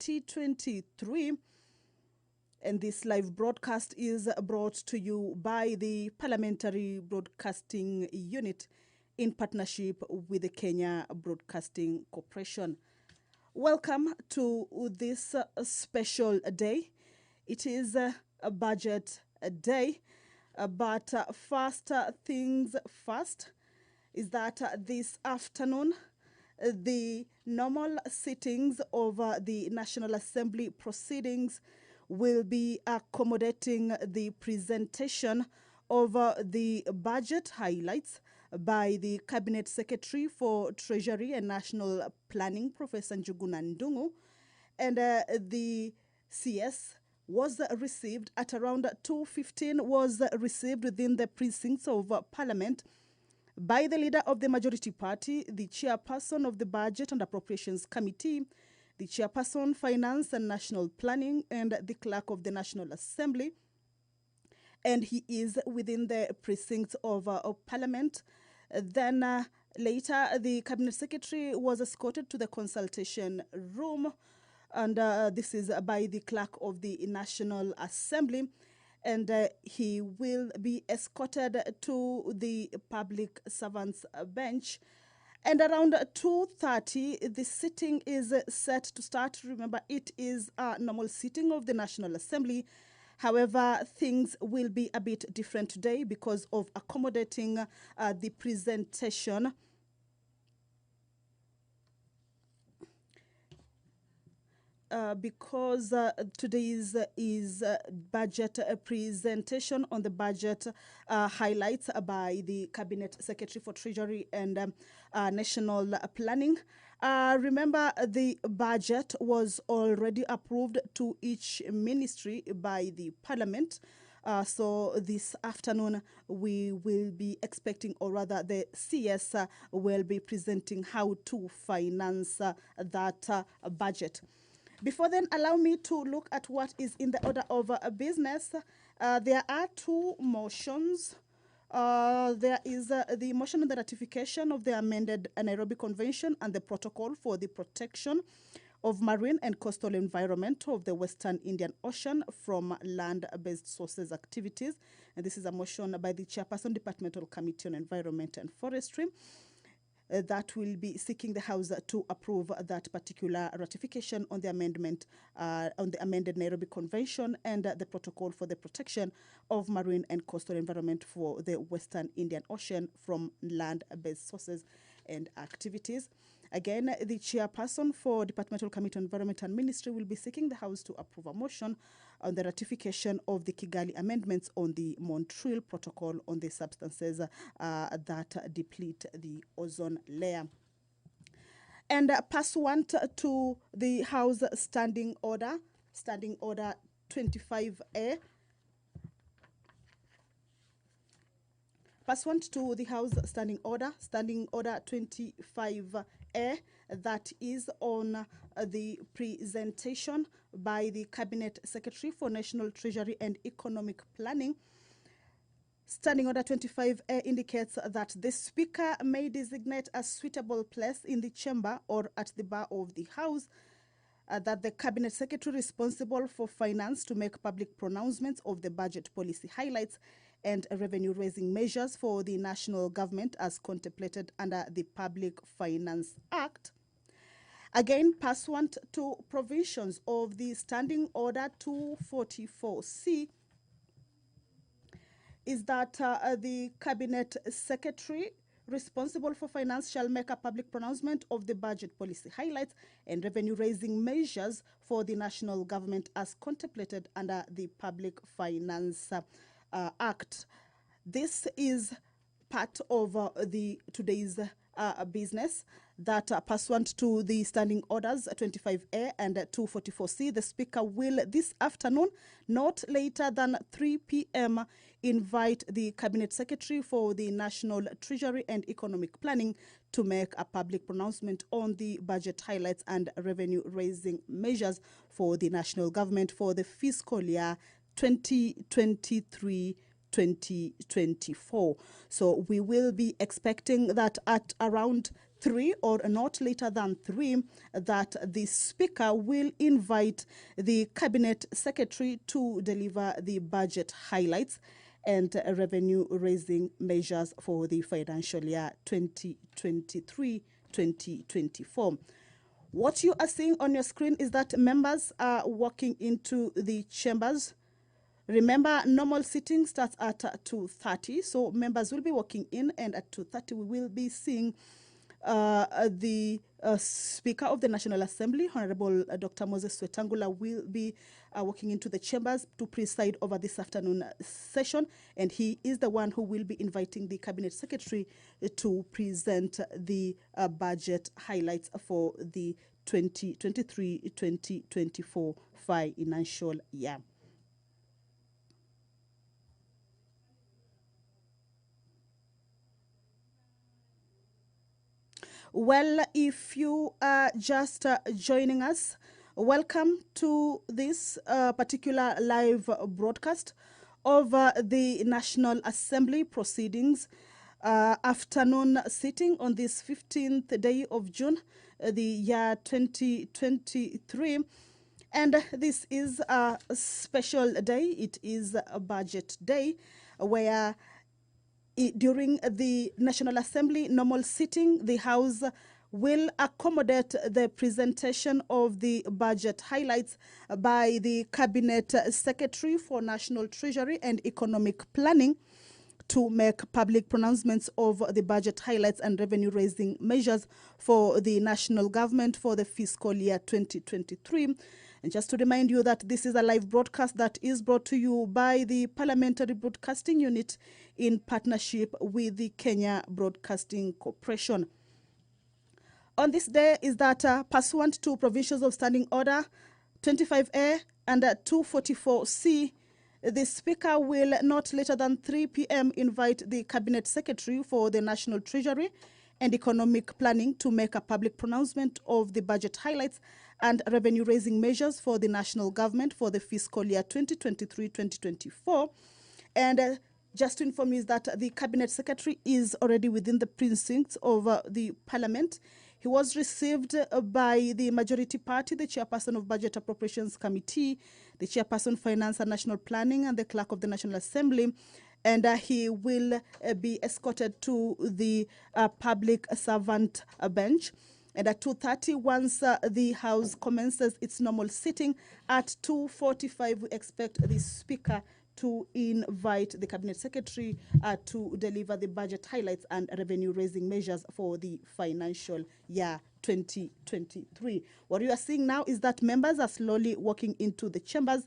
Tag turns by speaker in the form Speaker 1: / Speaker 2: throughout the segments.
Speaker 1: 2023. And this live broadcast is brought to you by the Parliamentary Broadcasting Unit in partnership with the Kenya Broadcasting Corporation. Welcome to this special day. It is a budget day, but first things first is that this afternoon the normal sittings of the National Assembly proceedings will be accommodating the presentation of the budget highlights by the Cabinet Secretary for Treasury and National Planning, Professor Njuguna Ndung'u, and the CS was received at around 2:15, was received within the precincts of Parliament by the leader of the majority party, the chairperson of the Budget and Appropriations Committee, the chairperson Finance and National Planning, and the clerk of the National Assembly. And he is within the precincts of Parliament. Then later, the Cabinet Secretary was escorted to the consultation room, and this is by the clerk of the National Assembly. And he will be escorted to the public servants bench. And around 2:30, the sitting is set to start. Remember, it is a normal sitting of the National Assembly. However, things will be a bit different today because of accommodating the presentation because today's is budget presentation on the budget highlights by the Cabinet Secretary for Treasury and National Planning. Remember, the budget was already approved to each ministry by the Parliament. So this afternoon, we will be expecting, or rather the CS will be presenting how to finance that budget. Before then, allow me to look at what is in the order of business. There are two motions. There is the motion on the ratification of the amended Nairobi Convention and the protocol for the protection of marine and coastal environment of the Western Indian Ocean from land-based sources activities. And this is a motion by the Chairperson, Departmental Committee on Environment and Forestry. That will be seeking the House to approve that particular ratification on the amendment, on the amended Nairobi Convention and the protocol for the protection of marine and coastal environment for the Western Indian Ocean from land-based sources and activities. Again, the chairperson for Departmental Committee on Environment and Ministry will be seeking the House to approve a motion on the ratification of the Kigali amendments on the Montreal Protocol on the substances that deplete the ozone layer. And pursuant to the House Standing Order 25A, pursuant to the House Standing Order 25A, that is on the presentation by the Cabinet Secretary for National Treasury and Economic Planning. Standing Order 25A indicates that the Speaker may designate a suitable place in the chamber or at the bar of the House, that the Cabinet Secretary responsible for finance to make public pronouncements of the budget policy highlights and revenue-raising measures for the national government as contemplated under the Public Finance Act. Again, pursuant to provisions of the Standing Order 244C, is that the Cabinet Secretary responsible for finance shall make a public pronouncement of the budget policy highlights and revenue-raising measures for the national government as contemplated under the Public Finance Act. This is part of today's business that pursuant to the standing orders 25A and 244C, the Speaker will this afternoon, not later than 3 p.m., invite the Cabinet Secretary for the National Treasury and Economic Planning to make a public pronouncement on the budget highlights and revenue-raising measures for the national government for the fiscal year 2023-2024. So we will be expecting that at around 3 or not later than 3 that the Speaker will invite the Cabinet Secretary to deliver the budget highlights and revenue-raising measures for the financial year 2023-2024. What you are seeing on your screen is that members are walking into the chambers. Remember, normal sitting starts at 2:30, so members will be walking in, and at 2:30 we will be seeing the Speaker of the National Assembly, Honorable Dr. Moses Wetangula, will be walking into the chambers to preside over this afternoon session, and he is the one who will be inviting the Cabinet Secretary to present the budget highlights for the 2023-2024 financial year. Well, if you are just joining us, welcome to this particular live broadcast of the National Assembly proceedings, afternoon sitting on this 15th day of June, the year 2023. And this is a special day. It is a budget day where during the National Assembly normal sitting, the House will accommodate the presentation of the budget highlights by the Cabinet Secretary for National Treasury and Economic Planning to make public pronouncements of the budget highlights and revenue-raising measures for the national government for the fiscal year 2023. And just to remind you that this is a live broadcast that is brought to you by the Parliamentary Broadcasting Unit in partnership with the Kenya Broadcasting Corporation. On this day is that pursuant to provisions of Standing Order 25A and 244C, the Speaker will not later than 3 p.m. invite the Cabinet Secretary for the National Treasury and Economic Planning to make a public pronouncement of the budget highlights and revenue-raising measures for the national government for the fiscal year 2023-2024. And just to inform you is that the Cabinet Secretary is already within the precincts of the Parliament. He was received by the majority party, the Chairperson of Budget Appropriations Committee, the Chairperson Finance and National Planning, and the Clerk of the National Assembly. And he will be escorted to the public servant bench. And at 2:30, once the House commences its normal sitting, at 2:45, we expect the Speaker to invite the Cabinet Secretary to deliver the budget highlights and revenue-raising measures for the financial year 2023. What you are seeing now is that members are slowly walking into the chambers.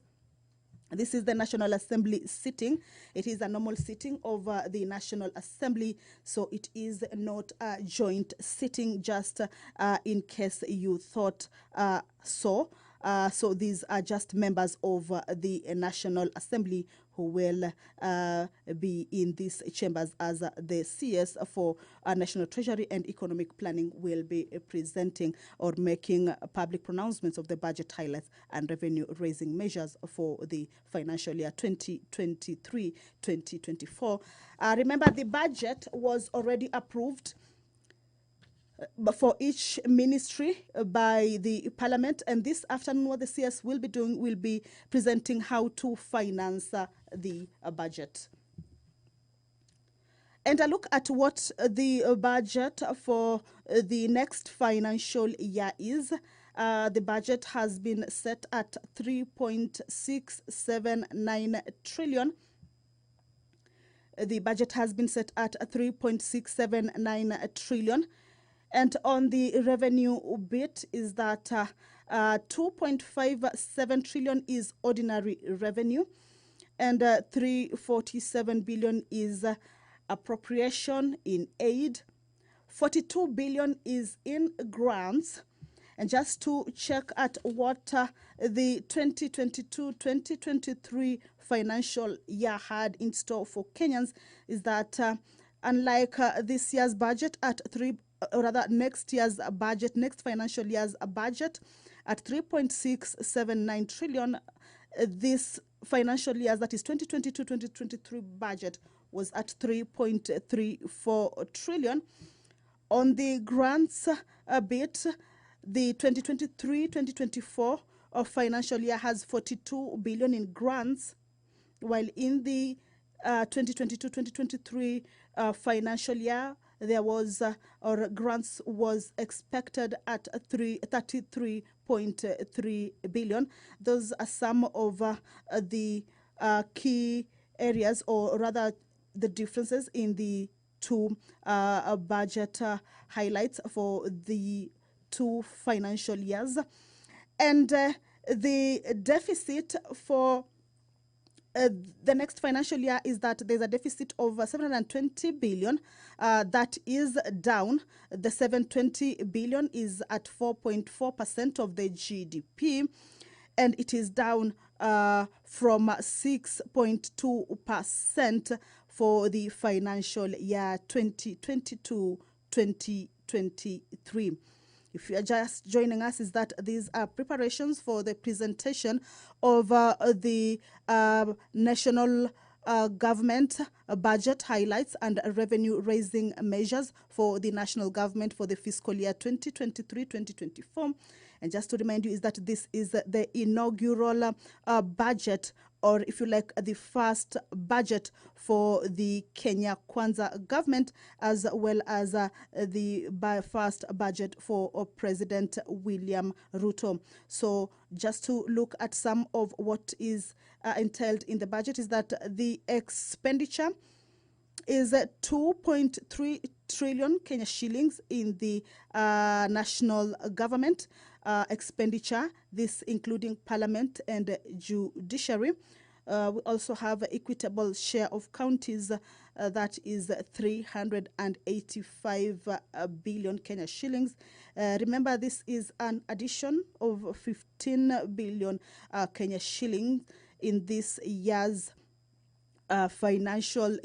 Speaker 1: This is the National Assembly sitting. It is a normal sitting of the National Assembly, so it is not a joint sitting, just in case you thought so. So these are just members of the National Assembly who will be in these chambers as the CS for National Treasury and Economic Planning will be presenting or making public pronouncements of the budget highlights and revenue-raising measures for the financial year 2023-2024. Remember, the budget was already approved for each ministry by the Parliament, and this afternoon what the CS will be doing will be presenting how to finance the budget. And a look at what the budget for the next financial year is. The budget has been set at 3.679 trillion. The budget has been set at 3.679 trillion. And on the revenue bit is that 2.57 trillion is ordinary revenue, and 347 billion is appropriation in aid. 42 billion is in grants. And just to check at what the 2022-2023 financial year had in store for Kenyans is that unlike this year's budget at next year's budget, next financial year's budget at 3.679 trillion, this financial year, that is 2022-2023 budget, was at 3.34 trillion. On the grants bit, the 2023-2024 financial year has 42 billion in grants, while in the 2022-2023 financial year, there was or grants was expected at 33.3 billion. Those are some of the key areas, or rather the differences in the two budget highlights for the two financial years. And the deficit for the next financial year is that there's a deficit of 720 billion. That is down. The 720 billion is at 4.4% of the GDP, and it is down from 6.2% for the financial year 2022-2023. If you are just joining us, is that these are preparations for the presentation of the national government budget highlights and revenue raising measures for the national government for the fiscal year 2023-2024. And just to remind you, is that this is the inaugural budget, or if you like, the first budget for the Kenya Kwanza government, as well as the first budget for President William Ruto. So just to look at some of what is entailed in the budget, is that the expenditure is 2.3 trillion Kenya shillings in the national government expenditure, this including parliament and judiciary. We also have equitable share of counties, that is 385 billion Kenya shillings. Remember, this is an addition of 15 billion Kenya shillings in this year's financial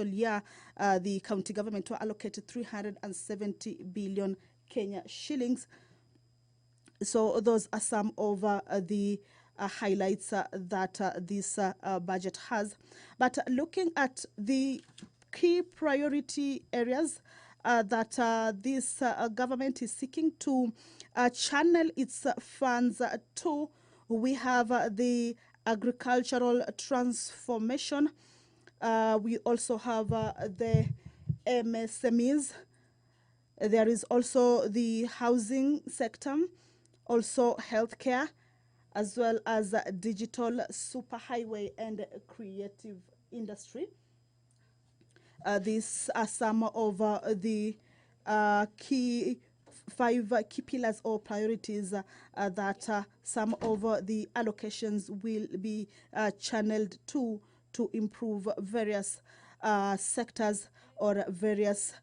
Speaker 1: year. The county government were allocated 370 billion Kenya shillings. So those are some of the highlights that this budget has. But looking at the key priority areas that this government is seeking to channel its funds to, we have the agricultural transformation. We also have the MSMEs. There is also the housing sector, also healthcare, as well as digital superhighway and creative industry. These are some of the five key pillars or priorities that some of the allocations will be channeled to improve various sectors or various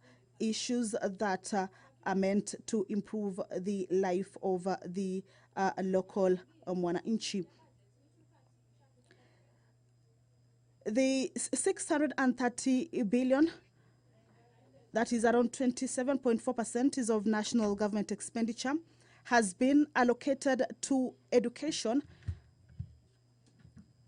Speaker 1: issues that are meant to improve the life of the local mwananchi. The 630 billion, that is around 27.4% is of national government expenditure, has been allocated to education.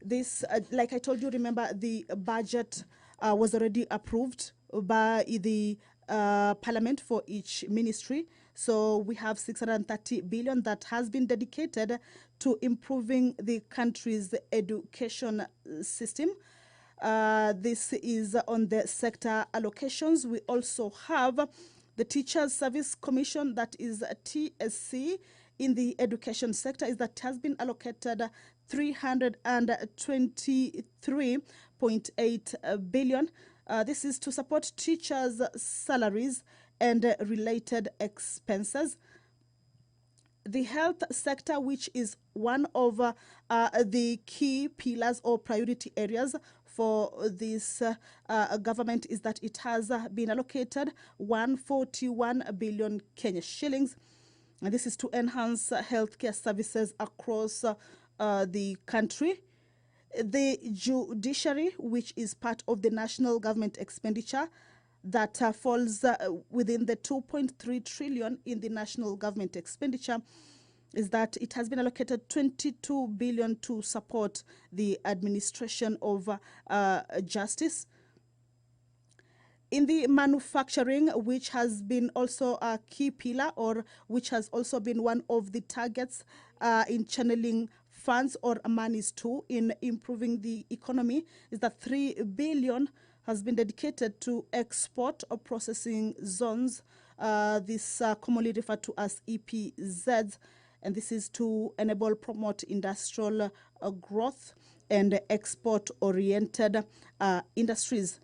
Speaker 1: This, like I told you, remember the budget was already approved by the parliament for each ministry. So we have 630 billion that has been dedicated to improving the country's education system. This is on the sector allocations. We also have the Teachers Service Commission, that is TSC, in the education sector, is that has been allocated 323.8 billion. This is to support teachers' salaries and related expenses. The health sector, which is one of the key pillars or priority areas for this government, is that it has been allocated 141 billion Kenya shillings. And this is to enhance healthcare services across the country. The judiciary, which is part of the national government expenditure, that falls within the 2.3 trillion in the national government expenditure, is that it has been allocated 22 billion to support the administration of justice. In the manufacturing, which has been also a key pillar, or which has also been one of the targets in channeling funds or monies to in improving the economy, is that 3 billion has been dedicated to export or processing zones, this commonly referred to as EPZs, and this is to enable promote industrial growth and export-oriented industries.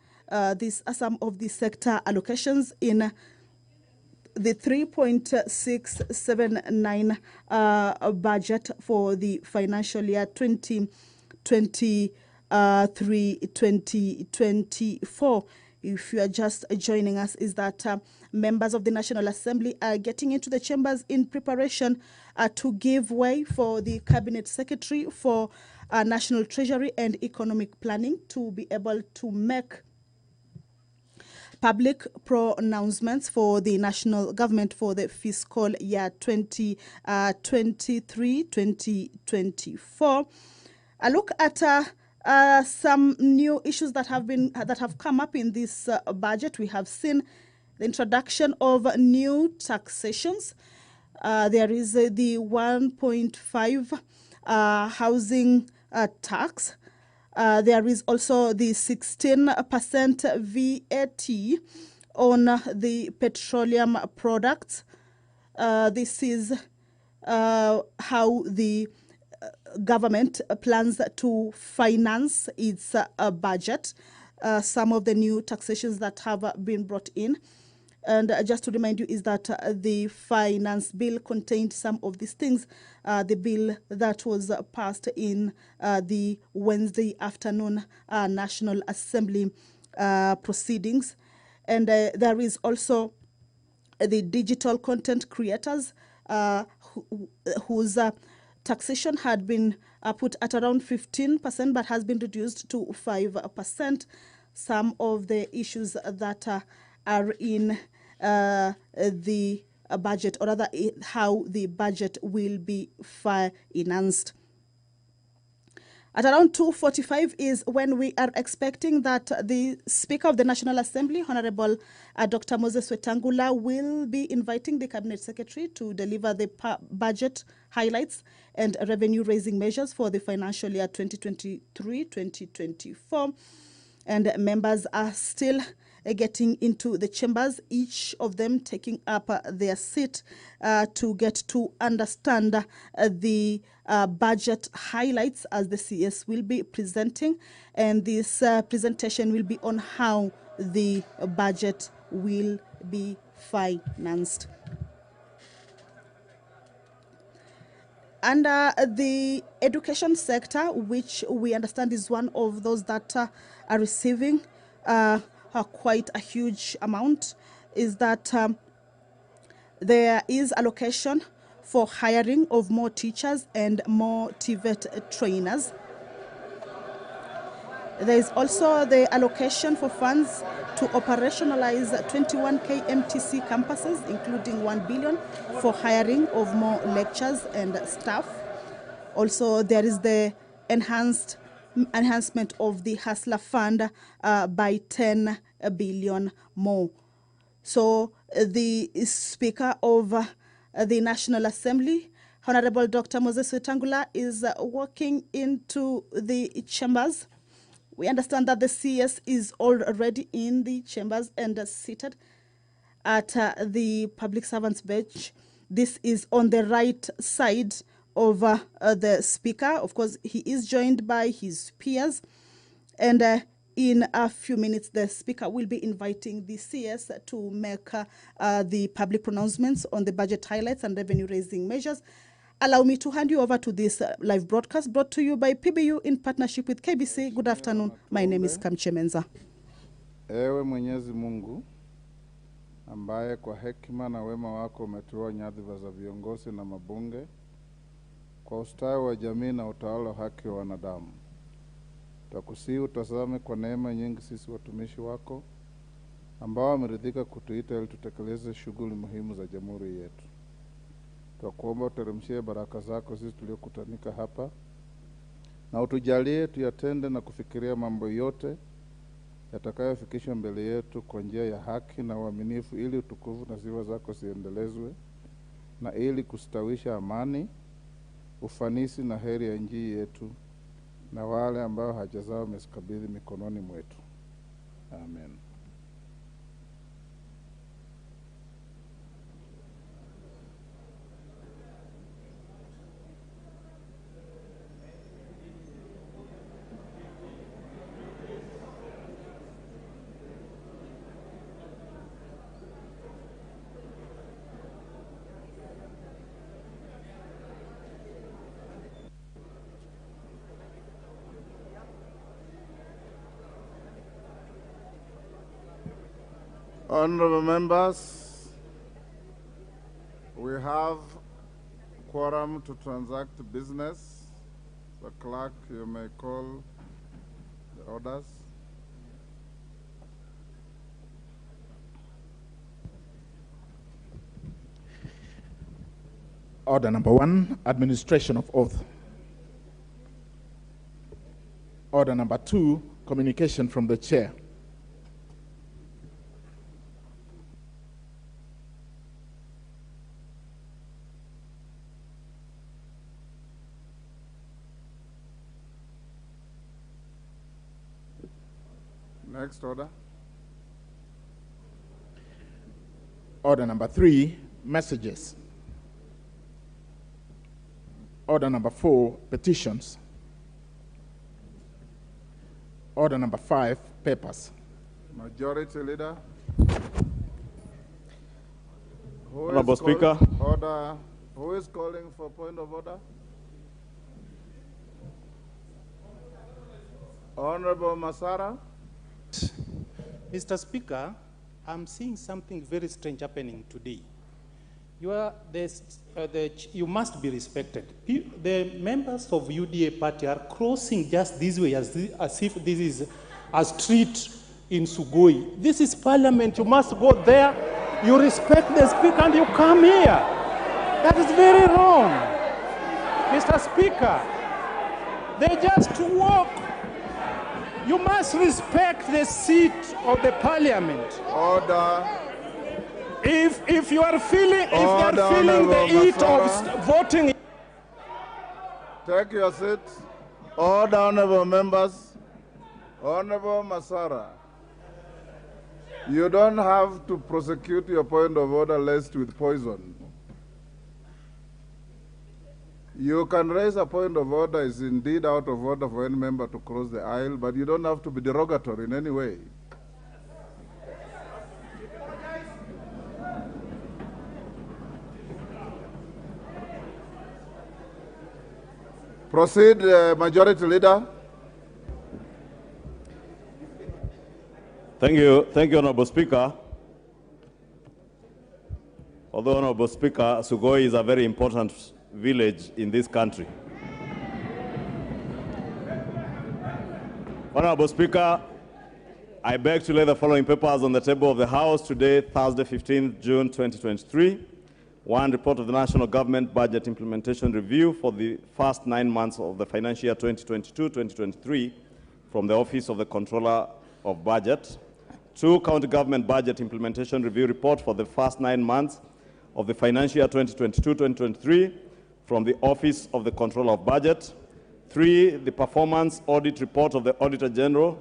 Speaker 1: These are some of the sector allocations in the 3.679 budget for the financial year 2023-2024. If you are just joining us, is that members of the National Assembly are getting into the chambers in preparation to give way for the Cabinet Secretary for National Treasury and Economic Planning to be able to make public pronouncements for the national government for the fiscal year 2023-2024. A look at some new issues that have come up in this budget. We have seen the introduction of new taxations. There is the 1.5 housing tax. There is also the 16% VAT on the petroleum products. This is how the government plans to finance its budget. Some of the new taxations that have been brought in. And just to remind you is that the finance bill contained some of these things. The bill that was passed in the Wednesday afternoon National Assembly proceedings. And there is also the digital content creators whose taxation had been put at around 15% but has been reduced to 5%. Some of the issues that are in the budget, or rather how the budget will be financed. At around 2:45 is when we are expecting that the Speaker of the National Assembly, Honorable Dr. Moses Wetangula, will be inviting the Cabinet Secretary to deliver the budget highlights and revenue-raising measures for the financial year 2023-2024. And members are still getting into the chambers, each of them taking up their seat to get to understand the budget highlights as the CS will be presenting. And this presentation will be on how the budget will be financed. Under the education sector, which we understand is one of those that are receiving quite a huge amount, is that there is allocation for hiring of more teachers and more TVET trainers. There is also the allocation for funds to operationalize 21 KMTC campuses, including 1 billion for hiring of more lecturers and staff. Also, there is the enhancement of the Hustler Fund by 10 billion more. So the Speaker of the National Assembly, Honorable Dr. Moses Wetangula, is walking into the chambers. We understand that the CS is already in the chambers and seated at the public servants bench. This is on the right side of the Speaker. Of course, he is joined by his peers. And in a few minutes, the Speaker will be inviting the CS to make the public pronouncements on the budget highlights and revenue-raising measures. Allow me to hand you over to this live broadcast brought to you by PBU in partnership with KBC. Good afternoon. My name is Kamche Menza.
Speaker 2: Ewe Mwenyezi Mungu, ambaye kwa hekima na wema wako umeteua nyadhifa za viongozi na mabunge kwa ustawi wa jamii na utawala wa haki wa wanadamu. Tutakusihi utazame kwa neema nyingi sisi watumishi wako ambao wameridhika kutuita ili tutekeleze shughuli muhimu za jamhuri yetu. Twakuomba uteremshie baraka zako sisi tuliokutanika hapa, na utujalie tuyatende na kufikiria mambo yote yatakayofikishwa mbele yetu kwa njia ya haki na uaminifu, ili utukufu na sifa zako ziendelezwe na ili kustawisha amani, ufanisi na heri ya nchi yetu na wale ambao haja zao umezikabidhi mikononi mwetu. Amen. Honorable members, we have quorum to transact business. The clerk, you may call the orders.
Speaker 3: Order number 1, administration of oath. Order number 2, communication from the chair.
Speaker 2: Next order.
Speaker 3: Order number 3, messages. Order number 4, petitions. Order number 5, papers.
Speaker 2: Majority Leader.
Speaker 4: Honorable Speaker.
Speaker 2: Order. Who is calling for point of order? Honorable Masara.
Speaker 5: Mr. Speaker, I'm seeing something very strange happening today. You must be respected. The members of UDA party are crossing just this way as if this is a street in Sugoi. This is parliament. You must go there. You respect the speaker and you come here. That is very wrong. Mr. Speaker, they just walk. You must respect the seat of the parliament.
Speaker 2: Order.
Speaker 5: If you are feeling, they are feeling the heat of voting.
Speaker 2: Take your seat. Order, honorable members. Honorable Masara, you don't have to prosecute your point of order laced with poison. You can raise a point of order is indeed out of order for any member to cross the aisle, but you don't have to be derogatory in any way. Proceed, Majority Leader.
Speaker 4: Thank you, Honorable Speaker. Although, Honorable Speaker, Sugoi is a very important village in this country. Honorable Speaker, I beg to lay the following papers on the table of the House today, Thursday, 15th June 2023. 1, report of the National Government Budget Implementation Review for the first 9 months of the financial year 2022-2023 from the Office of the Controller of Budget. 2, County Government Budget Implementation Review Report for the first 9 months of the financial year 2022-2023 from the Office of the Controller of Budget. 3, the Performance Audit Report of the Auditor General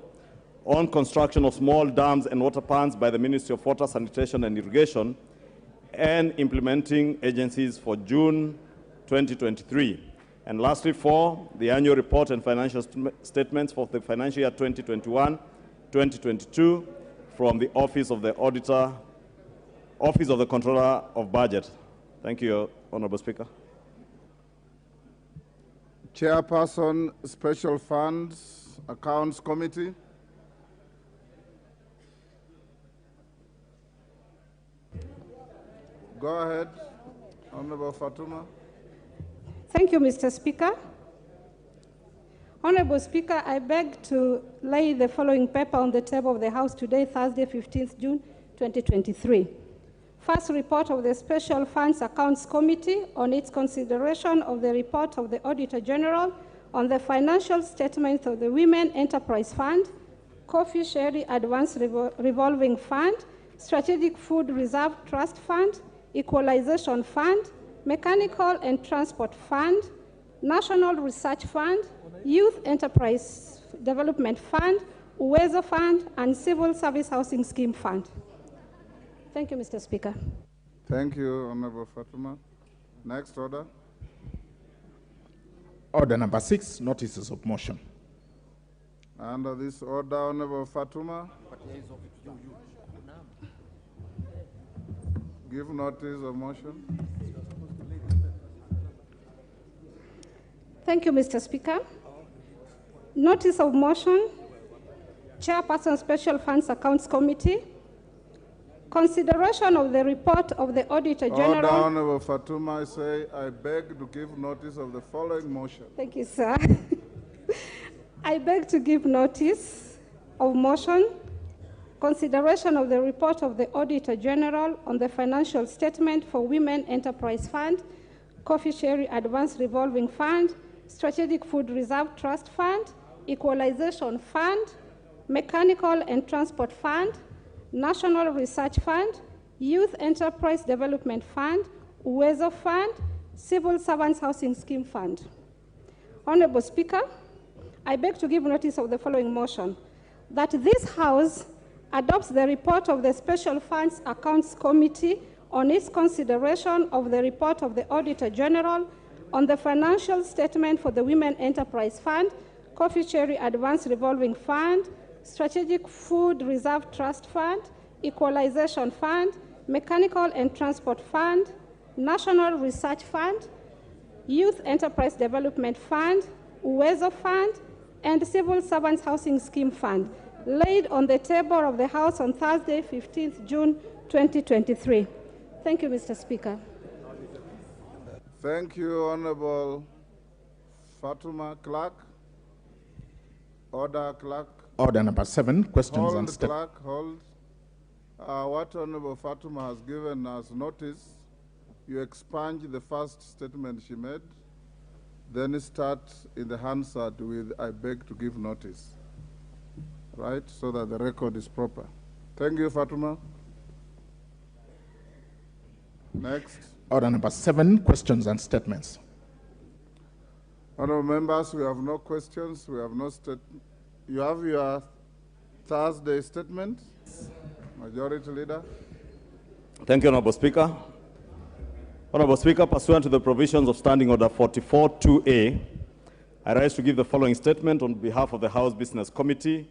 Speaker 4: on construction of small dams and water ponds by the Ministry of Water, Sanitation and Irrigation and implementing agencies for June 2023. And lastly, 4, the annual report and financial statements for the financial year 2021-2022 from the Office of the Controller of Budget. Thank you, Honorable Speaker.
Speaker 2: Chairperson, Special Funds, Accounts Committee. Go ahead, Honorable Fatuma.
Speaker 6: Thank you, Mr. Speaker. Honorable Speaker, I beg to lay the following paper on the table of the House today, Thursday, 15th June, 2023. First, report of the Special Funds Accounts Committee on its consideration of the report of the Auditor General on the financial statements of the Women Enterprise Fund Coffee Sherry Advance Revolving Fund, Strategic Food Reserve Trust Fund, Equalization Fund, Mechanical and Transport Fund, National Research Fund, Youth Enterprise Development Fund, Uwezo Fund, and Civil Service Housing Scheme Fund. Thank you, Mr. Speaker.
Speaker 2: Thank you, Honorable Fatuma. Next order.
Speaker 3: Order number 6, notices of motion.
Speaker 2: Under this order, Honorable Fatuma, give notice of motion.
Speaker 6: Thank you, Mr. Speaker. Notice of motion, Chairperson Special Funds Accounts Committee. Consideration of the report of the Auditor General.
Speaker 2: Order, Honorable Fatuma, I say, I beg to give notice of the following motion.
Speaker 6: Thank you, sir. I beg to give notice of motion, consideration of the report of the Auditor General on the financial statement for Women Enterprise Fund, Coffee Sherry Advance Revolving Fund, Strategic Food Reserve Trust Fund, Equalization Fund, Mechanical and Transport Fund, National Research Fund, Youth Enterprise Development Fund, Uwezo Fund, Civil Servants Housing Scheme Fund. Honorable Speaker, I beg to give notice of the following motion, that this House adopts the report of the Special Funds Accounts Committee on its consideration of the report of the Auditor General on the financial statement for the Women Enterprise Fund, Coffee Sherry Advance Revolving Fund, Strategic Food Reserve Trust Fund, Equalization Fund, Mechanical and Transport Fund, National Research Fund, Youth Enterprise Development Fund, Uwezo Fund, and Civil Servants Housing Scheme Fund, laid on the table of the House on Thursday, 15th June 2023. Thank you, Mr. Speaker.
Speaker 2: Thank you, Honorable Fatuma. Clerk. Order, Clerk.
Speaker 3: Order number 7, questions and
Speaker 2: Hold,
Speaker 3: statements.
Speaker 2: Clerk, hold. What Honorable Fatuma has given us notice, you expunge the first statement she made, then start in the Hansard with, I beg to give notice, right, so that the record is proper. Thank you, Fatuma. Next.
Speaker 3: Order number 7, questions and statements.
Speaker 2: Honorable members, we have no questions, we have no statement. You have your Thursday statement, Majority Leader.
Speaker 4: Thank you, Honorable Speaker. Honorable Speaker, pursuant to the provisions of Standing Order 44-2A, I rise to give the following statement on behalf of the House Business Committee,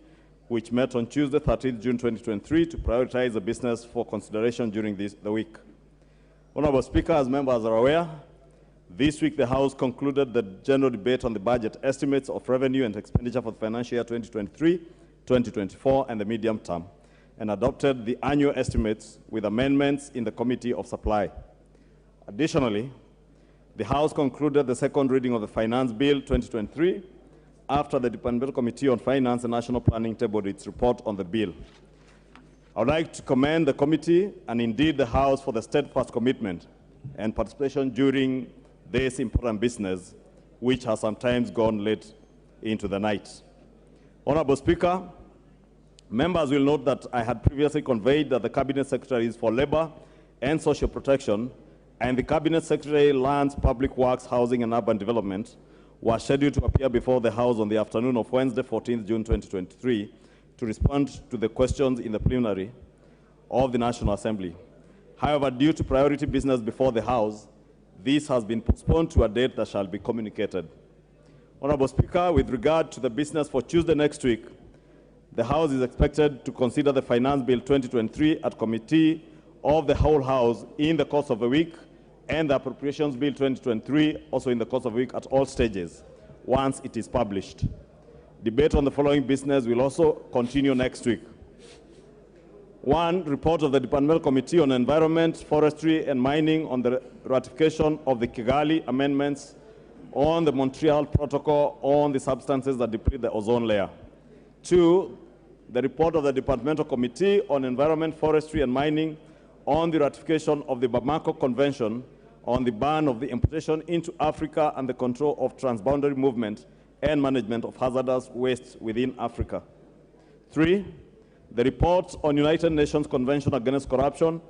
Speaker 4: which met on Tuesday, 13th June 2023, to prioritize the business for consideration during the week. Honorable Speaker, as members are aware, this week the House concluded the general debate on the budget estimates of revenue and expenditure for the financial year 2023, 2024, and the medium term, and adopted the annual estimates with amendments in the Committee of Supply. Additionally, the House concluded the second reading of the Finance Bill 2023 after the Departmental Committee on Finance and National Planning tabled its report on the bill. I would like to commend the committee and indeed the House for the steadfast commitment and participation during this important business, which has sometimes gone late into the night. Honorable Speaker, members will note that I had previously conveyed that the Cabinet Secretaries for Labor and Social Protection and the Cabinet Secretary Lands, Public Works, Housing and Urban Development were scheduled to appear before the House on the afternoon of Wednesday, 14th June 2023, to respond to the questions in the plenary of the National Assembly. However, due to priority business before the House, this has been postponed to a date that shall be communicated. Honorable Speaker, with regard to the business for Tuesday next week, the House is expected to consider the Finance Bill 2023 at Committee of the whole House in the course of a week, and the Appropriations Bill 2023 also in the course of a week at all stages, once it is published. Debate on the following business will also continue next week. 1, report of the Departmental Committee on Environment, Forestry and Mining on the ratification of the Kigali amendments on the Montreal Protocol on the substances that deplete the ozone layer. 2, the report of the Departmental Committee on Environment, Forestry and Mining on the ratification of the Bamako Convention on the ban of the importation into Africa and the control of transboundary movement and management of hazardous waste within Africa. 3, the report on United Nations Convention Against Corruption,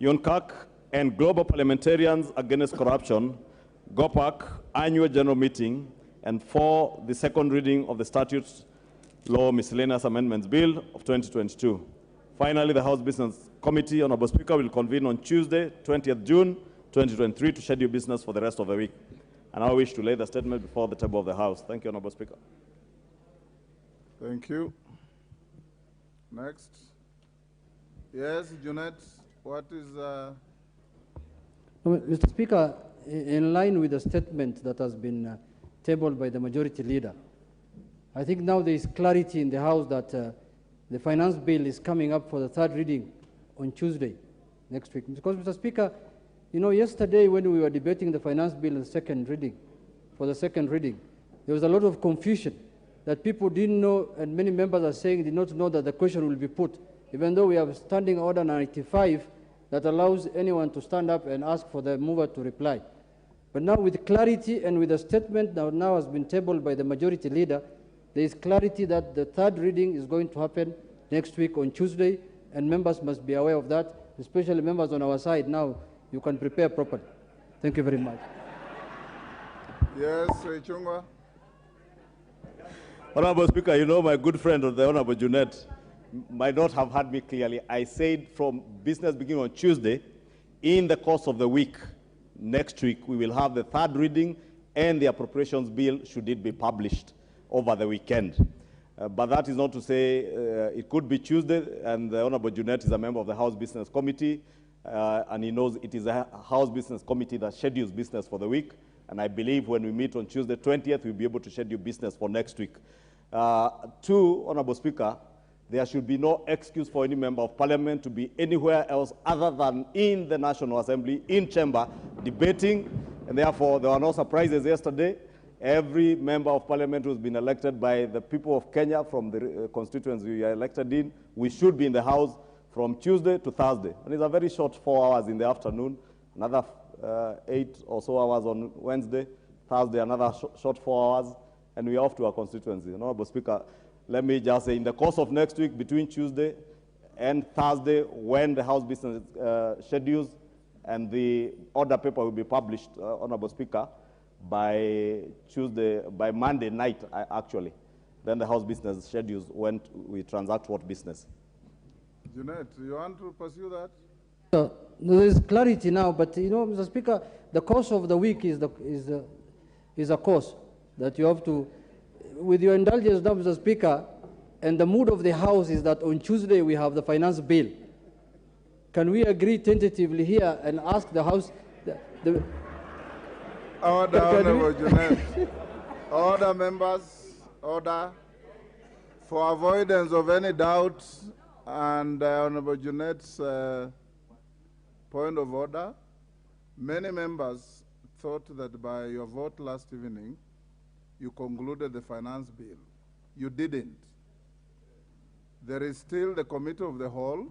Speaker 4: UNCAC, and Global Parliamentarians Against Corruption, GOPAC, Annual General Meeting, and 4, the second reading of the Statutes Law Miscellaneous Amendments Bill of 2022. Finally, the House Business Committee, Honorable Speaker, will convene on Tuesday, 20th June 2023 to schedule business for the rest of the week. And I wish to lay the statement before the table of the House. Thank you, Honorable Speaker.
Speaker 2: Thank you. Next. Yes, Junet, what is...
Speaker 7: Mr. Speaker, in line with the statement that has been tabled by the majority leader, I think now there is clarity in the House that the finance bill is coming up for the third reading on Tuesday next week. Because, Mr. Speaker, you know, yesterday when we were debating the finance bill in second reading, there was a lot of confusion that people didn't know, and many members are saying did not know that the question will be put, even though we have Standing Order 95 that allows anyone to stand up and ask for the mover to reply. But now with clarity and with a statement that now has been tabled by the majority leader, there is clarity that the third reading is going to happen next week on Tuesday, and members must be aware of that, especially members on our side. Now you can prepare properly. Thank you very much.
Speaker 2: Yes, Chungwa.
Speaker 4: Honorable Speaker, you know my good friend, the Honorable Junet, might not have heard me clearly. I said from business beginning on Tuesday, in the course of the week, next week, we will have the third reading and the appropriations bill, should it be published over the weekend. But that is not to say it could be Tuesday, and the Honorable Junet is a member of the House Business Committee, and he knows it is a House Business Committee that schedules business for the week, and I believe when we meet on Tuesday 20th, we'll be able to schedule business for next week. 2, Honorable Speaker, there should be no excuse for any member of parliament to be anywhere else other than in the National Assembly, in chamber, debating, and therefore there were no surprises yesterday. Every member of parliament who's been elected by the people of Kenya from the constituency we are elected in, we should be in the House from Tuesday to Thursday. And it's a very short 4 hours in the afternoon, another 8 or so hours on Wednesday, Thursday, another short 4 hours, and we're off to our constituency. Honorable Speaker, let me just say, in the course of next week, between Tuesday and Thursday, when the House business schedules and the order paper will be published, Honorable Speaker, by Monday night, actually. Then the House business schedules when we transact what business.
Speaker 2: Junet, you want to pursue that?
Speaker 7: There is clarity now, but you know, Mr. Speaker, the course of the week is a course that you have to, with your indulgence now, Mr. Speaker, and the mood of the House is that on Tuesday we have the finance bill. Can we agree tentatively here and ask the House?
Speaker 2: Order, Honorable Junet. Order, members. Order. For avoidance of any doubt and Honorable Junet's point of order, many members thought that by your vote last evening, you concluded the finance bill. You didn't. There is still the committee of the whole.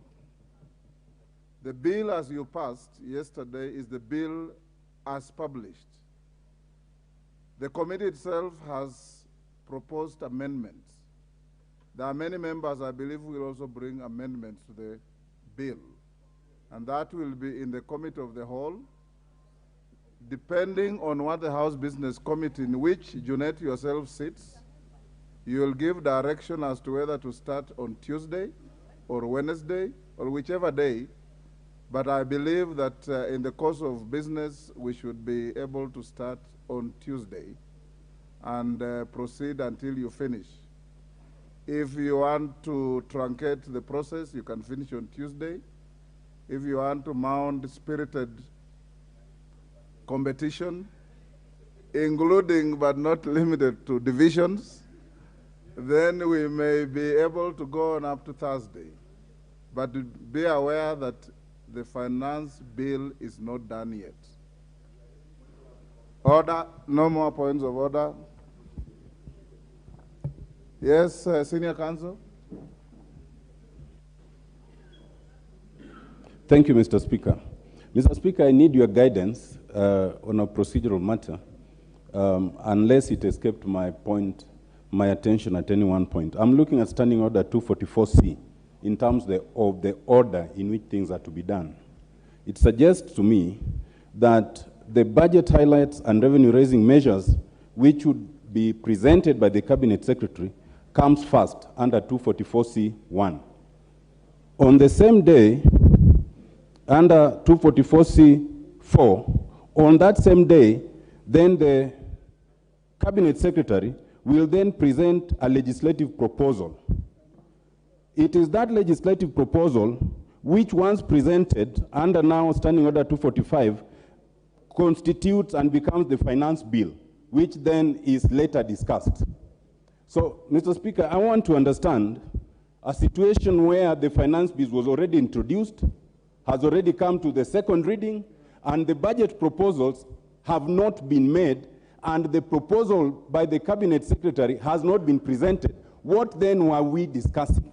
Speaker 2: The bill as you passed yesterday is the bill as published. The committee itself has proposed amendments. There are many members, I believe, who will also bring amendments to the bill. And that will be in the committee of the whole, depending on what the House Business Committee, in which Junet yourself sits, you will give direction as to whether to start on Tuesday or Wednesday or whichever day. But I believe that in the course of business, we should be able to start on Tuesday and proceed until you finish. If you want to truncate the process, you can finish on Tuesday. If you want to mount spirited competition, including but not limited to divisions, then we may be able to go on up to Thursday. But be aware that the finance bill is not done yet. Order, no more points of order. Yes, Senior Counsel.
Speaker 8: Thank you, Mr. Speaker. Mr. Speaker, I need your guidance on a procedural matter, unless it escaped my point my attention at any one point. I'm looking at Standing Order 244C in terms of the order in which things are to be done. It suggests to me that the budget highlights and revenue-raising measures which would be presented by the Cabinet Secretary comes first under 244C1. On the same day, under 244C4, on that same day, then the Cabinet Secretary will then present a legislative proposal. It is that legislative proposal which, once presented under now Standing Order 245, constitutes and becomes the finance bill, which then is later discussed. So, Mr. Speaker, I want to understand a situation where the finance bill was already introduced, has already come to the second reading, and the budget proposals have not been made, and the proposal by the Cabinet Secretary has not been presented. What then were we discussing?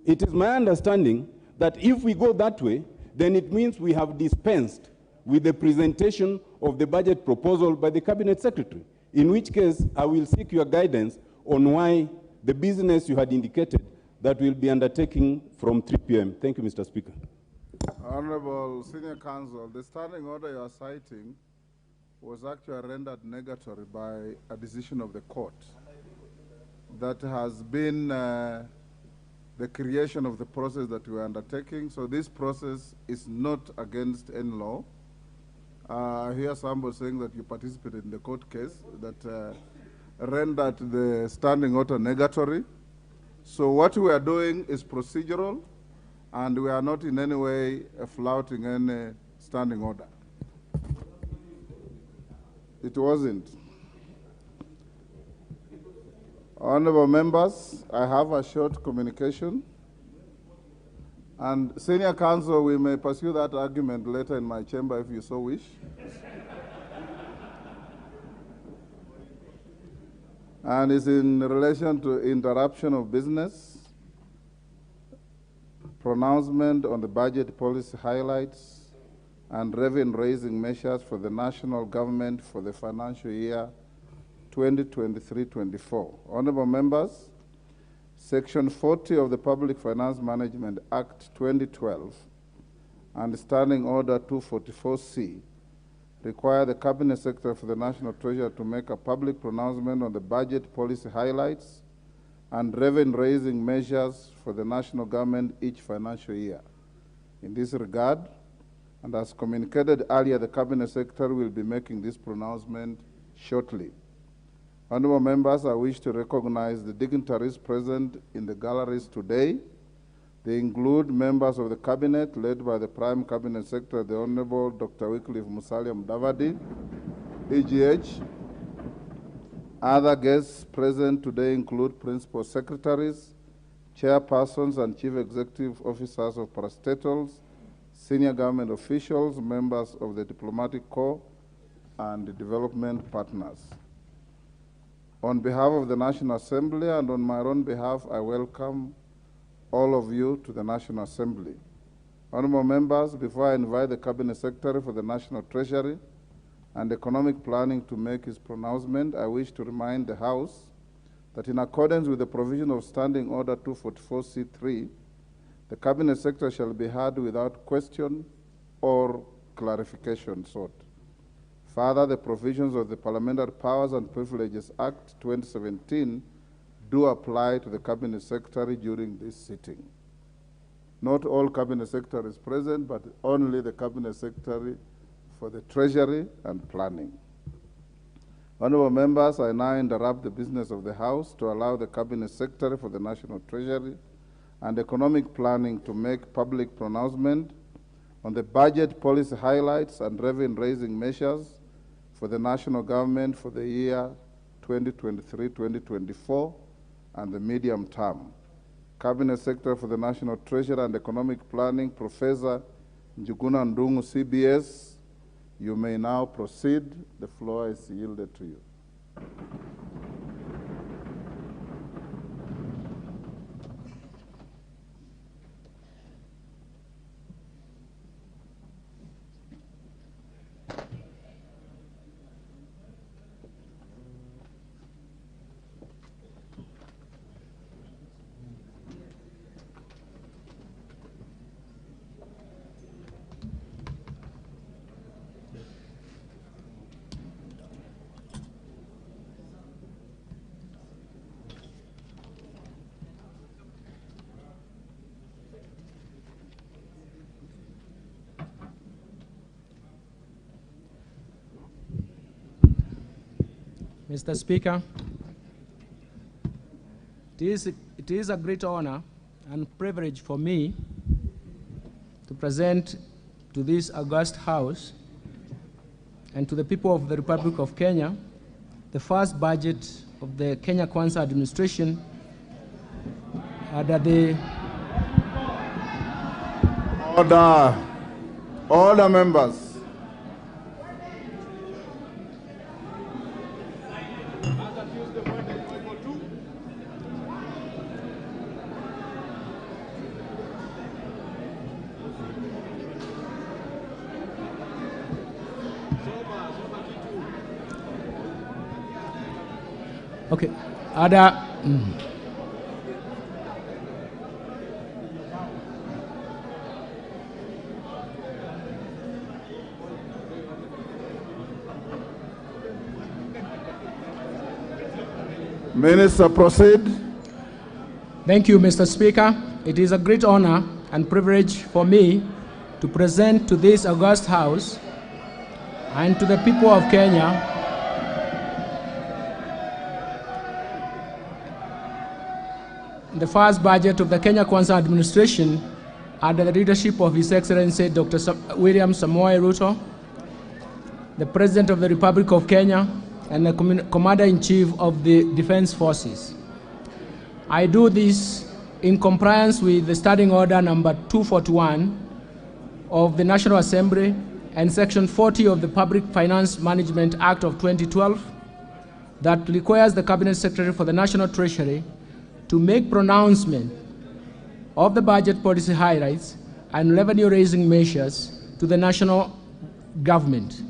Speaker 8: It is my understanding that if we go that way, then it means we have dispensed with the presentation of the budget proposal by the Cabinet Secretary, in which case I will seek your guidance on why the business you had indicated that will be undertaking from 3 p.m. Thank you, Mr. Speaker.
Speaker 2: Honorable Senior Counsel, the standing order you are citing was actually rendered negatory by a decision of the court that has been the creation of the process that we are undertaking. So this process is not against any law. I hear somebody saying that you participated in the court case that rendered the standing order negatory. So what we are doing is procedural, and we are not in any way flouting any standing order. It wasn't. Honorable members, I have a short communication. And Senior Counsel, we may pursue that argument later in my chamber if you so wish. And it's in relation to interruption of business, pronouncement on the budget policy highlights, and revenue-raising measures for the national government for the financial year 2023-24. Honorable members, Section 40 of the Public Finance Management Act 2012 and Standing Order 244C require the Cabinet Secretary for the National Treasury to make a public pronouncement on the budget policy highlights and revenue-raising measures for the national government each financial year. In this regard, and as communicated earlier, the Cabinet Secretary will be making this pronouncement shortly. Honorable members, I wish to recognize the dignitaries present in the galleries today. They include members of the Cabinet, led by the Prime Cabinet Secretary, the Honorable Dr. Wycliffe Musalia Mudavadi, EGH. Other guests present today include Principal Secretaries, Chairpersons and Chief Executive Officers of parastatals, senior government officials, members of the Diplomatic Corps, and the development partners. On behalf of the National Assembly and on my own behalf, I welcome all of you to the National Assembly. Honorable members, before I invite the Cabinet Secretary for the National Treasury and Economic Planning to make his pronouncement, I wish to remind the House that in accordance with the provision of Standing Order 244C3, the Cabinet Secretary shall be heard without question or clarification sought. Further, the provisions of the Parliamentary Powers and Privileges Act 2017 do apply to the Cabinet Secretary during this sitting. Not all Cabinet Secretaries present, but only the Cabinet Secretary for the Treasury and Planning. Honorable members, I now interrupt the business of the House to allow the Cabinet Secretary for the National Treasury and Economic Planning to make public pronouncement on the budget policy highlights and revenue-raising measures for the national government for the year 2023-2024 and the medium term. Cabinet Secretary for the National Treasury and Economic Planning, Professor Njuguna Ndungu, CBS, you may now proceed. The floor is yielded to you.
Speaker 9: Mr. Speaker, it is a great honor and privilege for me to present to this august House and to the people of the Republic of Kenya the first budget of the Kenya Kwanza administration under the...
Speaker 2: Order, members.
Speaker 9: Okay,
Speaker 2: Minister, proceed.
Speaker 9: Thank you, Mr. Speaker. It is a great honor and privilege for me to present to this august House and to the people of Kenya the first budget of the Kenya Kwanza administration under the leadership of His Excellency Dr. William Samoei Ruto, the President of the Republic of Kenya, and the Commander-in-Chief of the Defense Forces. I do this in compliance with the Standing Order number 241 of the National Assembly and Section 40 of the Public Finance Management Act of 2012 that requires the Cabinet Secretary for the National Treasury to make pronouncement of the budget policy highlights and revenue-raising measures to the national government.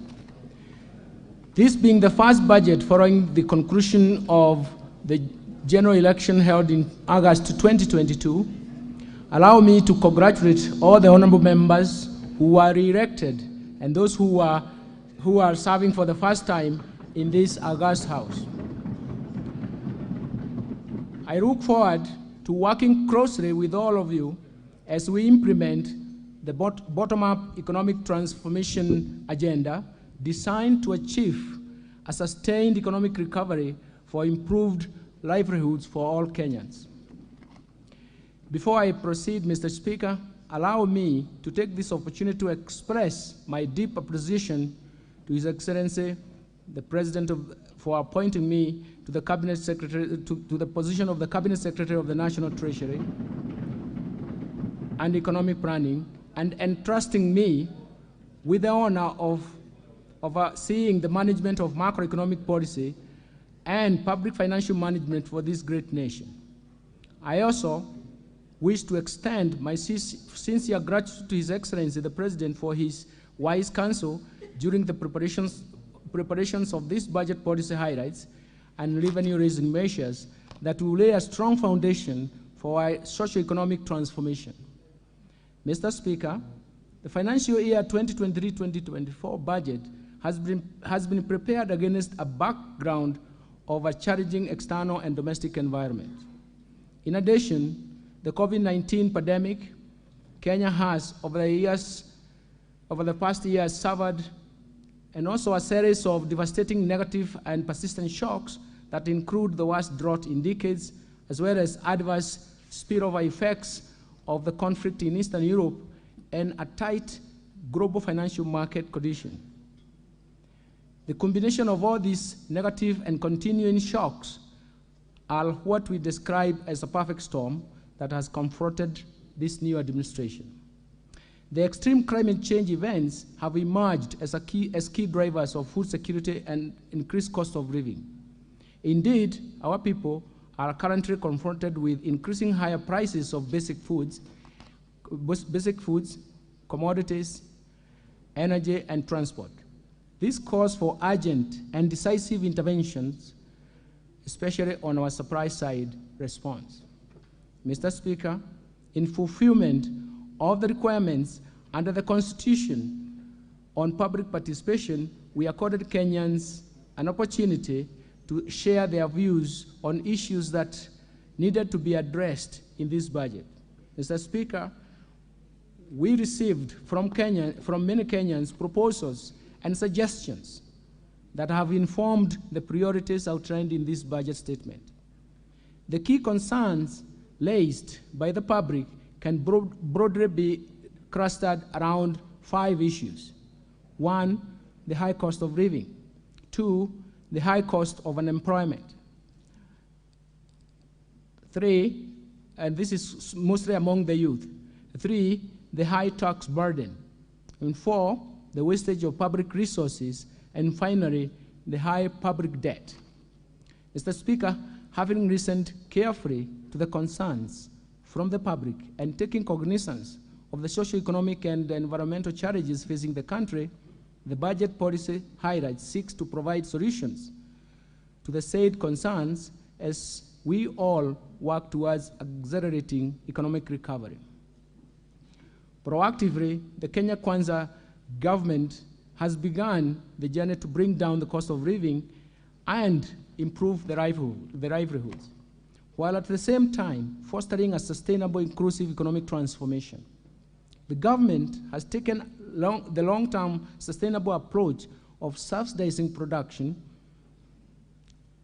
Speaker 9: This being the first budget following the conclusion of the general election held in August 2022, allow me to congratulate all the honorable members who were re-elected and those who are serving for the first time in this august House. I look forward to working closely with all of you as we implement the bottom-up economic transformation agenda designed to achieve a sustained economic recovery for improved livelihoods for all Kenyans. Before I proceed, Mr. Speaker, allow me to take this opportunity to express my deep appreciation to His Excellency, the President for appointing me to the Cabinet Secretary, to the position of the Cabinet Secretary of the National Treasury and Economic Planning, and entrusting me with the honor of overseeing the management of macroeconomic policy and public financial management for this great nation. I also wish to extend my sincere gratitude to His Excellency, the President, for his wise counsel during the preparations of this budget policy highlights and revenue-raising measures that will lay a strong foundation for our socio-economic transformation. Mr. Speaker, the financial year 2023-2024 budget has been prepared against a background of a challenging external and domestic environment. In addition, the COVID-19 pandemic, Kenya has, over the past years, suffered and also a series of devastating negative and persistent shocks that include the worst drought in decades, as well as adverse spillover effects of the conflict in Eastern Europe and a tight global financial market condition. The combination of all these negative and continuing shocks are what we describe as a perfect storm that has confronted this new administration. The extreme climate change events have emerged as key drivers of food security and increased cost of living. Indeed, our people are currently confronted with increasing higher prices of basic foods, commodities, energy, and transport. This calls for urgent and decisive interventions, especially on our supply side response. Mr. Speaker, in fulfillment of the requirements under the Constitution on public participation, we accorded Kenyans an opportunity to share their views on issues that needed to be addressed in this budget. Mr. Speaker, we received from many Kenyans proposals and suggestions that have informed the priorities outlined in this budget statement. The key concerns raised by the public can broadly be clustered around 5 issues. 1, the high cost of living. 2, the high cost of unemployment. 3, and this is mostly among the youth. 3, the high tax burden. And 4, the wastage of public resources. And finally, the high public debt. Mr. Speaker, having listened carefully to the concerns from the public and taking cognizance of the socio-economic and environmental challenges facing the country, the budget policy highlights seeks to provide solutions to the said concerns as we all work towards accelerating economic recovery. Proactively, the Kenya Kwanza government has begun the journey to bring down the cost of living and improve the livelihoods, while at the same time fostering a sustainable, inclusive economic transformation. The government has taken the long-term sustainable approach of subsidizing production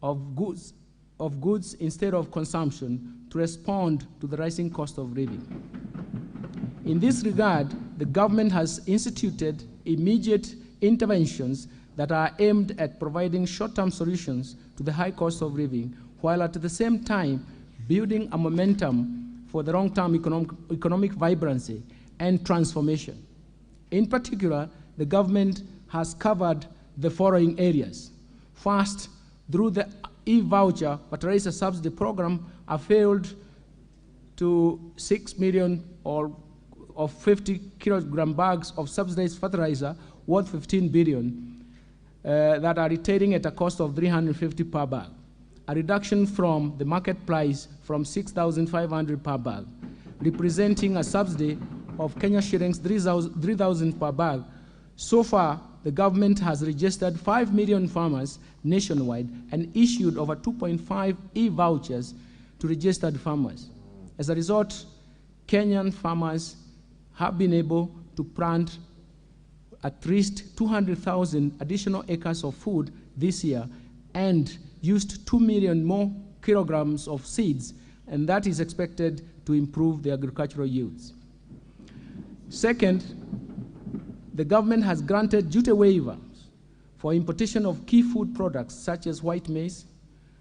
Speaker 9: of goods instead of consumption to respond to the rising cost of living. In this regard, the government has instituted immediate interventions that are aimed at providing short-term solutions to the high cost of living, while at the same time building a momentum for the long-term economic vibrancy and transformation. In particular, the government has covered the following areas. First, through the e-voucher fertilizer subsidy program, availed to 6 million of 50 kilogram bags of subsidized fertilizer worth 15 billion that are retailing at a cost of 350 per bag, a reduction from the market price from 6,500 per bag, representing a subsidy of Kenya shillings 3,000 per bag. So far, the government has registered 5 million farmers nationwide and issued over 2.5 e-vouchers to registered farmers. As a result, Kenyan farmers have been able to plant at least 200,000 additional acres of food this year and used 2 million more kilograms of seeds, and that is expected to improve the agricultural yields. Second, the government has granted duty waivers for importation of key food products such as white maize,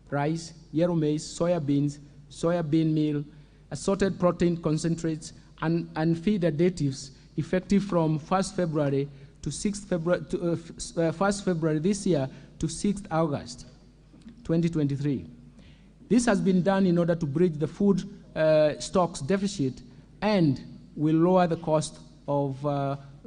Speaker 9: rice, yellow maize, soya beans, soya bean meal, assorted protein concentrates, and feed additives effective from 1st February to 6th February, 1st February this year to 6th August 2023. This has been done in order to bridge the food stocks deficit and will lower the cost of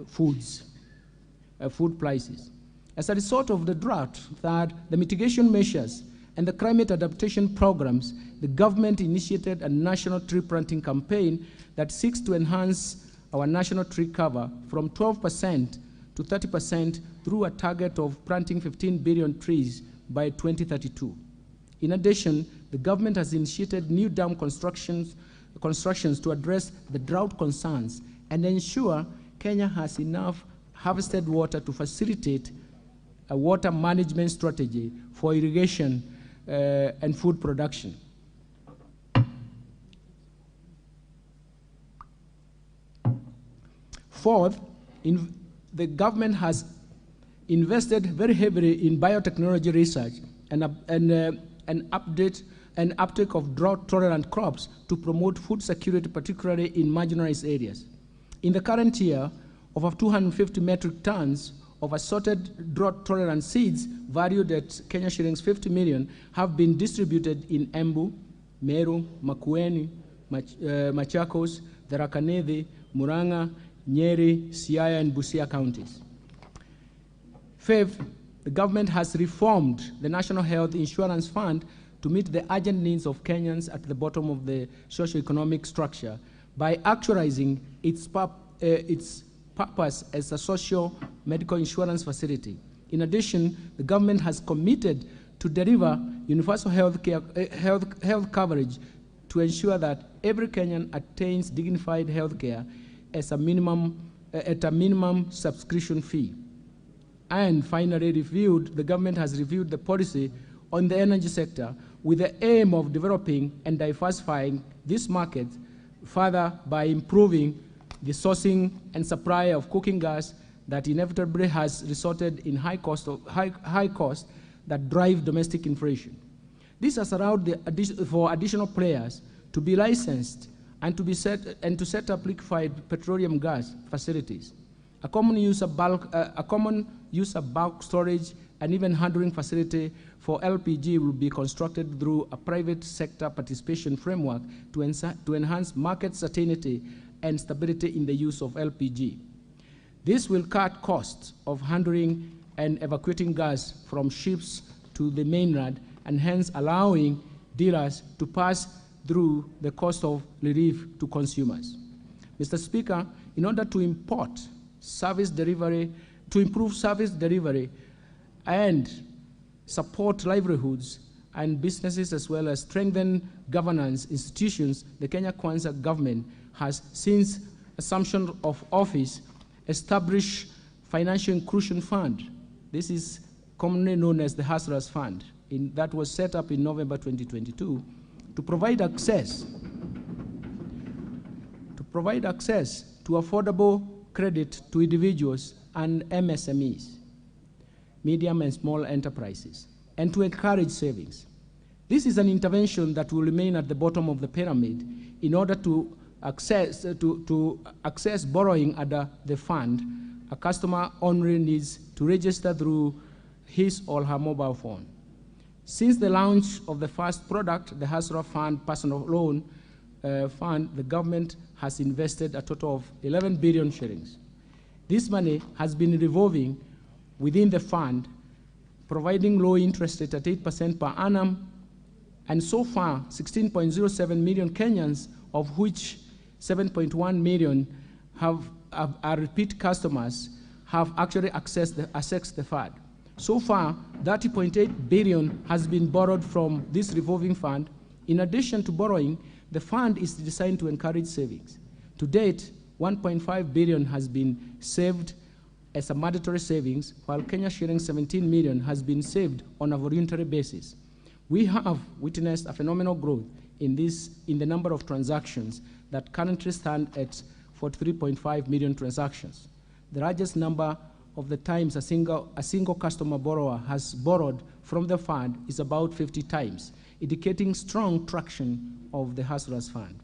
Speaker 9: food prices. As a result of the drought, the mitigation measures and the climate adaptation programs, the government initiated a national tree planting campaign that seeks to enhance our national tree cover from 12% to 30% through a target of planting 15 billion trees by 2032. In addition, the government has initiated new dam constructions to address the drought concerns and ensure Kenya has enough harvested water to facilitate a water management strategy for irrigation and food production. Fourth, the government has invested very heavily in biotechnology research and uptake of drought-tolerant crops to promote food security, particularly in marginalized areas. In the current year, over 250 metric tons of assorted drought-tolerant seeds valued at Kenya shillings 50 million have been distributed in Embu, Meru, Makueni, Machakos, Tharaka Nithi, Murang'a, Nyeri, Siaya, and Busia counties. Fifth, the government has reformed the National Health Insurance Fund to meet the urgent needs of Kenyans at the bottom of the socio-economic structure by actualizing its purpose as a social medical insurance facility. In addition, the government has committed to deliver universal health coverage to ensure that every Kenyan attains dignified health care at a minimum subscription fee. And finally, the government has reviewed the policy on the energy sector with the aim of developing and diversifying this market further by improving the sourcing and supply of cooking gas that inevitably has resulted in high cost that drive domestic inflation. This has allowed for additional players to be licensed and to set up liquefied petroleum gas facilities. A common use of bulk storage and even handling facility for LPG will be constructed through a private sector participation framework to enhance market certainty and stability in the use of LPG. This will cut costs of handling and evacuating gas from ships to the mainland, and hence allowing dealers to pass through the cost of relief to consumers. Mr. Speaker, in order to improve service delivery and support livelihoods and businesses, as well as strengthen governance institutions, the Kenya Kwanza government has, since assumption of office, established Financial Inclusion Fund. This is commonly known as the Hustlers Fund, that was set up in November 2022 to provide access to affordable credit to individuals and MSMEs, medium and small enterprises, and to encourage savings. This is an intervention that will remain at the bottom of the pyramid in order to access borrowing under the fund. A customer only needs to register through his or her mobile phone. Since the launch of the first product, the Hustler Fund Personal Loan Fund, the government has invested a total of 11 billion shillings. This money has been revolving within the fund, providing low interest rate at 8% per annum, and so far 16.07 million Kenyans, of which 7.1 million are repeat customers, have actually accessed the fund. So far, 30.8 billion has been borrowed from this revolving fund. In addition to borrowing, the fund is designed to encourage savings. To date, 1.5 billion has been saved as a mandatory savings, while Kenya shillings 17 million has been saved on a voluntary basis. We have witnessed a phenomenal growth in the number of transactions that currently stand at 43.5 million transactions. The largest number of the times a single customer borrower has borrowed from the fund is about 50 times, indicating strong traction of the Hustlers Fund.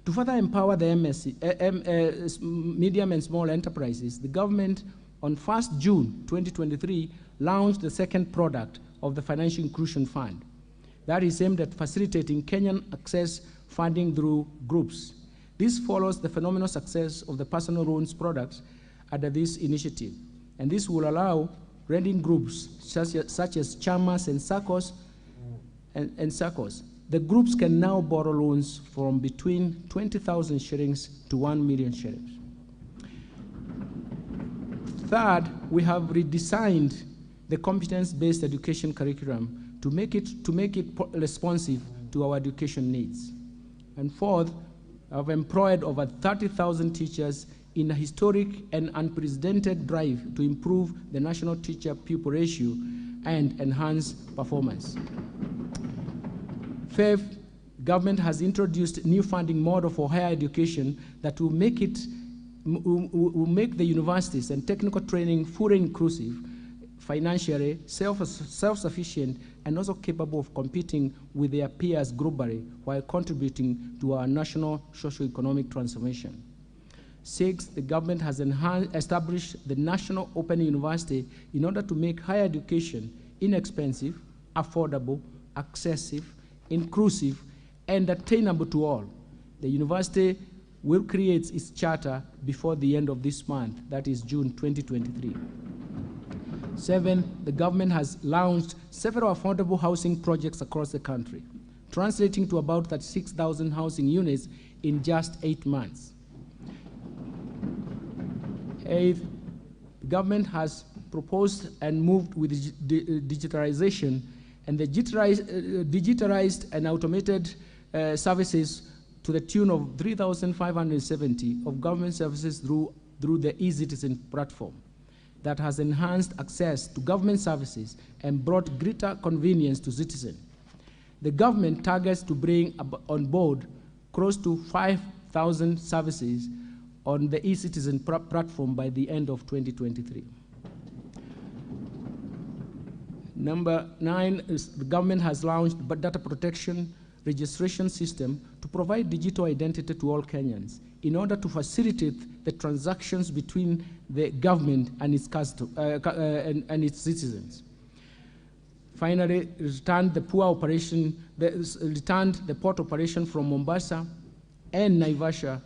Speaker 9: To further empower the medium and small enterprises, the government on 1st June 2023 launched the second product of the Financial Inclusion Fund that is aimed at facilitating Kenyan access funding through groups. This follows the phenomenal success of the personal loans products under this initiative, and this will allow lending groups such as chamas and SACCOs and SACCOs. The groups can now borrow loans from between 20,000 shillings to 1 million shillings. Third, we have redesigned the competence-based education curriculum to make it responsive to our education needs. And fourth, I've employed over 30,000 teachers in a historic and unprecedented drive to improve the national teacher-pupil ratio and enhance performance. Fifth, government has introduced a new funding model for higher education that will make the universities and technical training fully inclusive, financially self-sufficient, and also capable of competing with their peers globally while contributing to our national socio-economic transformation. Sixth, the government has established the National Open University in order to make higher education inexpensive, affordable, accessible, inclusive, and attainable to all. The university will create its charter before the end of this month, that is June 2023. Seventh, the government has launched several affordable housing projects across the country, translating to about 36,000 housing units in just 8 months. Eighth, the government has proposed and moved with digitalization, and the digitalized and automated services to the tune of 3,570 of government services through the eCitizen platform. that has enhanced access to government services and brought greater convenience to citizens. The government targets to bring on board close to 5,000 services on the e-citizen platform by the end of 2023. Number 9 is the government has launched a data protection registration system to provide digital identity to all Kenyans in order to facilitate the transactions between the government and its citizens. Finally, returned the port operation from Mombasa and Naivasha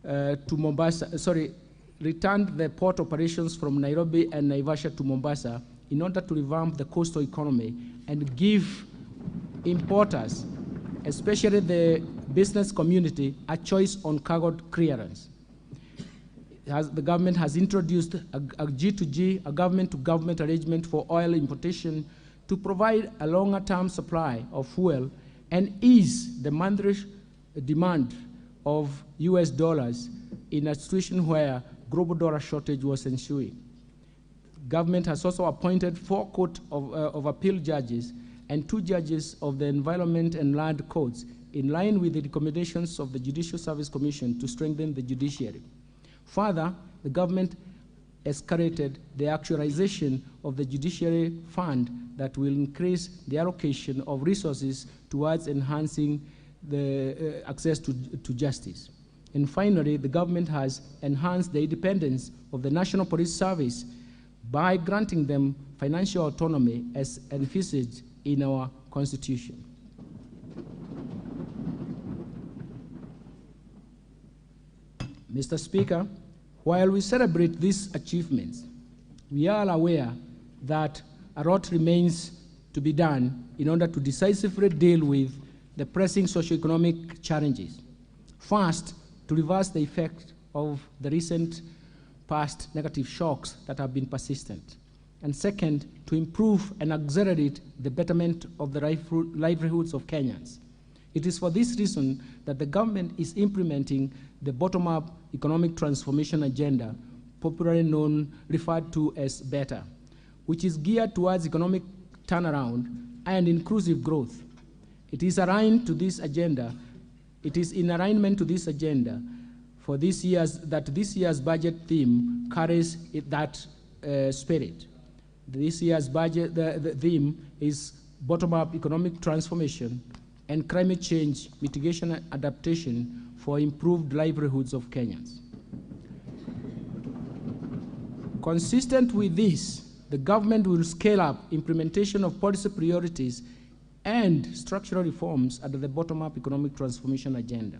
Speaker 9: to Mombasa. Returned the port operations from Nairobi and Naivasha to Mombasa in order to revamp the coastal economy and give importers, especially the business community, a choice on cargo clearance. The government has introduced a G2G, a government-to-government arrangement for oil importation to provide a longer-term supply of fuel and ease the monthly demand of US dollars in a situation where global dollar shortage was ensuing. Government has also appointed 4 Court of Appeal judges and 2 judges of the Environment and Land Courts in line with the recommendations of the Judicial Service Commission to strengthen the judiciary. Further, the government escalated the actualization of the judiciary fund that will increase the allocation of resources towards enhancing the access to justice. And finally, the government has enhanced the independence of the National Police Service by granting them financial autonomy as envisaged in our Constitution. Mr. Speaker, while we celebrate these achievements, we are aware that a lot remains to be done in order to decisively deal with the pressing socioeconomic challenges. First, to reverse the effect of the recent past negative shocks that have been persistent. And second, to improve and accelerate the betterment of the livelihoods of Kenyans. It is for this reason that the government is implementing the bottom-up economic transformation agenda, popularly referred to as BETTER, which is geared towards economic turnaround and inclusive growth. It is aligned to this agenda. It is in alignment to this agenda for this year's budget theme carries that spirit. This year's budget, the theme is bottom-up economic transformation and climate change mitigation and adaptation for improved livelihoods of Kenyans. Consistent with this, the government will scale up implementation of policy priorities and structural reforms under the bottom-up economic transformation agenda,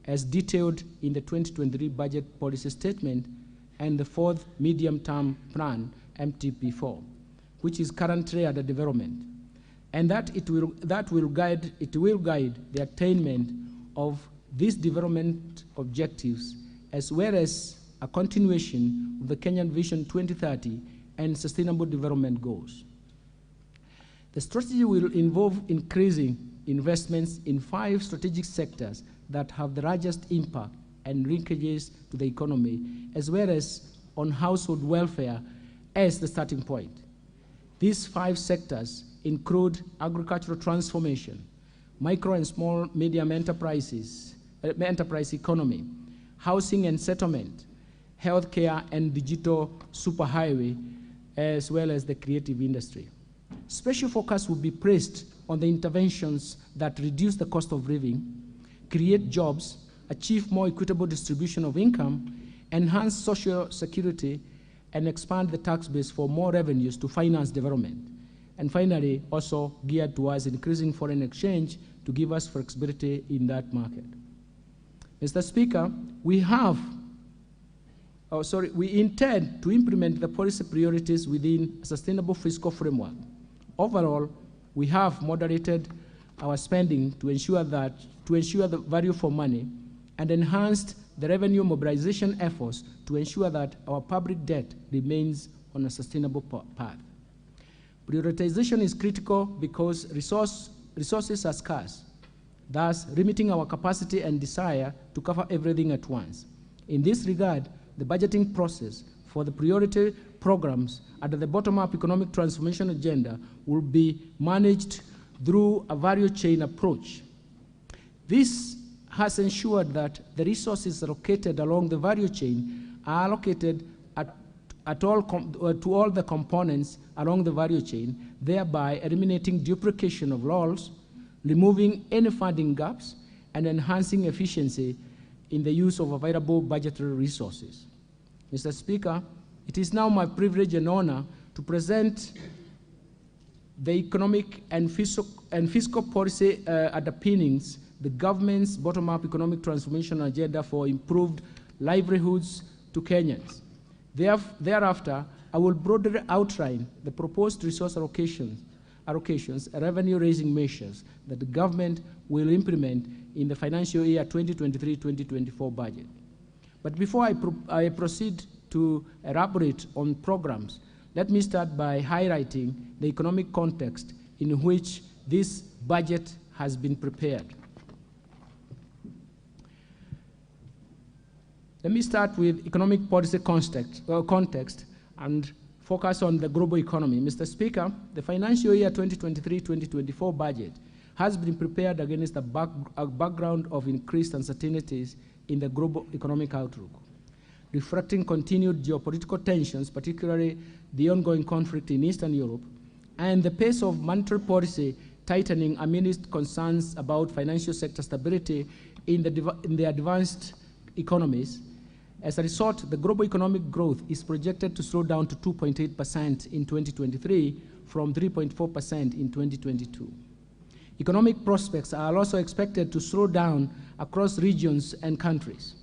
Speaker 9: as detailed in the 2023 budget policy statement and the 4th medium-term plan, MTP4, which is currently under development, and that it will guide the attainment of these development objectives, as well as a continuation of the Kenyan Vision 2030 and Sustainable Development Goals. The strategy will involve increasing investments in 5 strategic sectors that have the largest impact and linkages to the economy, as well as on household welfare as the starting point. These 5 sectors include agricultural transformation, micro and small medium enterprise economy, housing and settlement, healthcare and digital superhighway, as well as the creative industry. Special focus will be placed on the interventions that reduce the cost of living, create jobs, achieve more equitable distribution of income, enhance social security, and expand the tax base for more revenues to finance development. And finally, also geared towards increasing foreign exchange to give us flexibility in that market. Mr. Speaker, we intend to implement the policy priorities within a sustainable fiscal framework. Overall, we have moderated our spending to ensure the value for money and enhanced the revenue mobilization efforts to ensure that our public debt remains on a sustainable path. Prioritization is critical because resources are scarce, thus limiting our capacity and desire to cover everything at once. In this regard, the budgeting process for the priority programs under the bottom-up economic transformation agenda will be managed through a value chain approach. This has ensured that the resources allocated along the value chain are allocated to all the components along the value chain, thereby eliminating duplication of roles, removing any funding gaps, and enhancing efficiency in the use of available budgetary resources. Mr. Speaker, it is now my privilege and honor to present the economic and fiscal policy underpinnings the government's bottom-up economic transformation agenda for improved livelihoods to Kenyans. Thereafter, I will broadly outline the proposed resource allocations and revenue-raising measures that the government will implement in the financial year 2023-2024 budget. But before I proceed to elaborate on programs, let me start by highlighting the economic context in which this budget has been prepared. Let me start with economic policy context and focus on the global economy. Mr. Speaker, the financial year 2023-2024 budget has been prepared against a background of increased uncertainties in the global economic outlook, reflecting continued geopolitical tensions, particularly the ongoing conflict in Eastern Europe, and the pace of monetary policy tightening amidst concerns about financial sector stability in the advanced economies. As a result, the global economic growth is projected to slow down to 2.8% in 2023 from 3.4% in 2022. Economic prospects are also expected to slow down across regions and countries.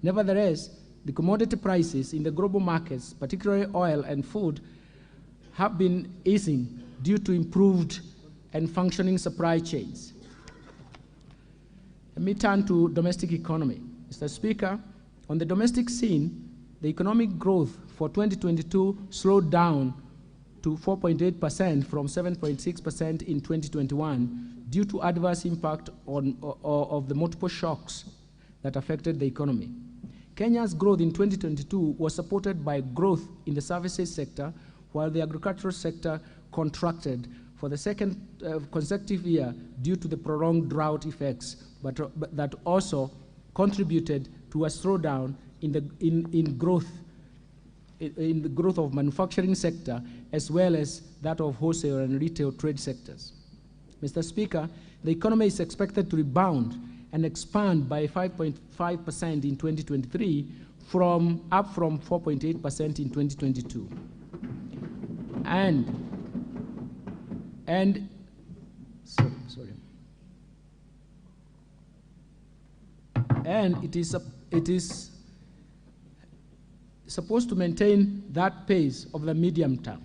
Speaker 9: Nevertheless, the commodity prices in the global markets, particularly oil and food, have been easing due to improved and functioning supply chains. Let me turn to domestic economy. Mr. Speaker, on the domestic scene, the economic growth for 2022 slowed down to 4.8% from 7.6% in 2021 due to adverse impact of the multiple shocks that affected the economy. Kenya's growth in 2022 was supported by growth in the services sector, while the agricultural sector contracted for the second consecutive year due to the prolonged drought effects, but that also contributed to a slowdown in the growth of manufacturing sector, as well as that of wholesale and retail trade sectors. Mr. Speaker, the economy is expected to rebound and expand by 5.5% in 2023, up from 4.8% in 2022. And it is supposed to maintain that pace of the medium term.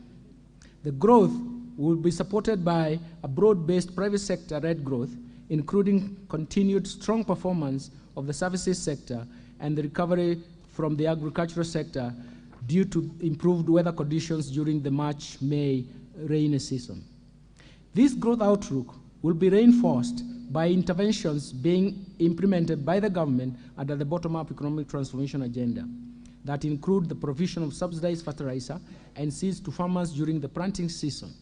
Speaker 9: The growth will be supported by a broad-based private sector-led growth, including continued strong performance of the services sector and the recovery from the agricultural sector due to improved weather conditions during the March-May rainy season. This growth outlook will be reinforced by interventions being implemented by the government under the bottom-up economic transformation agenda that include the provision of subsidized fertilizer and seeds to farmers during the planting season.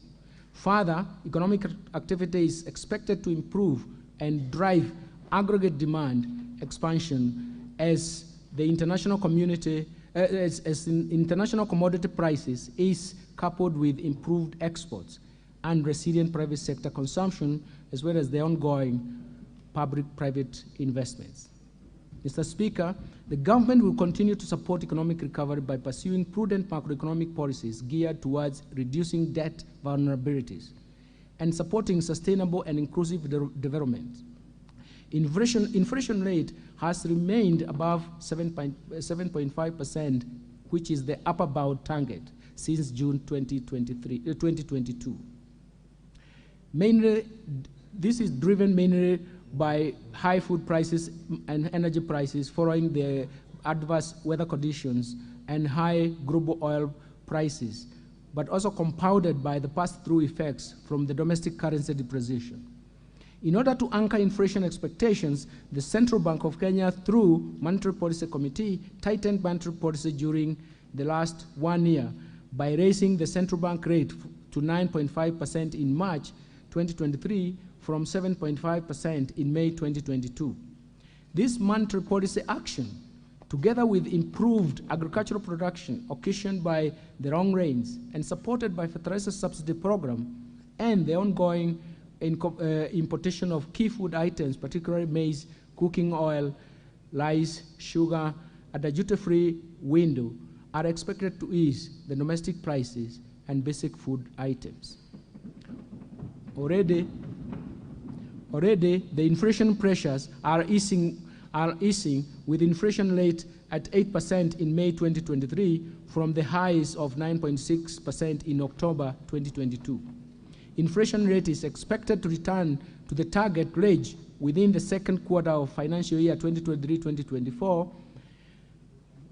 Speaker 9: Further, economic activity is expected to improve and drive aggregate demand expansion as the international community, international commodity prices is coupled with improved exports and resilient private sector consumption, as well as the ongoing public-private investments. Mr. Speaker, the government will continue to support economic recovery by pursuing prudent macroeconomic policies geared towards reducing debt vulnerabilities and supporting sustainable and inclusive development. Inflation rate has remained above 7.5%, which is the upper bound target since June 2022. This is driven mainly by high food prices and energy prices following the adverse weather conditions and high global oil prices, but also compounded by the pass-through effects from the domestic currency depreciation. In order to anchor inflation expectations, the Central Bank of Kenya, through Monetary Policy Committee, tightened monetary policy during the last 1 year by raising the central bank rate to 9.5% in March 2023 from 7.5% in May 2022. This monetary policy action, together with improved agricultural production occasioned by the wrong rains and supported by fertilizer subsidy program and the ongoing importation of key food items, particularly maize, cooking oil, rice, sugar, at a duty-free window, are expected to ease the domestic prices and basic food items. Already the inflation pressures are easing with inflation rate at 8% in May 2023 from the highs of 9.6% in October 2022. Inflation rate is expected to return to the target range within the second quarter of financial year 2023-2024.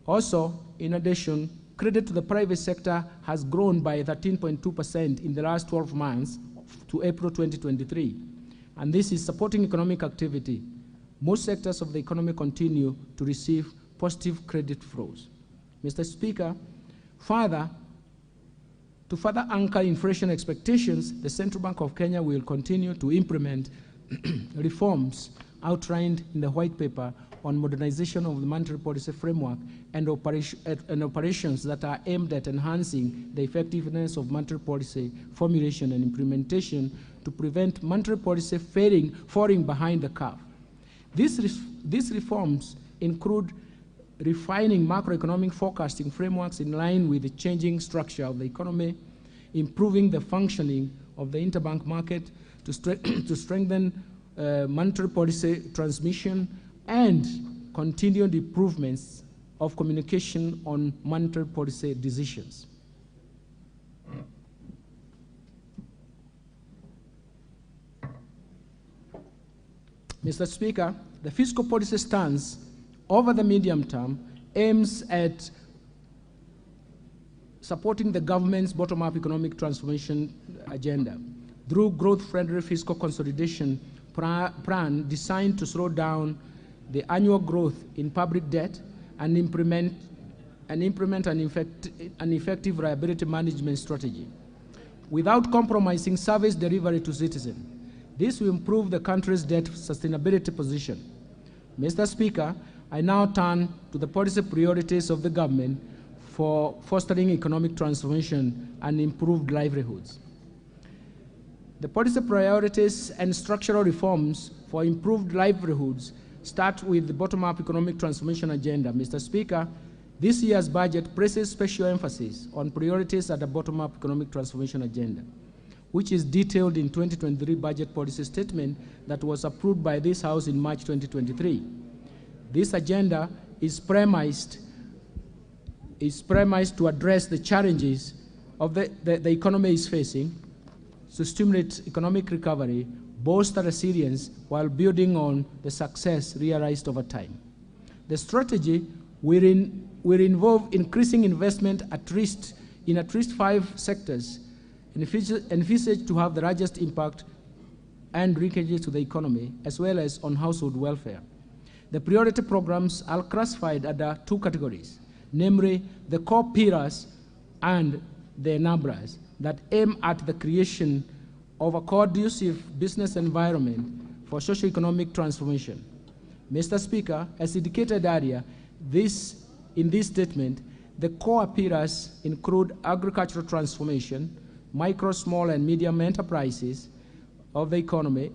Speaker 9: Also, in addition, credit to the private sector has grown by 13.2% in the last 12 months to April 2023, and this is supporting economic activity. Most sectors of the economy continue to receive positive credit flows. Mr. Speaker, to further anchor inflation expectations, the Central Bank of Kenya will continue to implement reforms outlined in the White Paper on modernization of the monetary policy framework and operations that are aimed at enhancing the effectiveness of monetary policy formulation and implementation to prevent monetary policy falling behind the curve. These reforms include refining macroeconomic forecasting frameworks in line with the changing structure of the economy, improving the functioning of the interbank market to strengthen monetary policy transmission, and continued improvements of communication on monetary policy decisions. Mr. Speaker, the fiscal policy stance over the medium term aims at supporting the government's bottom-up economic transformation agenda through growth-friendly fiscal consolidation plan designed to slow down the annual growth in public debt and implement an effective liability management strategy without compromising service delivery to citizens. This will improve the country's debt sustainability position. Mr. Speaker, I now turn to the policy priorities of the government for fostering economic transformation and improved livelihoods. The policy priorities and structural reforms for improved livelihoods start with the bottom-up economic transformation agenda. Mr. Speaker, this year's budget places special emphasis on priorities at the bottom-up economic transformation agenda, which is detailed in 2023 budget policy statement that was approved by this House in March 2023. This agenda is premised to address the challenges of the economy is facing, to stimulate economic recovery, bolster resilience while building on the success realized over time. The strategy will involve increasing investment in at least 5 sectors envisaged to have the largest impact and linkages to the economy, as well as on household welfare. The priority programs are classified under 2 categories, namely the core pillars and the enablers that aim at the creation of a conducive business environment for socio-economic transformation. Mr. Speaker, as indicated earlier, in this statement, the core pillars include agricultural transformation, micro, small, and medium enterprises of the economy,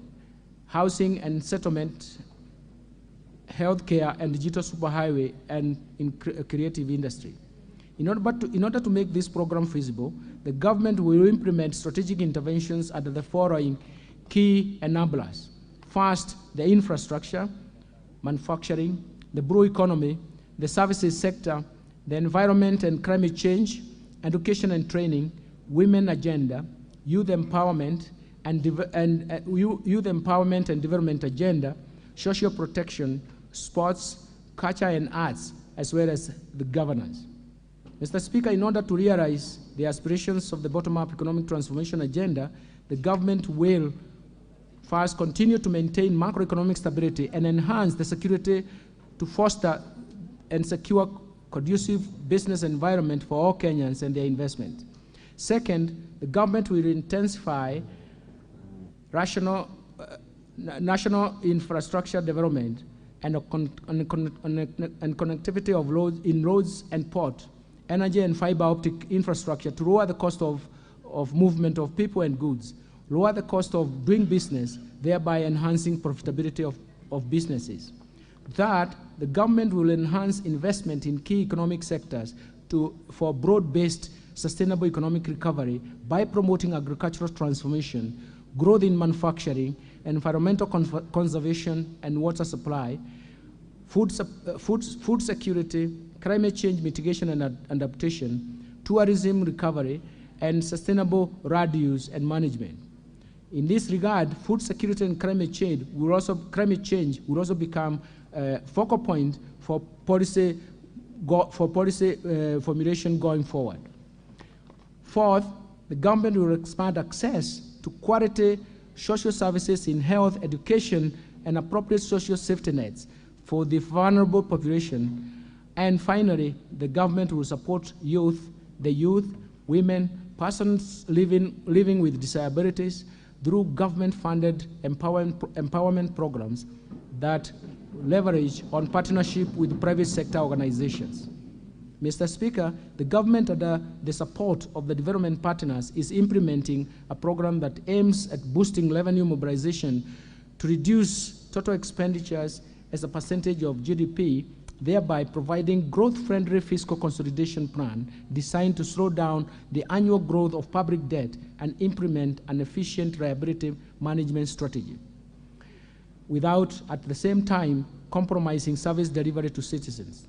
Speaker 9: housing and settlement, healthcare, and digital superhighway, and in creative industry. In order to make this program feasible, the government will implement strategic interventions under the following key enablers. First, the infrastructure, manufacturing, the blue economy, the services sector, the environment and climate change, education and training, women agenda, youth empowerment and development agenda, social protection, sports, culture and arts, as well as the governance. Mr. Speaker, in order to realize the aspirations of the bottom-up economic transformation agenda, the government will first continue to maintain macroeconomic stability and enhance the security to foster and secure conducive business environment for all Kenyans and their investment. Second, the government will intensify national infrastructure development and connectivity of roads and port, energy and fiber optic infrastructure to lower the cost of movement of people and goods, lower the cost of doing business, thereby enhancing profitability of businesses. Third, the government will enhance investment in key economic sectors for broad-based sustainable economic recovery by promoting agricultural transformation, growth in manufacturing, environmental conservation and water supply, food security, climate change mitigation and adaptation, tourism recovery, and sustainable land use and management. In this regard, food security and climate change will also become a focal point for policy formulation going forward. Fourth, the government will expand access to quality social services in health, education, and appropriate social safety nets for the vulnerable population. And finally, the government will support the youth, women, persons living with disabilities through government-funded empowerment programs that leverage on partnership with private sector organizations. Mr. Speaker, the government, under the support of the development partners, is implementing a program that aims at boosting revenue mobilization to reduce total expenditures as a percentage of GDP, thereby providing growth-friendly fiscal consolidation plan designed to slow down the annual growth of public debt and implement an efficient liability management strategy, without at the same time compromising service delivery to citizens.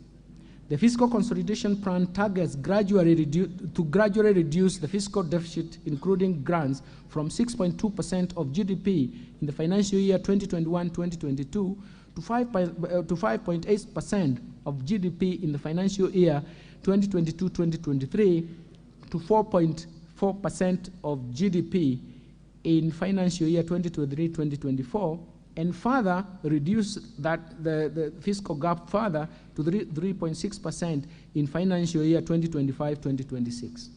Speaker 9: The fiscal consolidation plan targets gradually reduce the fiscal deficit, including grants, from 6.2% of GDP in the financial year 2021-2022 to 5.8% of GDP in the financial year 2022-2023 to 4.4% of GDP in financial year 2023-2024, and further reduce the fiscal gap further to 3.6% in financial year 2025-2026.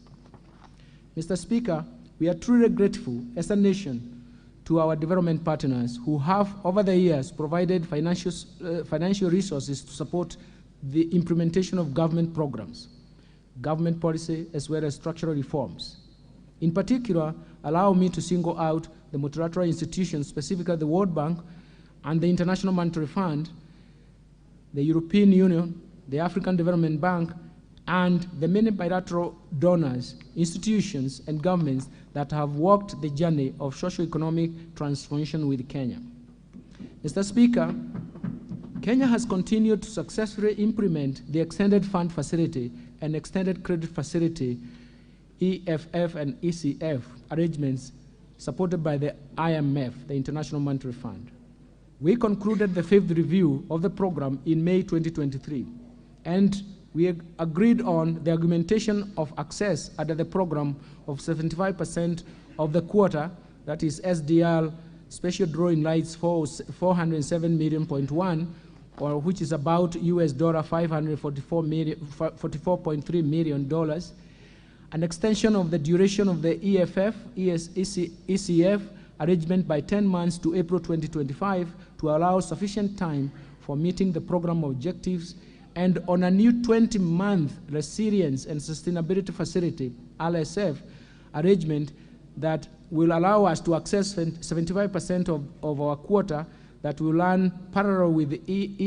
Speaker 9: Mr. Speaker, we are truly grateful as a nation to our development partners who have, over the years, provided financial resources to support the implementation of government programs, government policy, as well as structural reforms. In particular, allow me to single out the multilateral institutions, specifically the World Bank and the International Monetary Fund, the European Union, the African Development Bank, and the many bilateral donors, institutions, and governments that have walked the journey of socio-economic transformation with Kenya. Mr. Speaker, Kenya has continued to successfully implement the Extended Fund Facility and Extended Credit Facility, EFF and ECF arrangements supported by the IMF, the International Monetary Fund. We concluded the fifth review of the program in May 2023, and we agreed on the augmentation of access under the program of 75% of the quota, that is SDR special drawing rights for 407.1 million, or which is about US $544.3 million, an extension of the duration of the EFF, ECF arrangement by 10 months to April 2025 to allow sufficient time for meeting the program objectives, and on a new 20-month resilience and sustainability facility, RSF, arrangement that will allow us to access 75% of our quota that will run parallel with the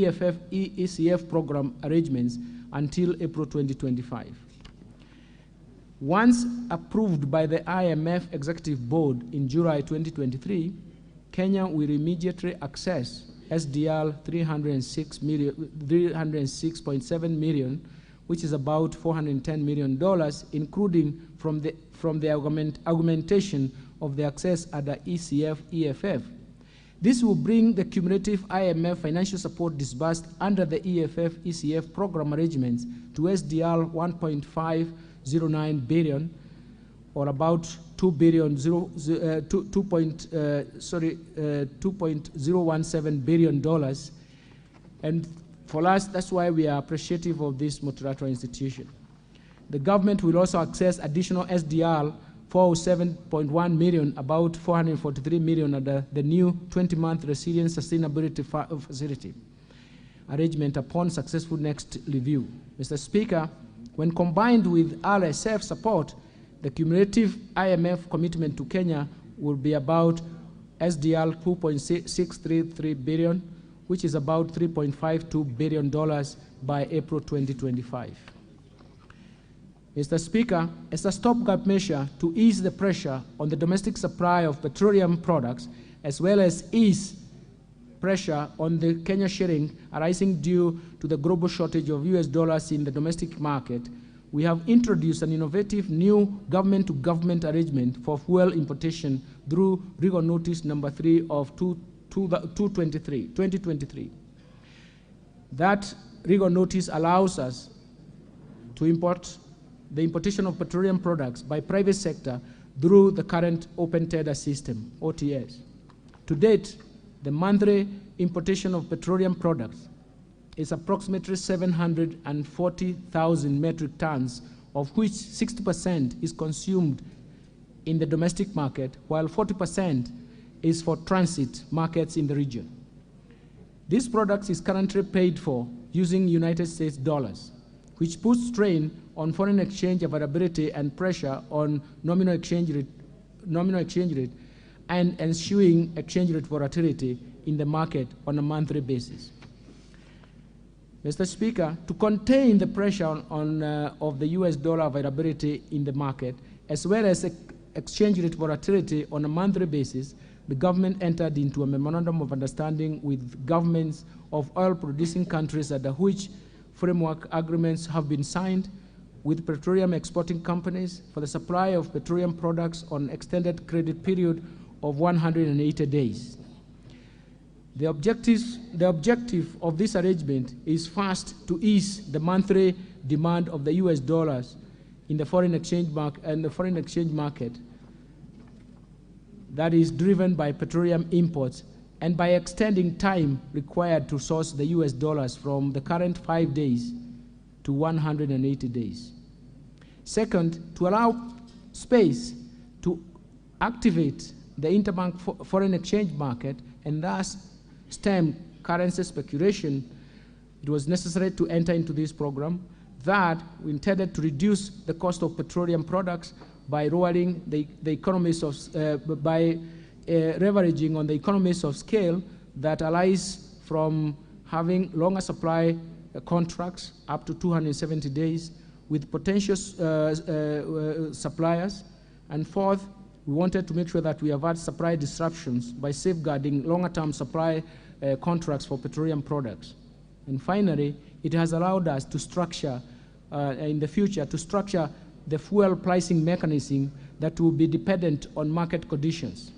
Speaker 9: EFF, ECF program arrangements until April 2025. Once approved by the IMF Executive Board in July 2023, Kenya will immediately access SDR 306.7 million, which is about $410 million, including from the augmentation of the access under ECF, EFF. This will bring the cumulative IMF financial support disbursed under the EFF, ECF program arrangements to SDR 1.509 billion, or about $2.017 billion, and For us, that's why we are appreciative of this multilateral institution. The government will also access additional SDR 407.1 million, about 443 million under the new 20-month Resilience Sustainability Facility arrangement upon successful next review. Mr. Speaker, when combined with RSF support, the cumulative IMF commitment to Kenya will be about SDR 2.633 billion, which is about $3.52 billion by April 2025. Mr. Speaker, as a stopgap measure to ease the pressure on the domestic supply of petroleum products, as well as ease pressure on the Kenya shilling arising due to the global shortage of US dollars in the domestic market, we have introduced an innovative new government-to-government arrangement for fuel importation through Regal Notice number 3 of 2023. That Regal Notice allows us to import the importation of petroleum products by private sector through the current open tender system, OTS. To date, the monthly importation of petroleum products is approximately 740,000 metric tons, of which 60% is consumed in the domestic market, while 40% is for transit markets in the region. This product is currently paid for using United States dollars, which puts strain on foreign exchange availability and pressure on nominal exchange rate and ensuing exchange rate volatility in the market on a monthly basis. Mr. Speaker, to contain the pressure of the US dollar availability in the market, as well as exchange rate volatility on a monthly basis, the government entered into a memorandum of understanding with governments of oil-producing countries under which framework agreements have been signed with petroleum exporting companies for the supply of petroleum products on extended credit period of 180 days. The objective of this arrangement is first to ease the monthly demand of the US dollars in the foreign exchange market that is driven by petroleum imports, and by extending time required to source the US dollars from the current 5 days to 180 days. Second, to allow space to activate the interbank foreign exchange market and thus stem currency speculation, it was necessary to enter into this program that we intended to reduce the cost of petroleum products by lowering the economies of, leveraging on the economies of scale that arise from having longer supply contracts up to 270 days with potential suppliers. And fourth, we wanted to make sure that we avert supply disruptions by safeguarding longer-term supply contracts for petroleum products. And finally, it has allowed us to structure, in the future, to structure the fuel pricing mechanism that will be dependent on market conditions.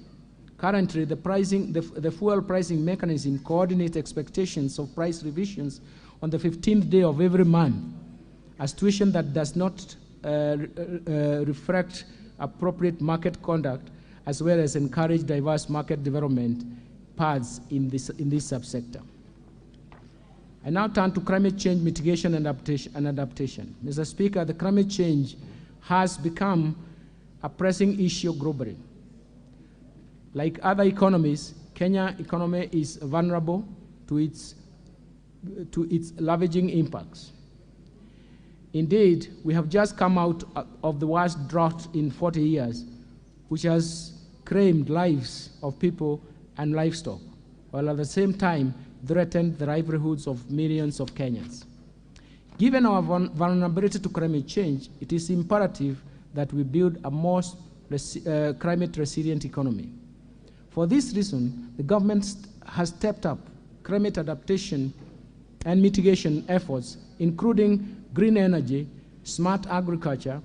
Speaker 9: Currently, the fuel pricing mechanism coordinates expectations of price revisions on the 15th day of every month, a situation that does not reflect appropriate market conduct, as well as encourage diverse market development paths in this subsector. I now turn to climate change mitigation and adaptation. Mr. Speaker, the climate change has become a pressing issue globally. Like other economies, Kenya's economy is vulnerable to its ravaging impacts. Indeed, we have just come out of the worst drought in 40 years, which has claimed lives of people and livestock, while at the same time threatened the livelihoods of millions of Kenyans. Given our vulnerability to climate change, it is imperative that we build a more climate-resilient economy. For this reason, the government has stepped up climate adaptation and mitigation efforts, including green energy, smart agriculture,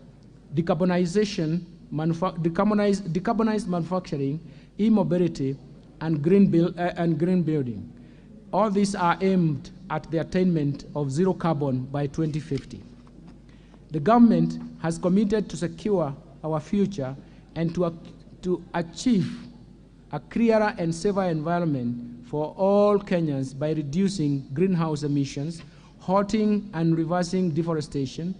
Speaker 9: decarbonized manufacturing, e-mobility, and green building. All these are aimed at the attainment of zero carbon by 2050. The government has committed to secure our future and to achieve a clearer and safer environment for all Kenyans by reducing greenhouse emissions, halting and reversing deforestation,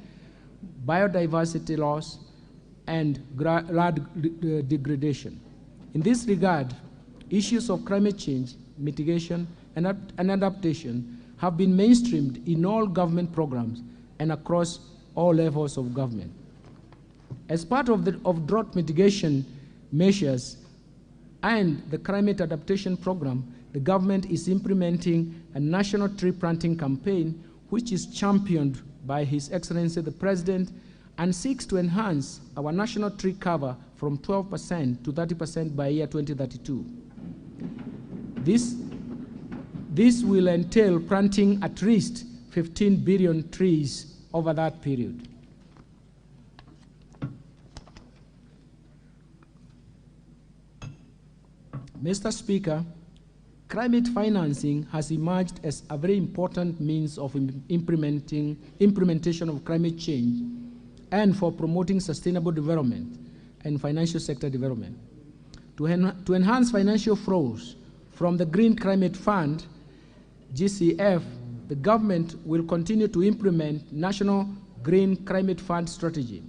Speaker 9: biodiversity loss, and land degradation. In this regard, issues of climate change, mitigation, and adaptation have been mainstreamed in all government programs and across all levels of government. As part of drought mitigation measures and the climate adaptation program, the government is implementing a national tree planting campaign which is championed by His Excellency the President and seeks to enhance our national tree cover from 12% to 30% by year 2032. This will entail planting at least 15 billion trees over that period. Mr. Speaker, climate financing has emerged as a very important means of implementation of climate change and for promoting sustainable development and financial sector development. To enhance financial flows from the Green Climate Fund, GCF, the government will continue to implement National Green Climate Fund strategy,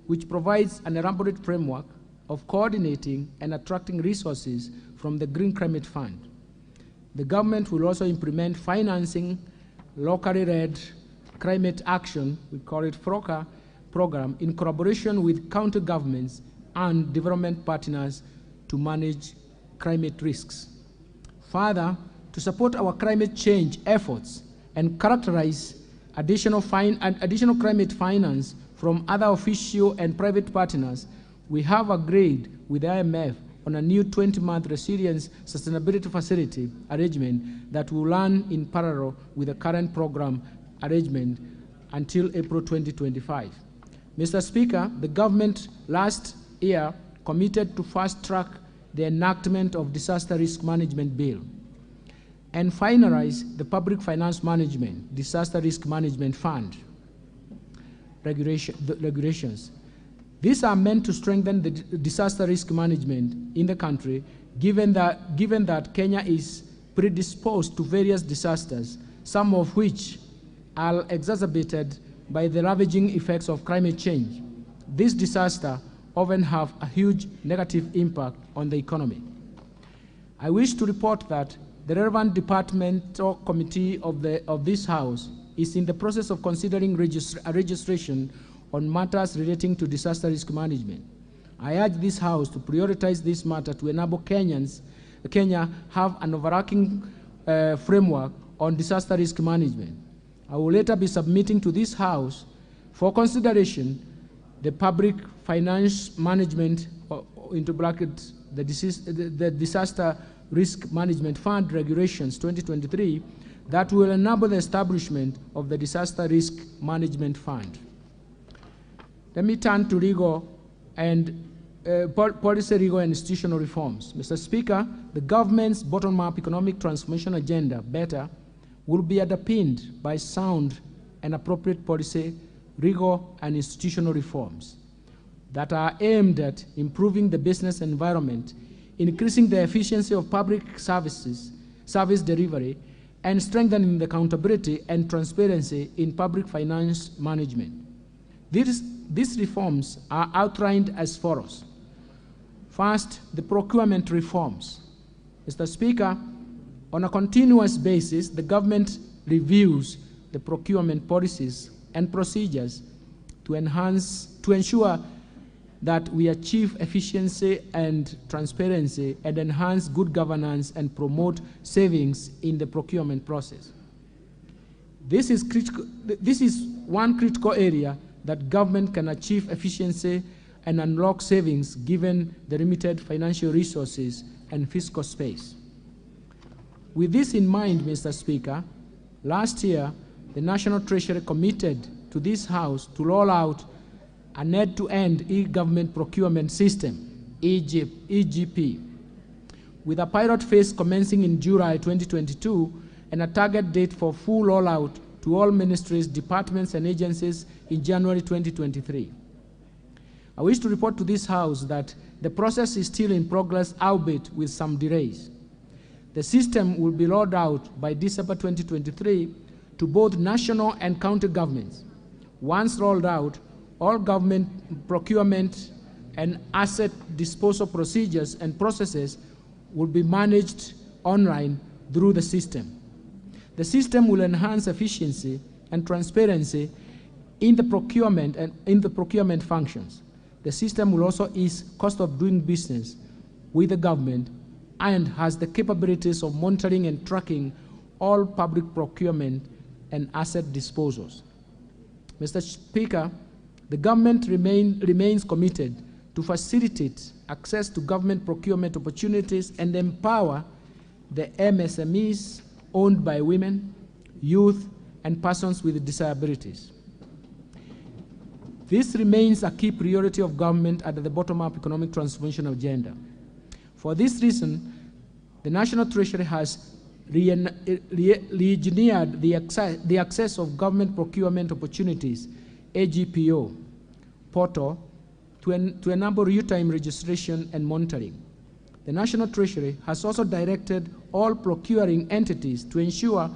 Speaker 9: which provides an elaborate framework of coordinating and attracting resources from the Green Climate Fund. The government will also implement financing locally led climate action, we call it FROCA, program in collaboration with county governments and development partners to manage climate risks. Further, to support our climate change efforts and characterize additional climate finance from other official and private partners, we have agreed with the IMF on a new 20-month resilience sustainability facility arrangement that will run in parallel with the current program arrangement until April 2025. Mr. Speaker, the government last year committed to fast-track the enactment of Disaster Risk Management Bill and finalize the Public Finance Management, Disaster Risk Management Fund regulations. These are meant to strengthen the disaster risk management in the country, given that Kenya is predisposed to various disasters, some of which are exacerbated by the ravaging effects of climate change. These disasters often have a huge negative impact on the economy. I wish to report that the relevant departmental committee of this House is in the process of considering registration on matters relating to disaster risk management. I urge this House to prioritize this matter to enable Kenya have an overarching framework on disaster risk management. I will later be submitting to this House for consideration the Public Finance Management, into brackets, the Disaster Risk Management Fund Regulations 2023 that will enable the establishment of the Disaster Risk Management Fund. Let me turn to legal and policy, legal and institutional reforms. Mr. Speaker, the government's bottom-up economic transformation agenda, BETTER, will be underpinned by sound and appropriate policy, legal and institutional reforms that are aimed at improving the business environment, increasing the efficiency of public service delivery, and strengthening the accountability and transparency in public finance management. These reforms are outlined as follows. First, the procurement reforms. Mr. Speaker, on a continuous basis, the government reviews the procurement policies and procedures to ensure that we achieve efficiency and transparency and enhance good governance and promote savings in the procurement process. This is one critical area that government can achieve efficiency and unlock savings given the limited financial resources and fiscal space. With this in mind, Mr. Speaker, last year, the National Treasury committed to this House to roll out an end-to-end e-government procurement system, EGP, with a pilot phase commencing in July 2022 and a target date for full rollout to all ministries, departments, and agencies in January 2023. I wish to report to this House that the process is still in progress, albeit with some delays. The system will be rolled out by December 2023 to both national and county governments. Once rolled out, all government procurement and asset disposal procedures and processes will be managed online through the system. The system will enhance efficiency and transparency in the procurement functions. The system will also ease cost of doing business with the government and has the capabilities of monitoring and tracking all public procurement and asset disposals. Mr. Speaker, the government remains committed to facilitate access to government procurement opportunities and empower the MSMEs owned by women, youth, and persons with disabilities. This remains a key priority of government under the bottom-up economic transformation agenda. For this reason, the National Treasury has re-engineered the access of government procurement opportunities, AGPO, portal, to enable real-time registration and monitoring. The National Treasury has also directed all procuring entities to ensure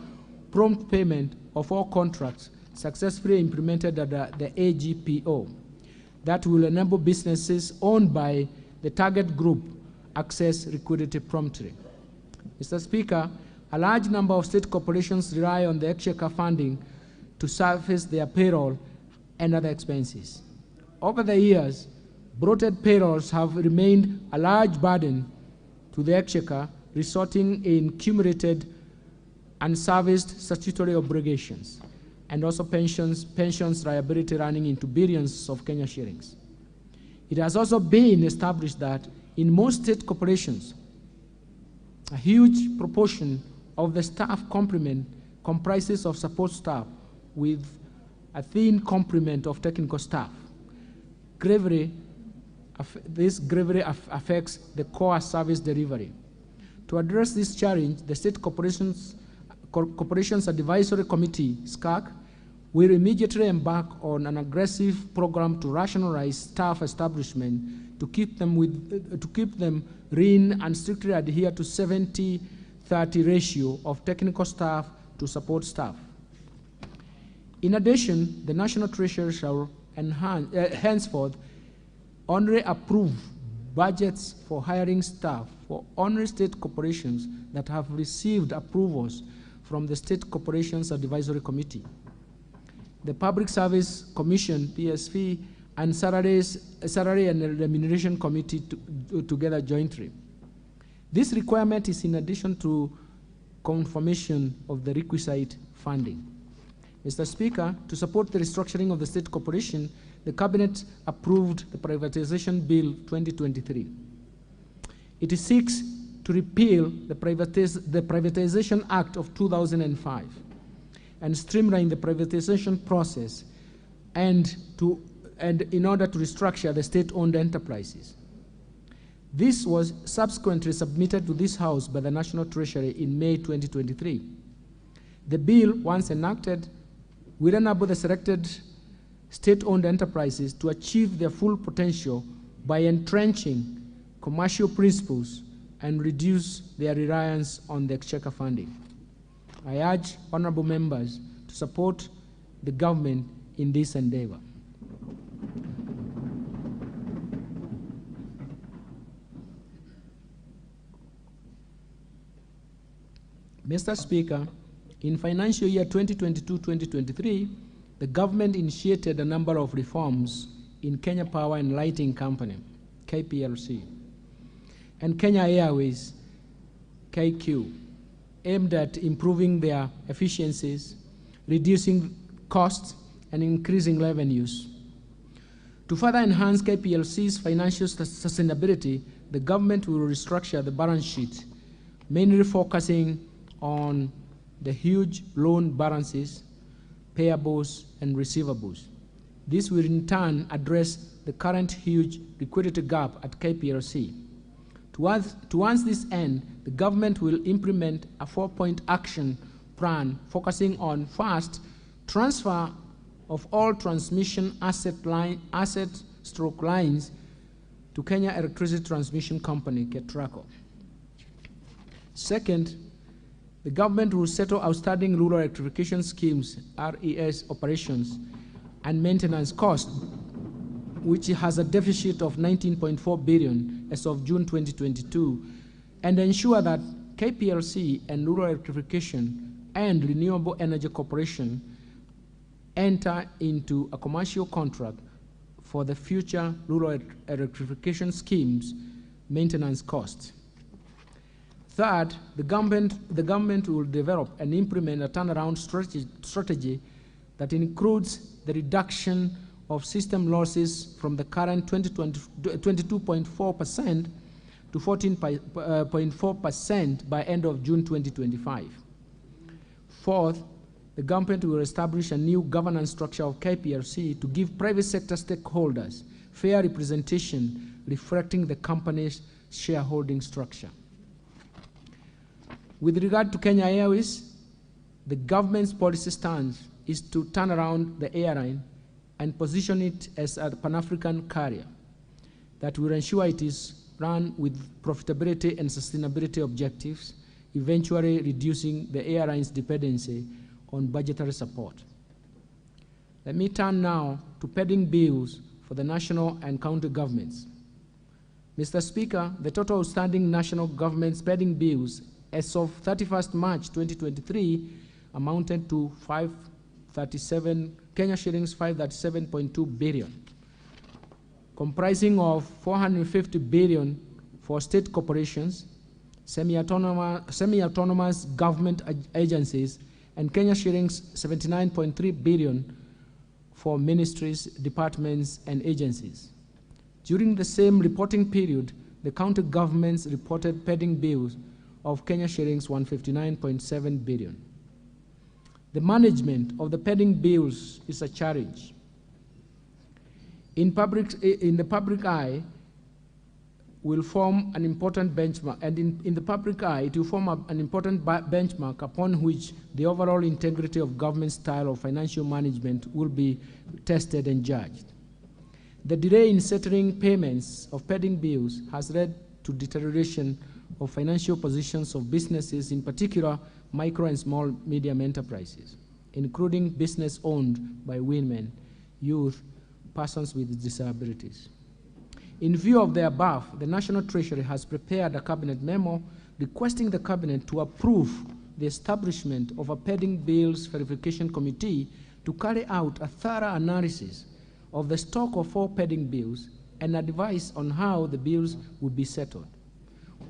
Speaker 9: prompt payment of all contracts successfully implemented under the AGPO that will enable businesses owned by the target group access liquidity promptly. Mr. Speaker, a large number of state corporations rely on the exchequer funding to service their payroll and other expenses. Over the years, bloated payrolls have remained a large burden to the exchequer, resulting in cumulated unserviced statutory obligations and also pensions liability running into billions of Kenya shillings. It has also been established that in most state corporations, a huge proportion of the staff complement comprises of support staff with a thin complement of technical staff. This gravely affects the core service delivery. To address this challenge, the State Corporations Advisory Committee, SCAC, will immediately embark on an aggressive program to rationalize staff establishment to keep them lean and strictly adhere to 70-30 ratio of technical staff to support staff. In addition, the National Treasury shall henceforth only approve budgets for hiring staff for only state corporations that have received approvals from the State Corporations Advisory Committee, the Public Service Commission, PSV, and Salary and Remuneration Committee together jointly. This requirement is in addition to confirmation of the requisite funding. Mr. Speaker, to support the restructuring of the state corporation, the Cabinet approved the Privatization Bill 2023. It seeks to repeal the Privatization Act of 2005 and streamline the privatization process and in order to restructure the state-owned enterprises. This was subsequently submitted to this House by the National Treasury in May 2023. The bill, once enacted, will enable the selected state-owned enterprises to achieve their full potential by entrenching commercial principles and reduce their reliance on the exchequer funding. I urge honorable members to support the government in this endeavor. Mr. Speaker, in financial year 2022-2023, the government initiated a number of reforms in Kenya Power and Lighting Company, KPLC, and Kenya Airways, KQ, aimed at improving their efficiencies, reducing costs, and increasing revenues. To further enhance KPLC's financial sustainability, the government will restructure the balance sheet, mainly focusing on the huge loan balances, payables, and receivables. This will in turn address the current huge liquidity gap at KPLC. Towards this end, the government will implement a 4-point action plan focusing on, first, transfer of all transmission asset lines to Kenya Electricity Transmission Company, KETRACO. Second, the government will settle outstanding rural electrification schemes, RES operations, and maintenance costs, which has a deficit of 19.4 billion as of June 2022, and ensure that KPLC and Rural Electrification and Renewable Energy Corporation enter into a commercial contract for the future rural electrification schemes maintenance costs. Third, the government will develop and implement a turnaround strategy that includes the reduction of system losses from the current 22.4% to 14.4% by end of June 2025. Fourth, the government will establish a new governance structure of KPLC to give private sector stakeholders fair representation reflecting the company's shareholding structure. With regard to Kenya Airways, the government's policy stance is to turn around the airline and position it as a Pan-African carrier that will ensure it is run with profitability and sustainability objectives, eventually reducing the airline's dependency on budgetary support. Let me turn now to pending bills for the national and county governments. Mr. Speaker, the total outstanding national government's pending bills as of 31st March 2023 amounted to 537.2 billion, comprising of 450 billion for state corporations, semi-autonomous government agencies, and Kenya shillings 79.3 billion for ministries, departments, and agencies. During the same reporting period, the county governments reported pending bills of Kenya shillings 159.7 billion. The management of the pending bills is a challenge. In the public eye will form an important benchmark, and in the public eye it will form an important benchmark upon which the overall integrity of government style of financial management will be tested and judged. The delay in settling payments of pending bills has led to deterioration of financial positions of businesses, in particular micro and small medium enterprises, including business owned by women, youth, persons with disabilities. In view of the above, the National Treasury has prepared a cabinet memo requesting the cabinet to approve the establishment of a pending bills verification committee to carry out a thorough analysis of the stock of all pending bills and advise on how the bills will be settled.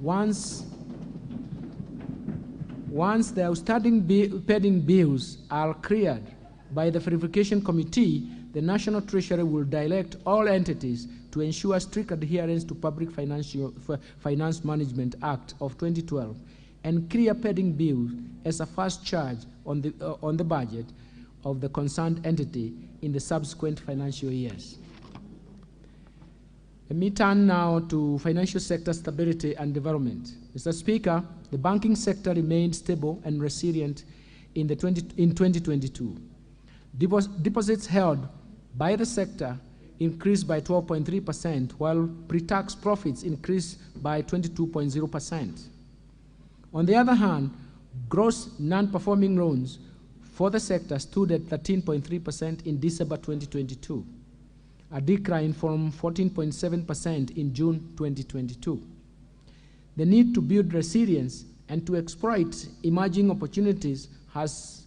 Speaker 9: Once the outstanding pending bills are cleared by the verification committee, the National Treasury will direct all entities to ensure strict adherence to Public Finance Management Act of 2012 and clear pending bills as a first charge on the budget of the concerned entity in the subsequent financial years. Let me turn now to financial sector stability and development. Mr. Speaker, the banking sector remained stable and resilient in 2022. Deposits held by the sector increased by 12.3%, while pre-tax profits increased by 22.0%. On the other hand, gross non-performing loans for the sector stood at 13.3% in December 2022, a decline from 14.7% in June 2022. The need to build resilience and to exploit emerging opportunities has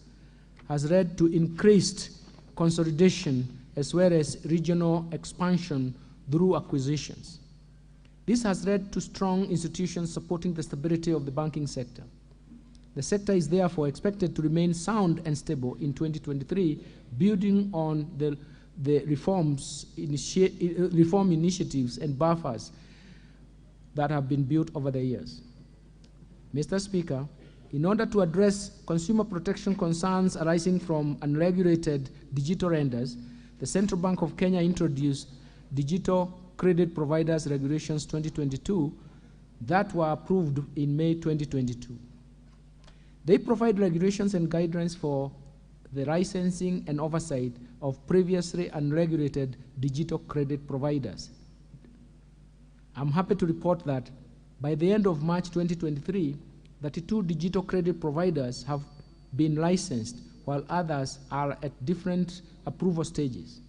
Speaker 9: led to increased consolidation as well as regional expansion through acquisitions. This has led to strong institutions supporting the stability of the banking sector. The sector is therefore expected to remain sound and stable in 2023, building on the reform initiatives and buffers that have been built over the years. Mr. Speaker, in order to address consumer protection concerns arising from unregulated digital lenders, the Central Bank of Kenya introduced Digital Credit Providers Regulations 2022 that were approved in May 2022. They provide regulations and guidelines for the licensing and oversight of previously unregulated digital credit providers. I'm happy to report that by the end of March 2023, 32 digital credit providers have been licensed, while others are at different approval stages.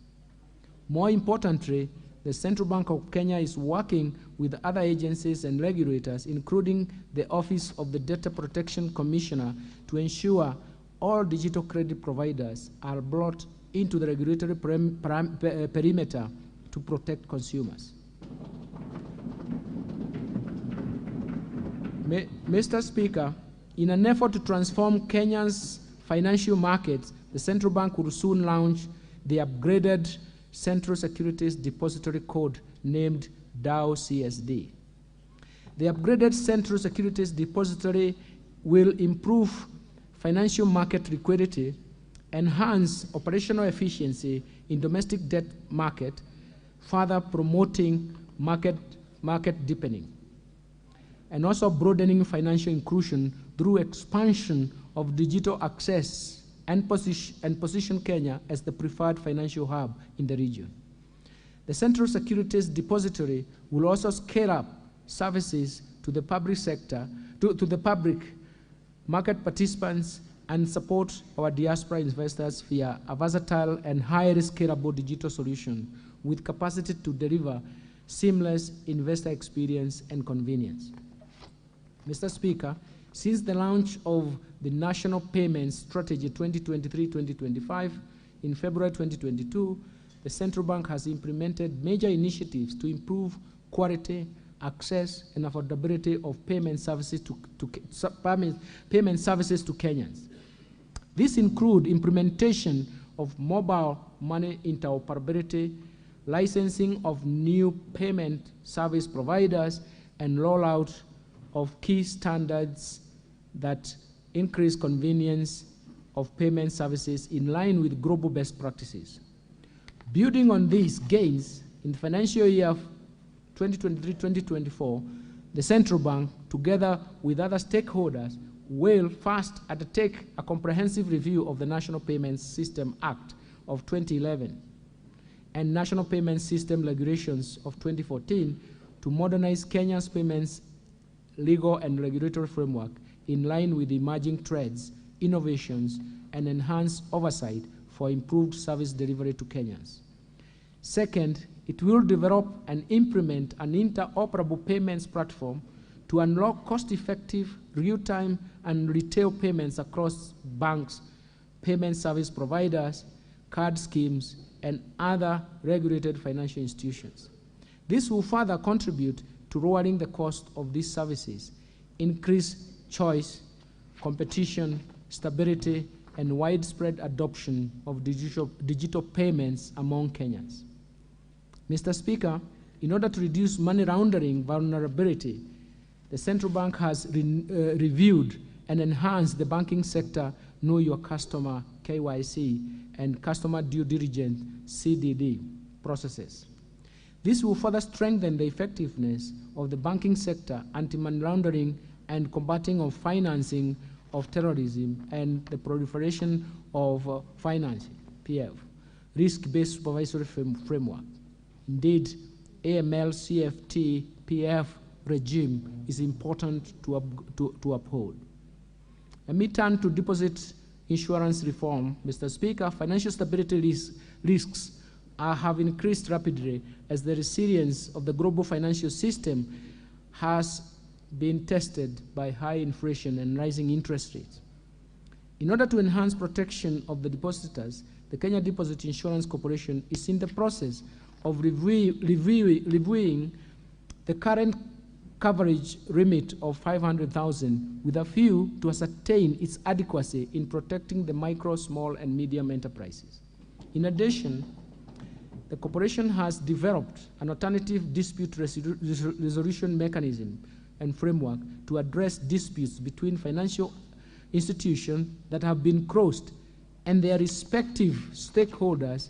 Speaker 9: More importantly, the Central Bank of Kenya is working with other agencies and regulators, including the Office of the Data Protection Commissioner, to ensure all digital credit providers are brought into the regulatory perimeter to protect consumers. Mr. Speaker, in an effort to transform Kenya's financial markets, the Central Bank will soon launch the upgraded Central Securities Depository Code named DAO-CSD. The upgraded Central Securities Depository will improve financial market liquidity, enhance operational efficiency in domestic debt market, further promoting market deepening, and also broadening financial inclusion through expansion of digital access and position Kenya as the preferred financial hub in the region. The Central Securities Depository will also scale up services to the public sector, to the public market participants, and support our diaspora investors via a versatile and highly scalable digital solution with capacity to deliver seamless investor experience and convenience. Mr. Speaker, since the launch of the National Payments Strategy 2023-2025 in February 2022, the Central Bank has implemented major initiatives to improve quality, access, and affordability of payment services to Kenyans. These include implementation of mobile money interoperability, licensing of new payment service providers, and rollout of key standards that increase convenience of payment services in line with global best practices. Building on these gains, in the financial year 2023-2024, the Central Bank, together with other stakeholders, will first undertake a comprehensive review of the National Payments System Act of 2011 and National Payment System Regulations of 2014 to modernize Kenya's payments legal and regulatory framework in line with emerging trends, innovations, and enhanced oversight for improved service delivery to Kenyans. Second, it will develop and implement an interoperable payments platform to unlock cost-effective, real-time, and retail payments across banks, payment service providers, card schemes, and other regulated financial institutions. This will further contribute to lowering the cost of these services, increase choice, competition, stability, and widespread adoption of digital payments among Kenyans. Mr. Speaker, in order to reduce money laundering vulnerability, the Central Bank has reviewed and enhanced the banking sector Know Your Customer (KYC) and Customer Due Diligence (CDD) processes. This will further strengthen the effectiveness of the banking sector, anti-money laundering, and combating of financing of terrorism and the proliferation of financing, PF, risk-based supervisory framework. Indeed, AML, CFT, PF regime is important to uphold. Let me turn to deposit insurance reform. Mr. Speaker, financial stability risks have increased rapidly as the resilience of the global financial system has been tested by high inflation and rising interest rates. In order to enhance protection of the depositors, the Kenya Deposit Insurance Corporation is in the process of reviewing the current coverage limit of 500,000 with a view to ascertain its adequacy in protecting the micro, small, and medium enterprises. In addition, the corporation has developed an alternative dispute resolution mechanism and framework to address disputes between financial institutions that have been crossed and their respective stakeholders,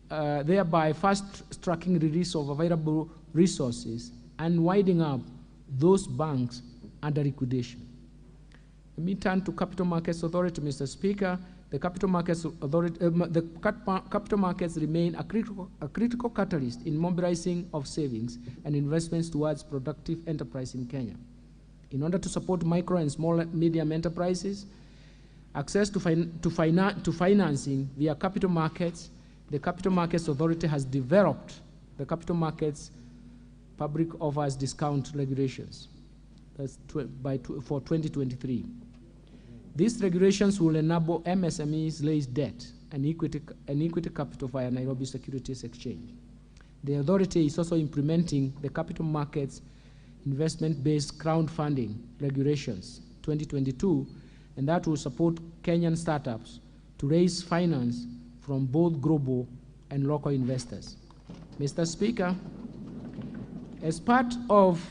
Speaker 9: thereby fast-tracking release of available resources and winding up those banks under liquidation. Let me turn to Capital Markets Authority, Mr. Speaker. The Capital Markets Authority, capital markets remain a critical catalyst in mobilizing of savings and investments towards productive enterprise in Kenya. In order to support micro and small and medium enterprises, access to financing via capital markets, the Capital Markets Authority has developed the Capital Markets Public Offers Discount Regulations. That's for 2023. These regulations will enable MSMEs raise debt and equity capital via Nairobi Securities Exchange. The authority is also implementing the Capital Markets Investment-Based Crowdfunding Regulations 2022, and that will support Kenyan startups to raise finance from both global and local investors. Mr. Speaker, as part of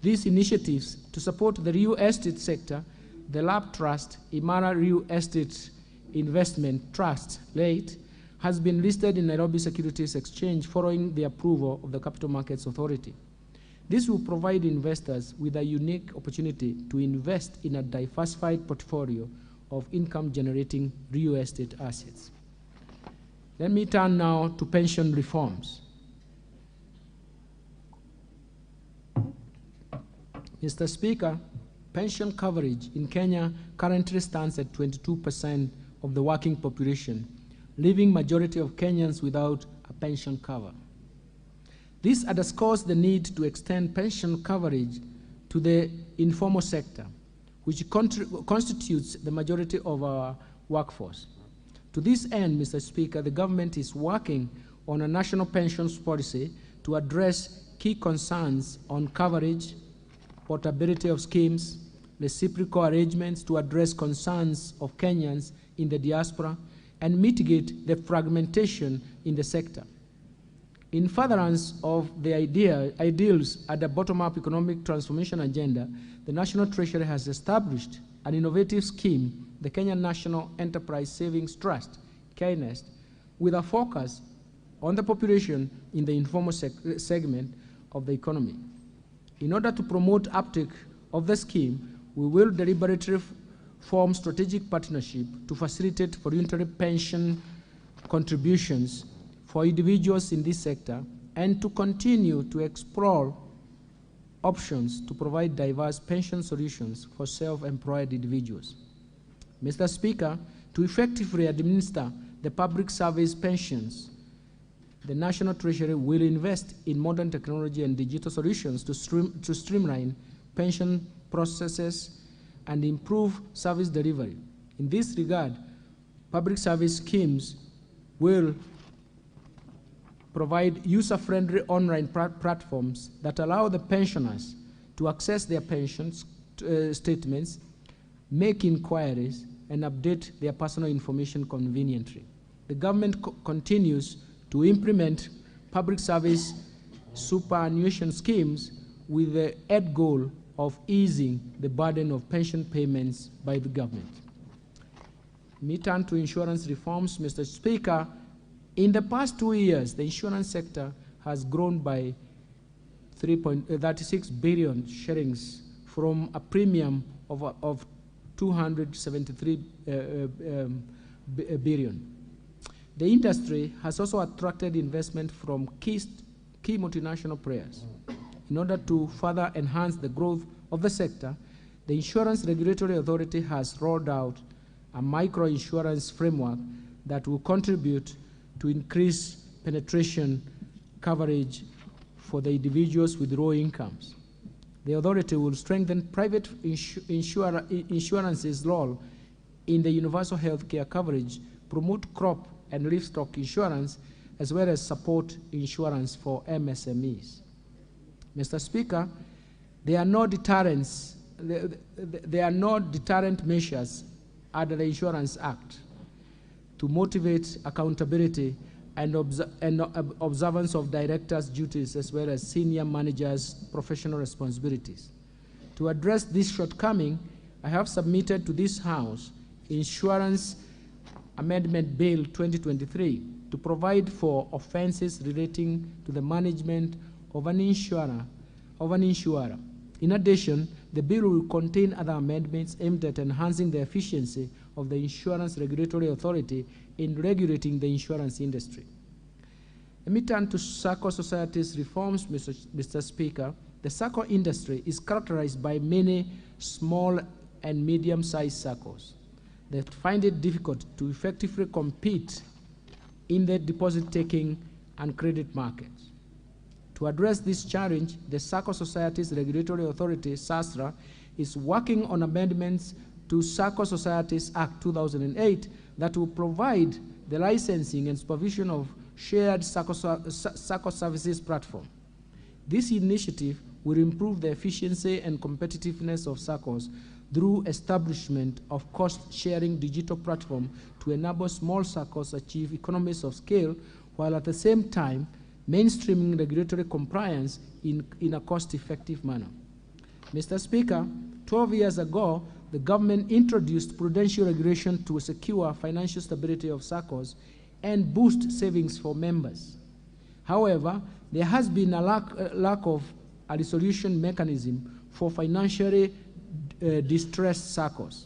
Speaker 9: these initiatives to support the real estate sector, the LAP Trust, Imara Real Estate Investment Trust, late, has been listed in Nairobi Securities Exchange following the approval of the Capital Markets Authority. This will provide investors with a unique opportunity to invest in a diversified portfolio of income-generating real estate assets. Let me turn now to pension reforms. Mr. Speaker, pension coverage in Kenya currently stands at 22% of the working population, leaving majority of Kenyans without a pension cover. This underscores the need to extend pension coverage to the informal sector, which constitutes the majority of our workforce. To this end, Mr. Speaker, the government is working on a national pensions policy to address key concerns on coverage, portability of schemes, reciprocal arrangements to address concerns of Kenyans in the diaspora, and mitigate the fragmentation in the sector. In furtherance of the ideals at the bottom-up economic transformation agenda, the National Treasury has established an innovative scheme, the Kenya National Enterprise Savings Trust, KNEST, with a focus on the population in the informal segment of the economy. In order to promote uptake of the scheme, we will deliberately form strategic partnership to facilitate voluntary pension contributions for individuals in this sector and to continue to explore options to provide diverse pension solutions for self-employed individuals. Mr. Speaker, to effectively administer the public service pensions, the National Treasury will invest in modern technology and digital solutions to streamline pension processes and improve service delivery. In this regard, public service schemes will provide user-friendly online platforms that allow the pensioners to access their pension statements, make inquiries, and update their personal information conveniently. The government continues to implement public service superannuation schemes with the end goal of easing the burden of pension payments by the government. Me turn to insurance reforms, Mr. Speaker. In the past 2 years, the insurance sector has grown by 3.36 billion shillings from a premium of 273 billion. The industry has also attracted investment from key multinational players. In order to further enhance the growth of the sector, the Insurance Regulatory Authority has rolled out a micro-insurance framework that will contribute to increase penetration coverage for the individuals with low incomes. The authority will strengthen private insurance's role in the universal health care coverage, promote crop and livestock insurance, as well as support insurance for MSMEs. Mr. Speaker, there are no deterrent measures under the Insurance Act to motivate accountability and observance of directors' duties as well as senior managers' professional responsibilities. To address this shortcoming, I have submitted to this House Insurance Amendment Bill 2023 to provide for offenses relating to the management of an insurer. In addition, the bill will contain other amendments aimed at enhancing the efficiency of the Insurance Regulatory Authority in regulating the insurance industry. Let me turn to SACCO societies reforms, Mr. Speaker. The SACCO industry is characterized by many small and medium-sized SACCOs that find it difficult to effectively compete in the deposit-taking and credit markets. To address this challenge, the SACCO Societies Regulatory Authority, SASRA, is working on amendments to SACCO Societies Act 2008 that will provide the licensing and supervision of shared SACCO services platform. This initiative will improve the efficiency and competitiveness of SACCOs through establishment of cost-sharing digital platform to enable small SACCOs achieve economies of scale, while at the same time mainstreaming regulatory compliance in a cost-effective manner. Mr. Speaker, 12 years ago, the government introduced prudential regulation to secure financial stability of SACCOs and boost savings for members. However, there has been a lack of a resolution mechanism for financially distressed SACCOs.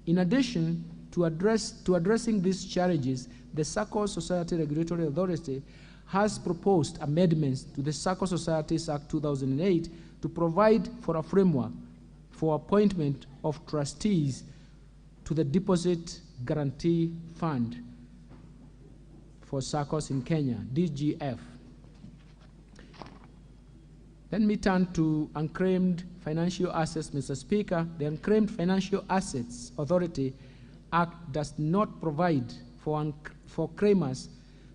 Speaker 9: In addition to addressing these challenges, the SACCO Society Regulatory Authority has proposed amendments to the SACCO Societies Act 2008 to provide for a framework for appointment of trustees to the Deposit Guarantee Fund for SACCOs in Kenya, DGF. Let me turn to unclaimed financial assets, Mr. Speaker. The Unclaimed Financial Assets Authority Act does not provide for claimers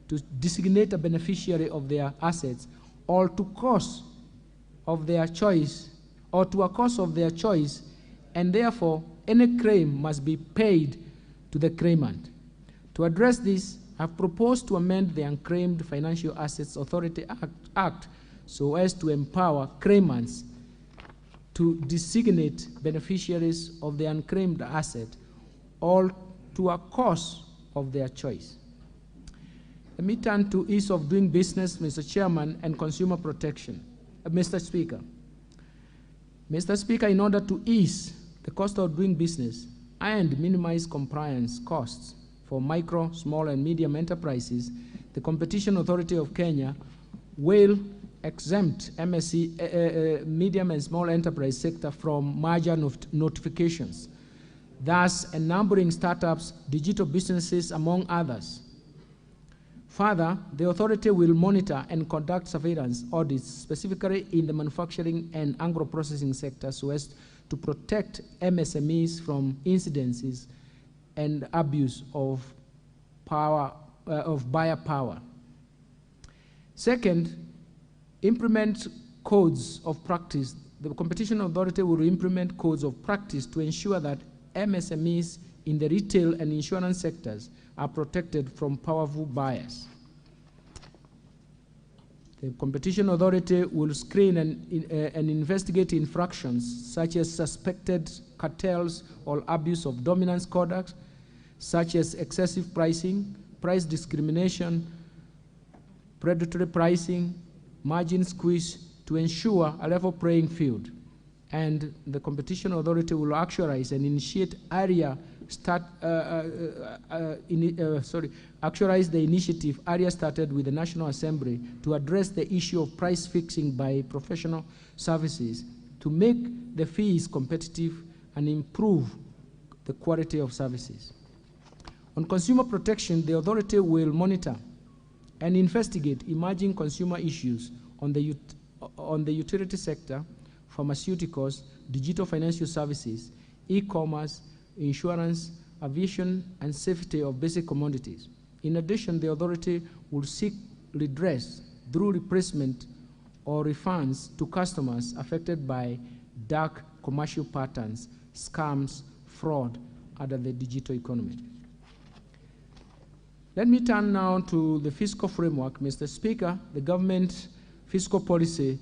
Speaker 9: to designate a beneficiary of their assets or to a cause of their choice, and therefore any claim must be paid to the claimant. To address this, I've proposed to amend the Unclaimed Financial Assets Authority Act so as to empower claimants to designate beneficiaries of the unclaimed asset or to a cause of their choice. Let me turn to ease of doing business, Mr. Chairman, and consumer protection. Mr. Speaker. Mr. Speaker, in order to ease the cost of doing business and minimize compliance costs for micro, small, and medium enterprises, the Competition Authority of Kenya will exempt MSE, medium and small enterprise sector from merger notifications, thus enabling startups, digital businesses, among others. Further, the authority will monitor and conduct surveillance audits, specifically in the manufacturing and agro-processing sector, so as to protect MSMEs from incidences and abuse of buyer power. Second, implement codes of practice. The Competition Authority will implement codes of practice to ensure that MSMEs in the retail and insurance sectors are protected from powerful buyers. The Competition Authority will screen and investigate infractions such as suspected cartels or abuse of dominance conduct, such as excessive pricing, price discrimination, predatory pricing, margin squeeze, to ensure a level playing field. And the Competition Authority will actualize and initiate actualize the initiative started with the National Assembly to address the issue of price fixing by professional services to make the fees competitive and improve the quality of services. On consumer protection, the authority will monitor and investigate emerging consumer issues on the utility sector, pharmaceuticals, digital financial services, e-commerce, insurance, aviation, and safety of basic commodities. In addition, the authority will seek redress through replacement or refunds to customers affected by dark commercial patterns, scams, fraud under the digital economy. Let me turn now to the fiscal framework. Mr. Speaker, the government fiscal policy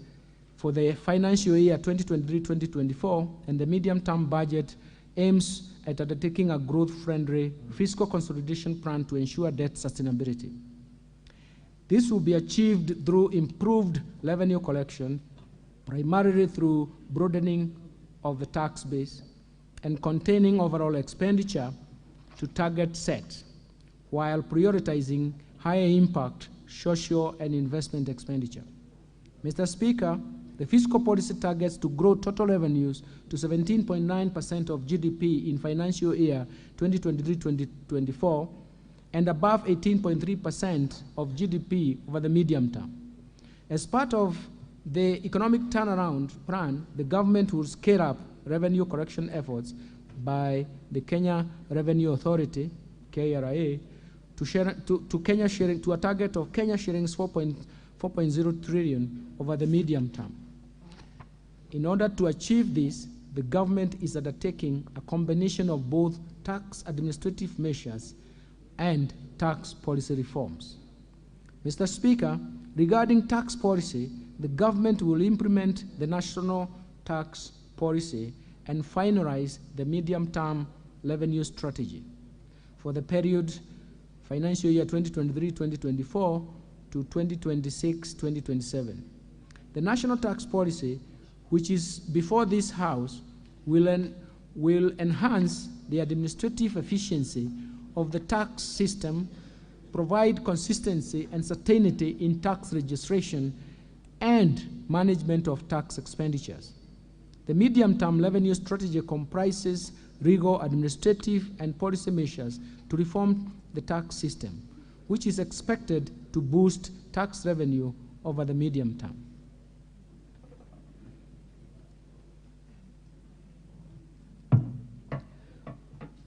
Speaker 9: for the financial year 2023-2024 and the medium-term budget aims at undertaking a growth-friendly fiscal consolidation plan to ensure debt sustainability. This will be achieved through improved revenue collection, primarily through broadening of the tax base and containing overall expenditure to target set, while prioritizing higher impact social and investment expenditure. Mr. Speaker, the fiscal policy targets to grow total revenues to 17.9% of GDP in financial year 2023-2024 and above 18.3% of GDP over the medium term. As part of the economic turnaround plan, the government will scale up revenue correction efforts by the Kenya Revenue Authority, KRA, to a target of Kenya shillings 4.0 trillion over the medium term. In order to achieve this, the government is undertaking a combination of both tax administrative measures and tax policy reforms. Mr. Speaker, regarding tax policy, the government will implement the national tax policy and finalize the medium-term revenue strategy for the period financial year 2023-2024 to 2026-2027. The national tax policy, which is before this House, will enhance the administrative efficiency of the tax system, provide consistency and certainty in tax registration and management of tax expenditures. The medium-term revenue strategy comprises rigorous administrative and policy measures to reform the tax system, which is expected to boost tax revenue over the medium term.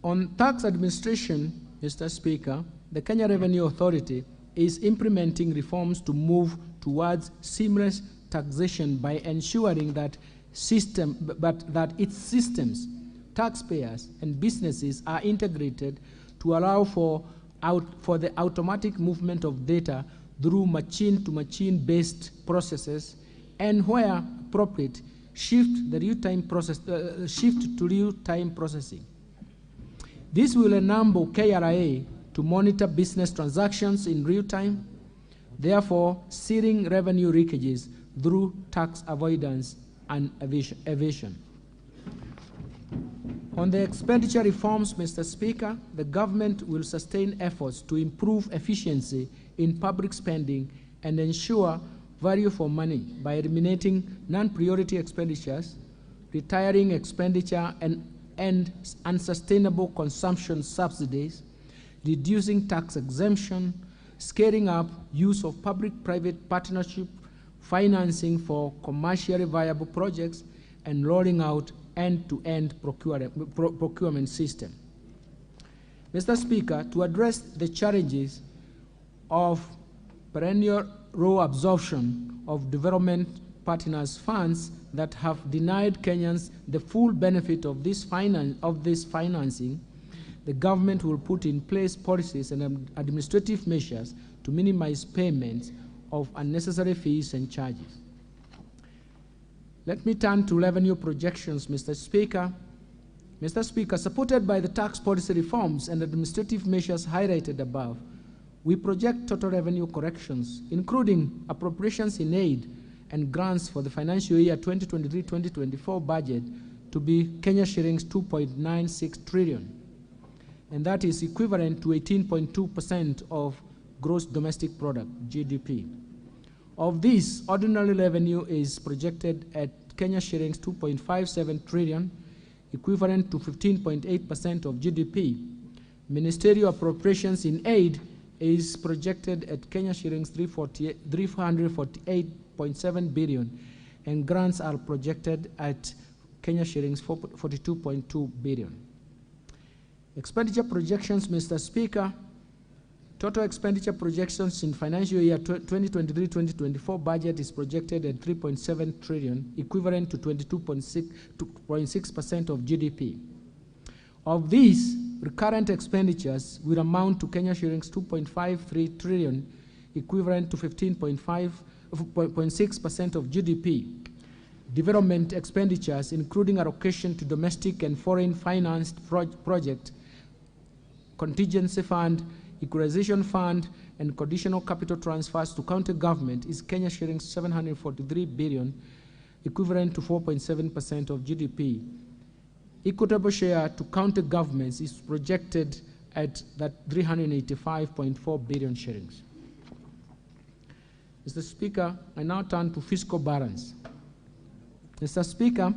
Speaker 9: On tax administration, Mr. Speaker, the Kenya Revenue Authority is implementing reforms to move towards seamless taxation by ensuring that its systems, taxpayers, and businesses are integrated to allow for the automatic movement of data through machine-to-machine based processes, and where appropriate, shift to real-time processing. This will enable KRA to monitor business transactions in real time, therefore sealing revenue leakages through tax avoidance and evasion. On the expenditure reforms, Mr. Speaker, the government will sustain efforts to improve efficiency in public spending and ensure value for money by eliminating non-priority expenditures, retiring expenditure and unsustainable consumption subsidies, reducing tax exemption, scaling up use of public-private partnership financing for commercially viable projects, and rolling out end-to-end procurement system. Mr. Speaker, to address the challenges of perennial low absorption of development partners' funds that have denied Kenyans the full benefit of this financing, the government will put in place policies and administrative measures to minimize payments of unnecessary fees and charges. Let me turn to revenue projections, Mr. Speaker. Mr. Speaker, supported by the tax policy reforms and administrative measures highlighted above, we project total revenue corrections, including appropriations in aid and grants for the financial year 2023-2024 budget, to be Kenya shillings 2.96 trillion, and that is equivalent to 18.2% of gross domestic product, GDP. Of this, ordinary revenue is projected at Kenya shillings 2.57 trillion, equivalent to 15.8% of GDP. Ministerial appropriations in aid is projected at Kenya shillings 348.7 billion, and grants are projected at Kenya shillings 42.2 billion. Expenditure projections, Mr. Speaker. Total expenditure projections in financial year 2023-2024 budget is projected at 3.7 trillion, equivalent to 22.6% of GDP. Of these, recurrent expenditures will amount to Kenya shillings 2.53 trillion, equivalent to 15.6% of GDP. Development expenditures, including allocation to domestic and foreign financed project, contingency fund, equalization fund, and conditional capital transfers to county government, is Kenya shillings 743 billion. equivalent to 4.7% of GDP. Equitable share to county governments is projected at that 385.4 billion shillings. Mr. Speaker, I now turn to fiscal balance. Mr. Speaker,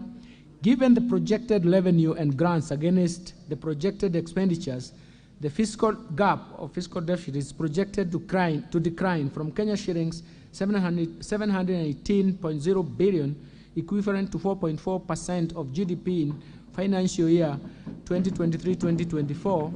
Speaker 9: given the projected revenue and grants against the projected expenditures, the fiscal gap or fiscal deficit is projected to decline from Kenya shillings 718.0 billion, equivalent to 4.4% of GDP in financial year 2023-2024,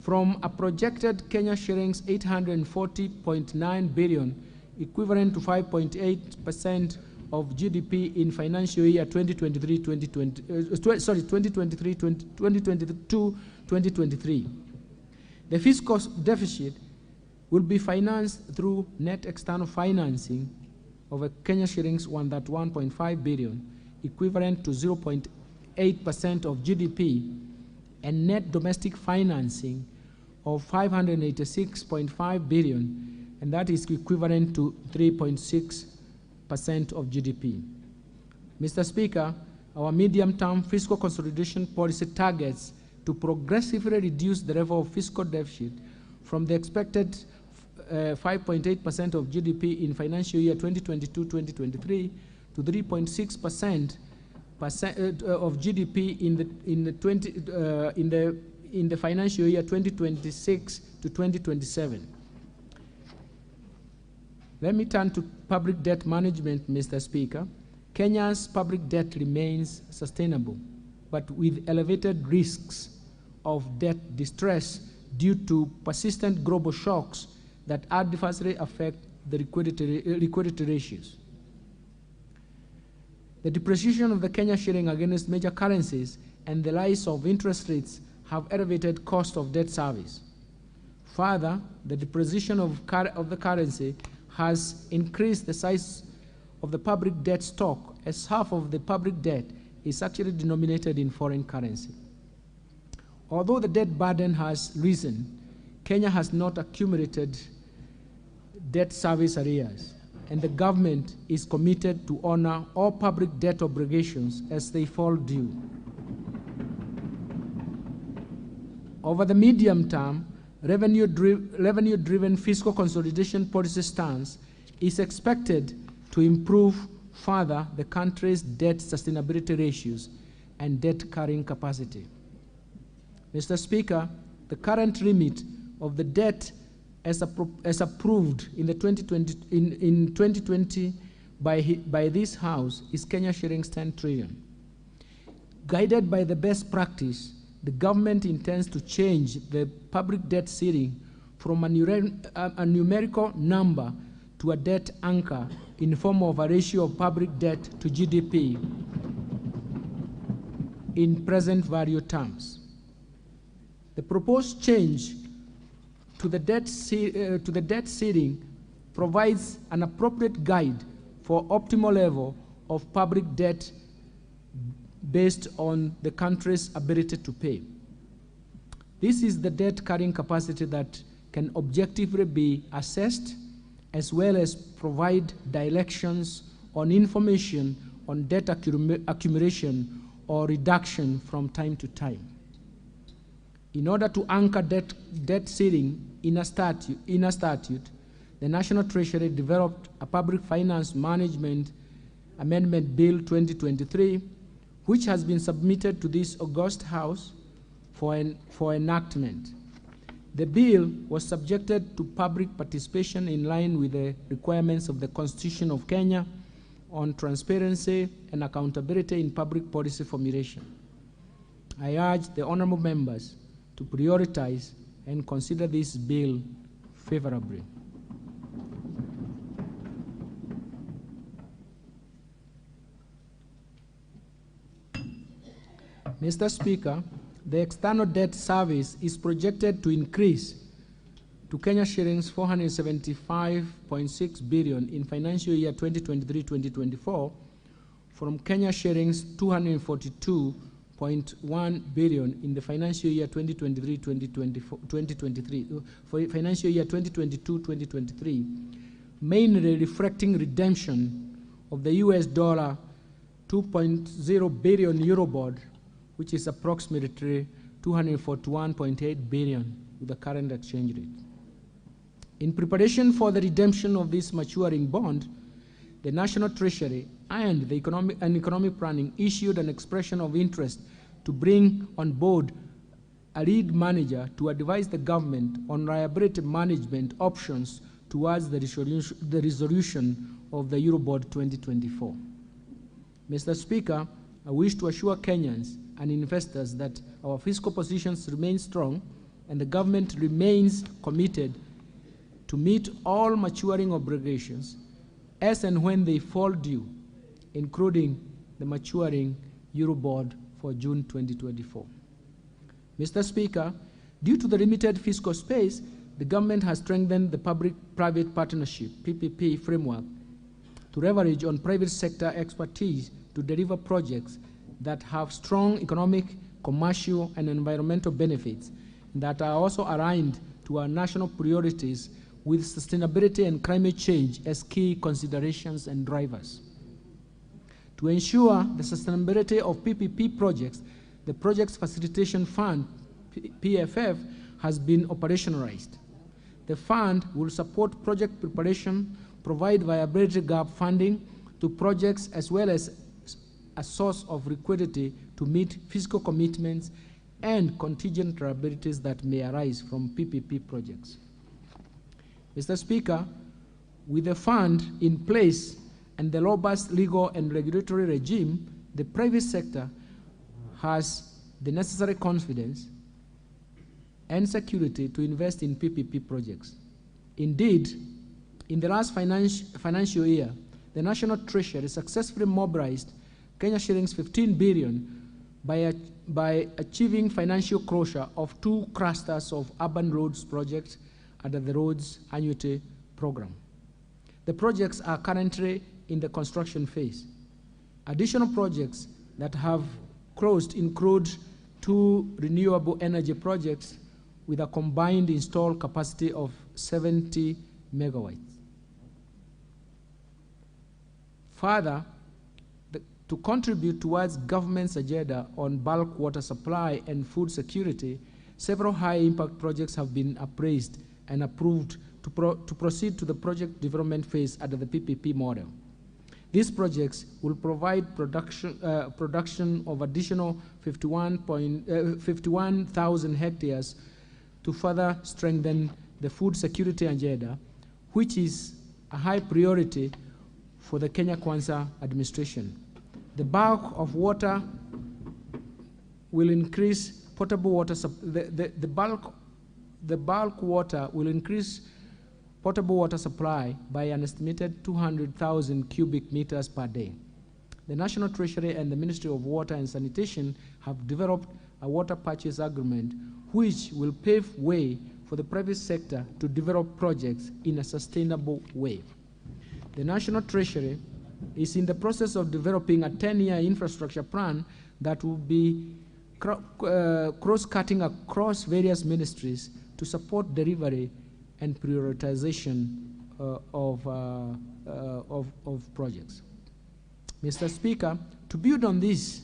Speaker 9: from a projected Kenya shillings 840.9 billion, equivalent to 5.8% of GDP in financial year 2022-2023. The fiscal deficit will be financed through net external financing of a Kenya shillings 131.5 billion, equivalent to 0.8% of GDP, and net domestic financing of 586.5 billion, and that is equivalent to 3.6% of GDP. Mr. Speaker, our medium-term fiscal consolidation policy targets to progressively reduce the level of fiscal deficit from the expected 5.8% of GDP in financial year 2022-2023 to 3.6% of GDP in the financial year 2026 to 2027. Let me turn to public debt management, Mr. Speaker. Kenya's public debt remains sustainable, but with elevated risks of debt distress due to persistent global shocks that adversely affect the liquidity ratios. The depreciation of the Kenya shilling against major currencies and the rise of interest rates have elevated cost of debt service. Further, the depreciation of the currency has increased the size of the public debt stock, as half of the public debt is actually denominated in foreign currency. Although the debt burden has risen, Kenya has not accumulated debt service arrears, and the government is committed to honor all public debt obligations as they fall due. Over the medium term, revenue-driven fiscal consolidation policy stance is expected to improve further the country's debt sustainability ratios and debt carrying capacity. Mr. Speaker, the current limit of the debt as approved in 2020 by this House is Kenya shillings 10 trillion. Guided by the best practice, the government intends to change the public debt ceiling from a numerical number to a debt anchor in the form of a ratio of public debt to GDP in present value terms. The proposed change to the debt ceiling provides an appropriate guide for optimal level of public debt based on the country's ability to pay. This is the debt carrying capacity that can objectively be assessed, as well as provide directions on information on debt accumulation or reduction from time to time. In order to anchor debt ceiling in a statute, the National Treasury developed a Public Finance Management Amendment Bill 2023, which has been submitted to this august House for enactment. The bill was subjected to public participation in line with the requirements of the Constitution of Kenya on transparency and accountability in public policy formulation. I urge the honorable members to prioritize and consider this bill favorably. Mr. Speaker, the external debt service is projected to increase to Kenya shillings 475.6 billion in financial year 2023-2024 from Kenya shillings 242.1 billion in the financial year 2023-2023 for financial year 2022-2023, mainly reflecting redemption of the US dollar 2.0 billion euro bond, which is approximately 241.8 billion with the current exchange rate. In preparation for the redemption of this maturing bond, the National Treasury and the Economic Planning issued an expression of interest to bring on board a lead manager to advise the government on liability management options towards the resolution of the Eurobond 2024. Mr. Speaker, I wish to assure Kenyans and investors that our fiscal positions remain strong and the government remains committed to meet all maturing obligations as and when they fall due, including the maturing Eurobond for June 2024. Mr. Speaker, due to the limited fiscal space, the government has strengthened the public-private partnership, PPP framework, to leverage on private sector expertise to deliver projects that have strong economic, commercial, and environmental benefits that are also aligned to our national priorities with sustainability and climate change as key considerations and drivers. To ensure the sustainability of PPP projects, the Projects Facilitation Fund, PFF, has been operationalized. The fund will support project preparation, provide viability gap funding to projects, as well as a source of liquidity to meet fiscal commitments and contingent liabilities that may arise from PPP projects. Mr. Speaker, with the fund in place and the robust legal and regulatory regime, the private sector has the necessary confidence and security to invest in PPP projects. Indeed, in the last financial year, the National Treasury successfully mobilized Kenya shillings 15 billion by achieving financial closure of 2 clusters of urban roads projects under the Roads Annuity Program. The projects are currently in the construction phase. Additional projects that have closed include 2 renewable energy projects with a combined installed capacity of 70 megawatts. Further, to contribute towards government's agenda on bulk water supply and food security, several high-impact projects have been appraised and approved to proceed to the project development phase under the PPP model. These projects will provide production of additional 51,000 hectares to further strengthen the food security agenda, which is a high priority for the Kenya Kwanza administration. The bulk of water will increase potable water. The bulk water will increase potable water supply by an estimated 200,000 cubic meters per day. The National Treasury and the Ministry of Water and Sanitation have developed a water purchase agreement which will pave way for the private sector to develop projects in a sustainable way. The National Treasury is in the process of developing a 10-year infrastructure plan that will be cross-cutting across various ministries to support delivery and prioritization of projects. Mr. Speaker, to build on this,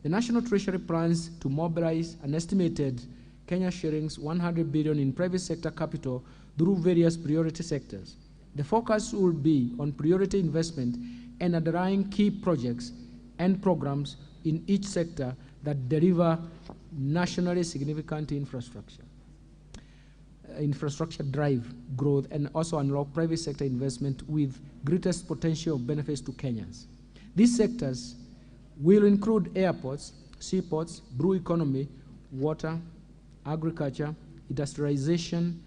Speaker 9: the National Treasury plans to mobilize an estimated Kenya shillings 100 billion in private sector capital through various priority sectors. The focus will be on priority investment and underlying key projects and programs in each sector that deliver nationally significant infrastructure drive growth and also unlock private sector investment with greatest potential benefits to Kenyans. These sectors will include airports, seaports, blue economy, water, agriculture, industrialization,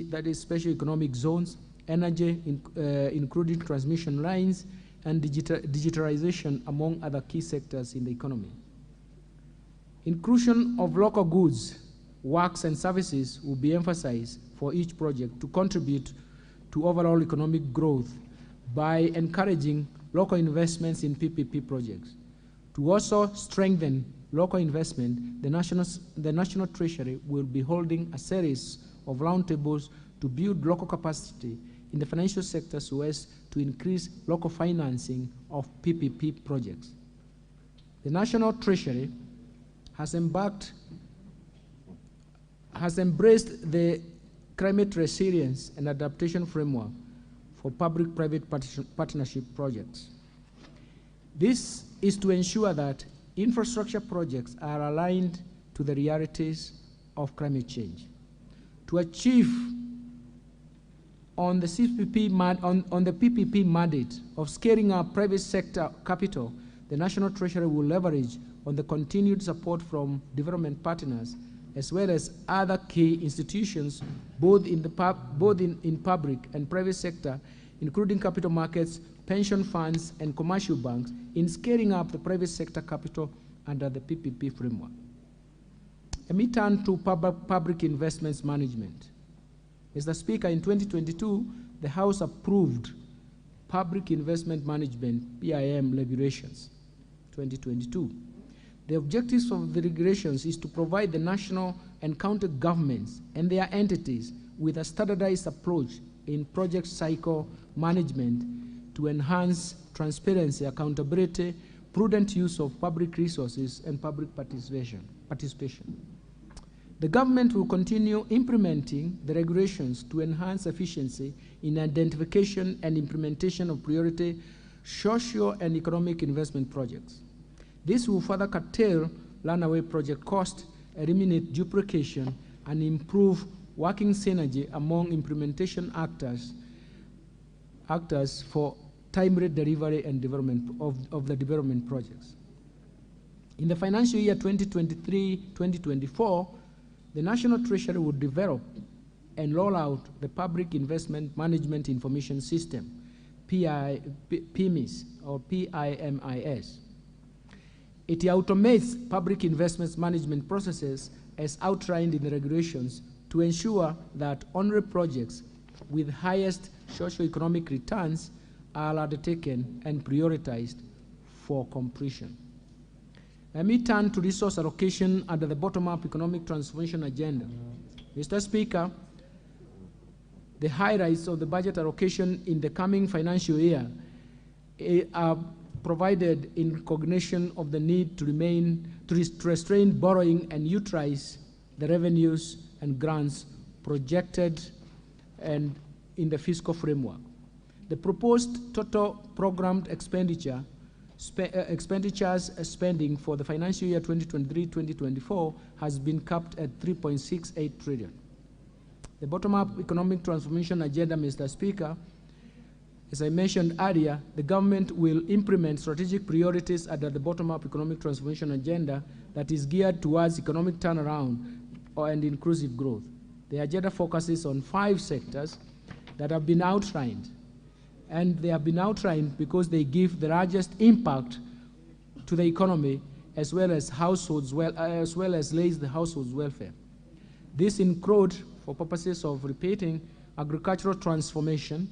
Speaker 9: that is special economic zones, energy, including transmission lines, and digitalization, among other key sectors in the economy. Inclusion of local goods, works, and services will be emphasized for each project to contribute to overall economic growth by encouraging local investments in PPP projects. To also strengthen local investment, the National Treasury will be holding a series of roundtables to build local capacity in the financial sector so as to increase local financing of PPP projects. The National Treasury has embraced the climate resilience and adaptation framework for public-private partnership projects. This is to ensure that infrastructure projects are aligned to the realities of climate change. To achieve on the PPP mandate of scaling up private sector capital, the National Treasury will leverage on the continued support from development partners as well as other key institutions, both in public and private sector, including capital markets, pension funds, and commercial banks, in scaling up the private sector capital under the PPP framework. Let me turn to public investments management. Mr. Speaker, in 2022, the House approved Public Investment Management, PIM, regulations, 2022. The objectives of the regulations is to provide the national and county governments and their entities with a standardized approach in project cycle management to enhance transparency, accountability, prudent use of public resources, and public participation. The government will continue implementing the regulations to enhance efficiency in identification and implementation of priority social and economic investment projects. This will further curtail runaway project cost, eliminate duplication, and improve working synergy among implementation actors for timely delivery and development of the development projects. In the financial year 2023-2024, the National Treasury will develop and roll out the Public Investment Management Information System, PIMIS or PIMIS. It automates public investments management processes as outlined in the regulations to ensure that only projects with highest socio-economic returns are undertaken and prioritized for completion. Let me turn to resource allocation under the bottom-up economic transformation agenda. Mr. Speaker, the highlights of the budget allocation in the coming financial year are provided in recognition of the need to restrain borrowing and utilize the revenues and grants projected and in the fiscal framework. The proposed total programmed expenditures spending for the financial year 2023-2024 has been capped at 3.68 trillion. The bottom-up economic transformation agenda, Mr. Speaker, as I mentioned earlier, the government will implement strategic priorities under the bottom-up economic transformation agenda that is geared towards economic turnaround and inclusive growth. The agenda focuses on 5 sectors that have been outlined, and they have been outlined because they give the largest impact to the economy as well as households, as well as raise the households' welfare. This includes, for purposes of repeating, agricultural transformation,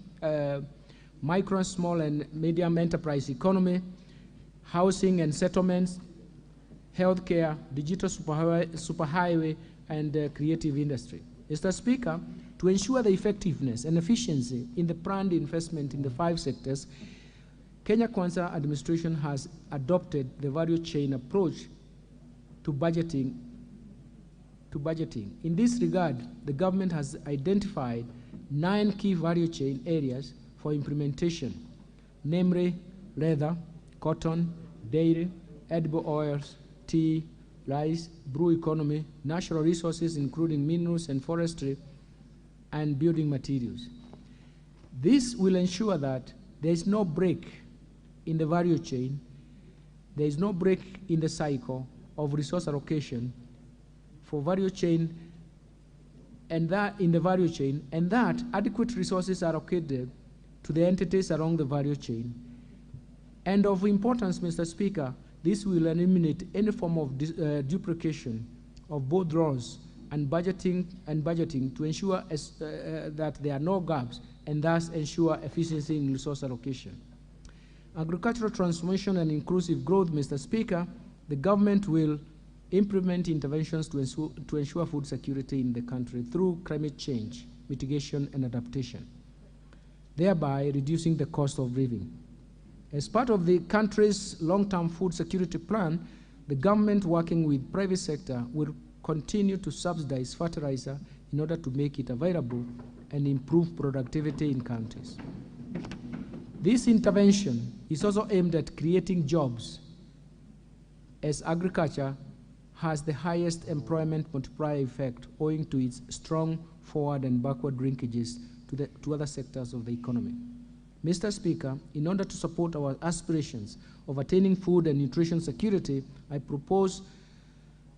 Speaker 9: micro, small, and medium enterprise economy, housing and settlements, healthcare, digital superhighway, and creative industry. Mr. Speaker, to ensure the effectiveness and efficiency in the planned investment in the 5 sectors, Kenya Kwanza administration has adopted the value chain approach to budgeting. In this regard, the government has identified 9 key value chain areas for implementation, namely leather, cotton, dairy, edible oils, tea, rice, brew economy, natural resources including minerals and forestry, and building materials. This will ensure that there is no break in the value chain, there is no break in the cycle of resource allocation for value chain, and that in the value chain, and that adequate resources are allocated to the entities along the value chain. And of importance, Mr. Speaker, this will eliminate any form of duplication of both roles and budgeting to ensure that there are no gaps and thus ensure efficiency in resource allocation. Agricultural transformation and inclusive growth, Mr. Speaker, the government will implement interventions to ensure food security in the country through climate change, mitigation, and adaptation. thereby reducing the cost of living. As part of the country's long-term food security plan, the government, working with private sector, will continue to subsidize fertilizer in order to make it available and improve productivity in countries. This intervention is also aimed at creating jobs, as agriculture has the highest employment multiplier effect owing to its strong forward and backward linkages to other sectors of the economy. Mr. Speaker, in order to support our aspirations of attaining food and nutrition security, I propose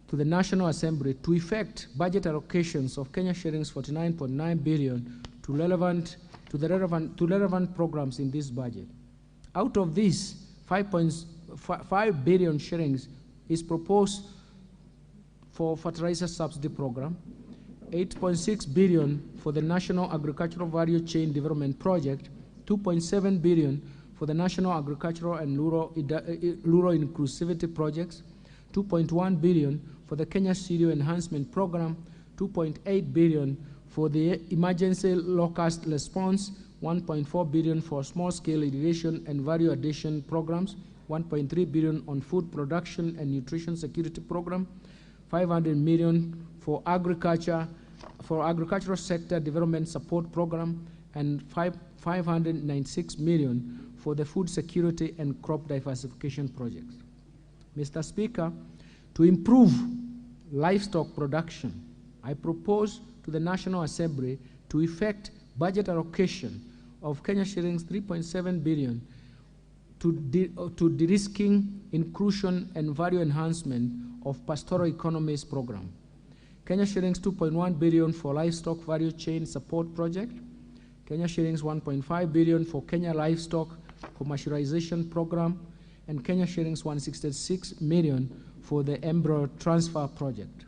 Speaker 9: to the National Assembly to effect budget allocations of Kenya shillings 49.9 billion to relevant programs in this budget. Out of this, 5 billion shillings is proposed for fertilizer subsidy program, 8.6 billion for the National Agricultural Value Chain Development Project, 2.7 billion for the National Agricultural and Rural Inclusivity Projects, 2.1 billion for the Kenya Cereal Enhancement Program, 2.8 billion for the Emergency Locust Response, 1.4 billion for small-scale irrigation and value addition programs, 1.3 billion on food production and nutrition security program, 500 million for agricultural sector development support program, and 596 million for the food security and crop diversification projects. Mr. Speaker, to improve livestock production, I propose to the National Assembly to effect budget allocation of Kenya shillings 3.7 billion to de-risking, inclusion, and value enhancement of pastoral economies program. Kenya shillings 2.1 billion for livestock value chain support project. Kenya shillings 1.5 billion for Kenya livestock commercialization program, and Kenya shillings 166 million for the embryo transfer project.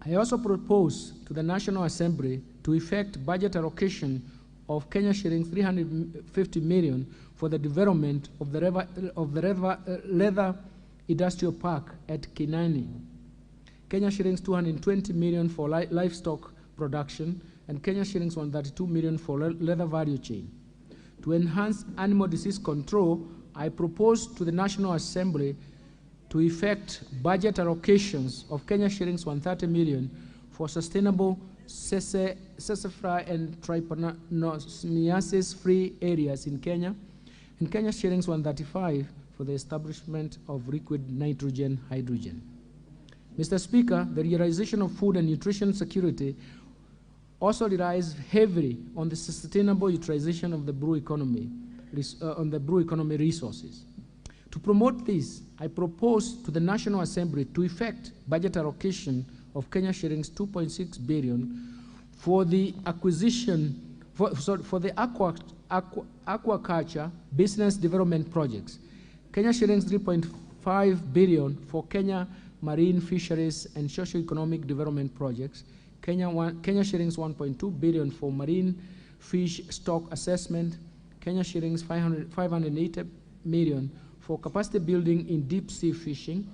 Speaker 9: I also propose to the National Assembly to effect budget allocation of Kenya shillings 350 million for the development of the leather industrial park at Kinani. Kenya shillings 220 million for livestock production, and Kenya shillings 132 million for leather value chain. To enhance animal disease control, I propose to the National Assembly to effect budget allocations of Kenya shillings 130 million for sustainable sassafras and trypanosomiasis-free areas in Kenya, and Kenya shillings 135 for the establishment of liquid nitrogen hydrogen. Mr. Speaker, the realization of food and nutrition security also relies heavily on the sustainable utilization of the blue economy, resources. To promote this, I propose to the National Assembly to effect budget allocation of Kenya shillings 2.6 billion for the acquisition, for the aquaculture business development projects. Kenya shillings 3.5 billion for Kenya marine fisheries and socio-economic development projects. Kenya shillings 1.2 billion for marine fish stock assessment. Kenya shillings 580 million for capacity building in deep sea fishing.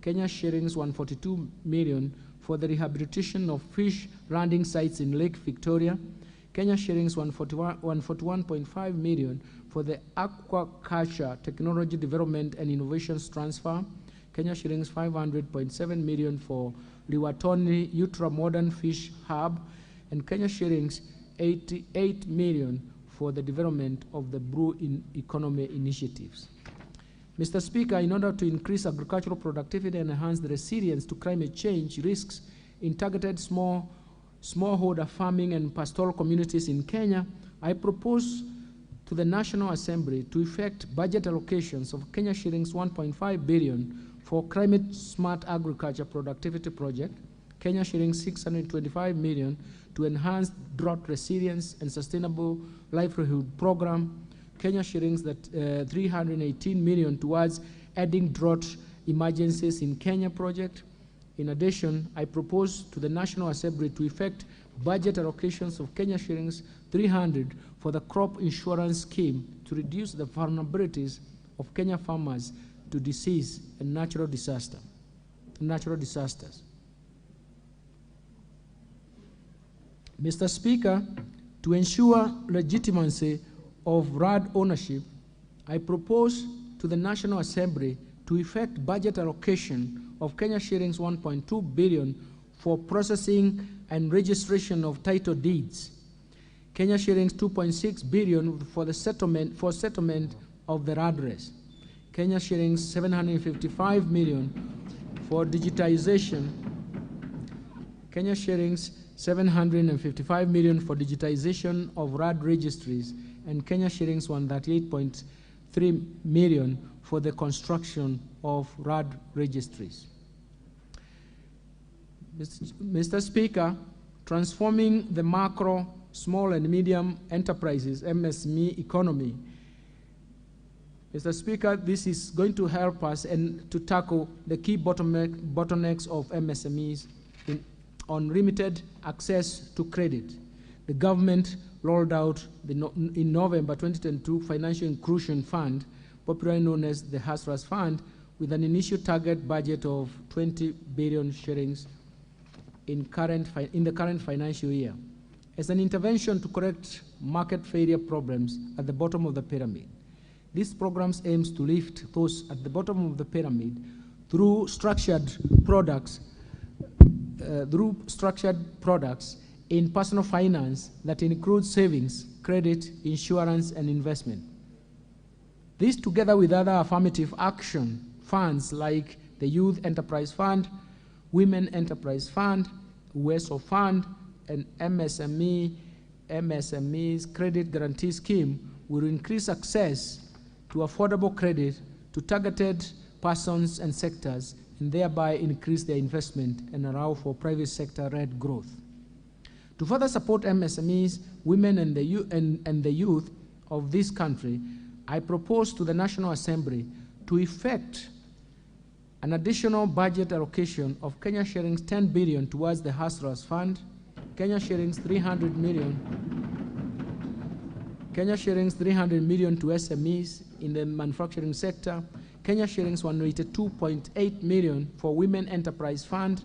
Speaker 9: Kenya shillings 142 million for the rehabilitation of fish landing sites in Lake Victoria. Kenya shillings 141.5 million for the aquaculture technology development and innovations transfer. Kenya shillings 500.7 million for Liwatoni ultra-modern fish hub, and Kenya shillings 88 million for the development of the blue economy initiatives. Mr. Speaker, in order to increase agricultural productivity and enhance the resilience to climate change risks in targeted smallholder farming and pastoral communities in Kenya, I propose to the National Assembly to effect budget allocations of Kenya shillings 1.5 billion for climate smart agriculture productivity project, Kenya shillings 625 million to enhance drought resilience and sustainable livelihood program, Kenya shillings 318 million towards adding drought emergencies in Kenya project. In addition, I propose to the National Assembly to effect budget allocations of Kenya shillings 300 for the crop insurance scheme to reduce the vulnerabilities of Kenya farmers to disease and natural disasters. Mr. Speaker, To ensure legitimacy of RAD ownership, I propose to the National Assembly to effect budget allocation of Kenya shillings 1.2 billion for processing and registration of title deeds, Kenya shillings 2.6 billion for the settlement of the RAD race, Kenya shillings 755 million for digitization, Kenya shillings 755 million for digitization of RAD registries, and Kenya shillings 138.3 million for the construction of RAD registries. Mr. Speaker, transforming the macro, small and medium enterprises, MSME economy. Mr. Speaker, this is going to help us and to tackle the key bottlenecks of MSMEs on limited access to credit. The government rolled out in November 2022 Financial Inclusion Fund, popularly known as the Hustlers Fund, with an initial target budget of 20 billion shillings in the current financial year, as an intervention to correct market failure problems at the bottom of the pyramid. This program aims to lift those at the bottom of the pyramid through structured products in personal finance that includes savings, credit, insurance, and investment. This, together with other affirmative action funds like the Youth Enterprise Fund, Women Enterprise Fund, UESO Fund, and MSME's Credit Guarantee Scheme, will increase access to affordable credit to targeted persons and sectors, and thereby increase their investment and allow for private sector-led growth. To further support MSMEs, women, and the youth of this country, I propose to the National Assembly to effect an additional budget allocation of Kenya shillings 10 billion towards the Hustlers Fund, Kenya shillings 300 million to SMEs in the manufacturing sector, Kenya shillings 182.8 million for Women Enterprise Fund,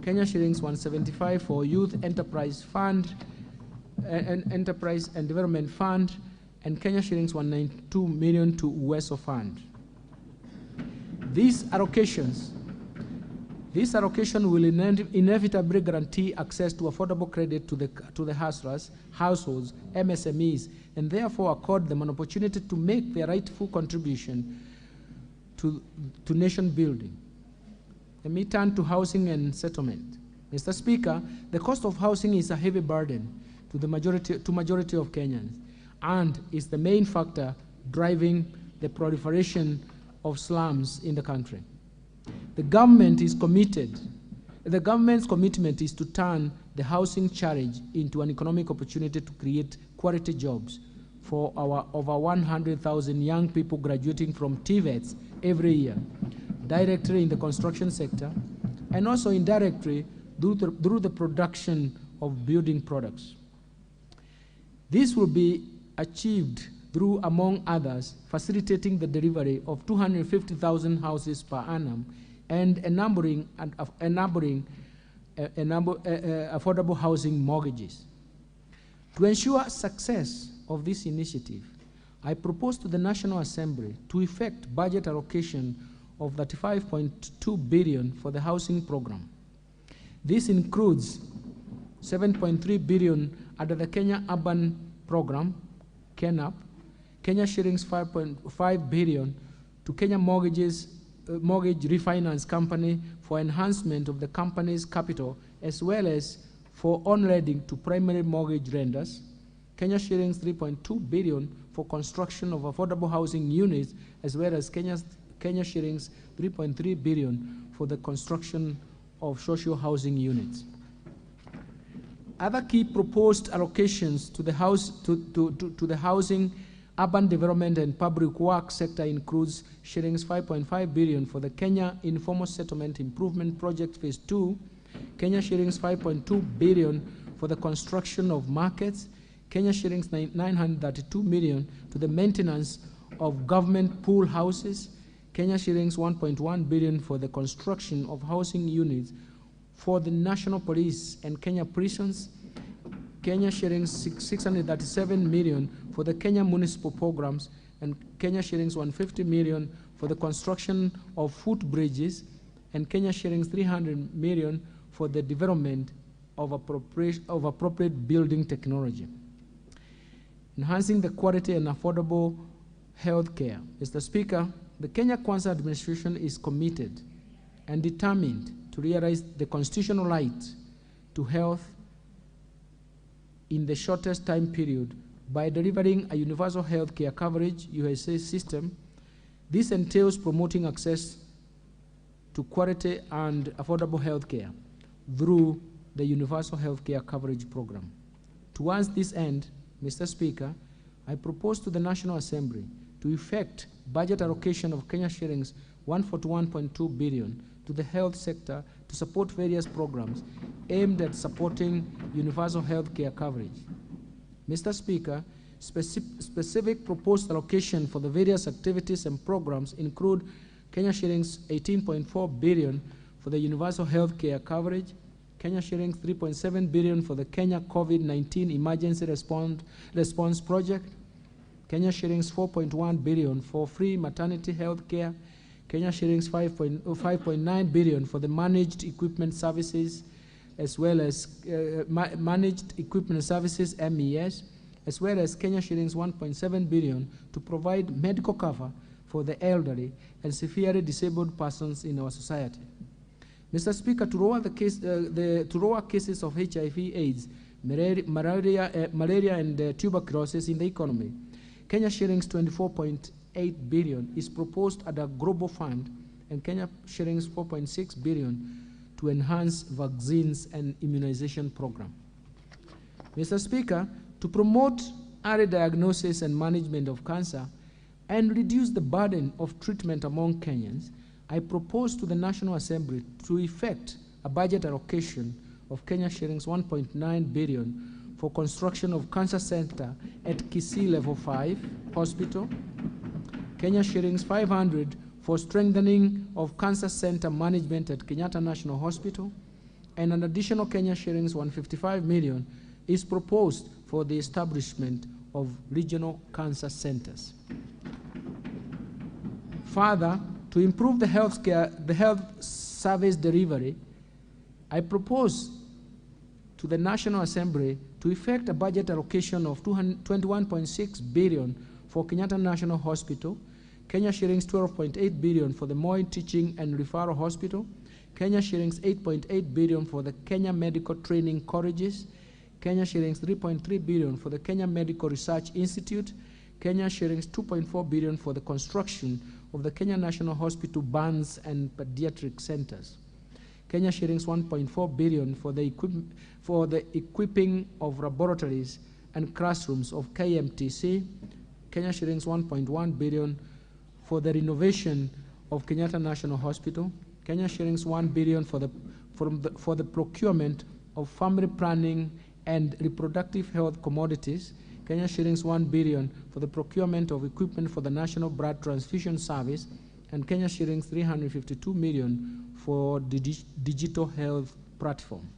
Speaker 9: Kenya shillings 175 for Youth Enterprise Fund, Enterprise and Development Fund, and Kenya shillings 192 million to UESO Fund. These allocation will inevitably guarantee access to affordable credit to the hustlers, households, MSMEs, and therefore accord them an opportunity to make their rightful contribution to nation building. Let me turn to housing and settlement. Mr. Speaker, the cost of housing is a heavy burden to the majority of Kenyans, and is the main factor driving the proliferation of slums in the country. The government's commitment is to turn the housing challenge into an economic opportunity to create quality jobs for our over 100,000 young people graduating from TVETs every year, directly in the construction sector, and also indirectly through the production of building products. This will be achieved through, among others, facilitating the delivery of 250,000 houses per annum and enabling affordable housing mortgages. To ensure success of this initiative, I propose to the National Assembly to effect budget allocation of 35.2 billion for the housing program. This includes 7.3 billion under the Kenya Urban Program, KENAP, Kenya shillings 5.5 billion to Kenya Mortgage Refinance Company for enhancement of the company's capital, as well as for on-lending to primary mortgage lenders, Kenya shillings 3.2 billion for construction of affordable housing units, as well as Kenya shillings 3.3 billion for the construction of social housing units. Other key proposed allocations to the housing, urban development, and public works sector includes shillings 5.5 billion for the Kenya Informal Settlement Improvement Project Phase 2, Kenya shillings 5.2 billion for the construction of markets, Kenya shillings 932 million to the maintenance of government pool houses, Kenya shillings 1.1 billion for the construction of housing units for the National Police and Kenya prisons, Kenya shillings 637 million for the Kenya municipal programs, and Kenya shillings 150 million for the construction of footbridges, and Kenya shillings 300 million for the development of appropriate building technology. Enhancing the quality and affordable health care. Mr. Speaker, the Kenya Kwanza administration is committed and determined to realize the constitutional right to health in the shortest time period by delivering a universal health care coverage USA system. This entails promoting access to quality and affordable health care through the Universal Health Care Coverage Program. Towards this end, Mr. Speaker, I propose to the National Assembly to effect budget allocation of Kenya shillings 141.2 billion to the health sector to support various programs aimed at supporting universal health care coverage. Mr. Speaker, specific proposed allocation for the various activities and programs include Kenya shillings 18.4 billion for the universal health care coverage, Kenya shillings 3.7 billion for the Kenya COVID-19 emergency response project, Kenya shillings 4.1 billion for free maternity health care, Kenya shillings 5.9 billion for the managed equipment services, as well as managed equipment services, MES, as well as Kenya shillings 1.7 billion to provide medical cover for the elderly and severely disabled persons in our society. Mr. Speaker, to lower cases of HIV/AIDS, malaria and tuberculosis in the economy, Kenya shillings 24.8 billion is proposed at a global fund, and Kenya shillings 4.6 billion to enhance vaccines and immunization program. Mr. Speaker, to promote early diagnosis and management of cancer and reduce the burden of treatment among Kenyans, I propose to the National Assembly to effect a budget allocation of Kenya shillings 1.9 billion for construction of cancer center at Kisii Level 5 Hospital, Kenya shillings 500 for strengthening of cancer center management at Kenyatta National Hospital, and an additional Kenya shillings 155 million is proposed for the establishment of regional cancer centers. Further, to improve the health service delivery, I propose to the National Assembly to effect a budget allocation of 21.6 billion for Kenyatta National Hospital, Kenya shillings 12.8 billion for the Moi Teaching and Referral Hospital, Kenya shillings 8.8 billion for the Kenya Medical Training Colleges, Kenya shillings 3.3 billion for the Kenya Medical Research Institute, Kenya shillings 2.4 billion for the construction of the Kenya National Hospital burns and pediatric centers, Kenya shillings 1.4 billion for the equipping of laboratories and classrooms of KMTC, Kenya shillings 1.1 billion for the renovation of Kenyatta National Hospital, Kenya shillings 1 billion for the procurement of family planning and reproductive health commodities, Kenya shillings 1 billion for the procurement of equipment for the National Blood Transfusion Service, and Kenya shillings 352 million for the digital health platform.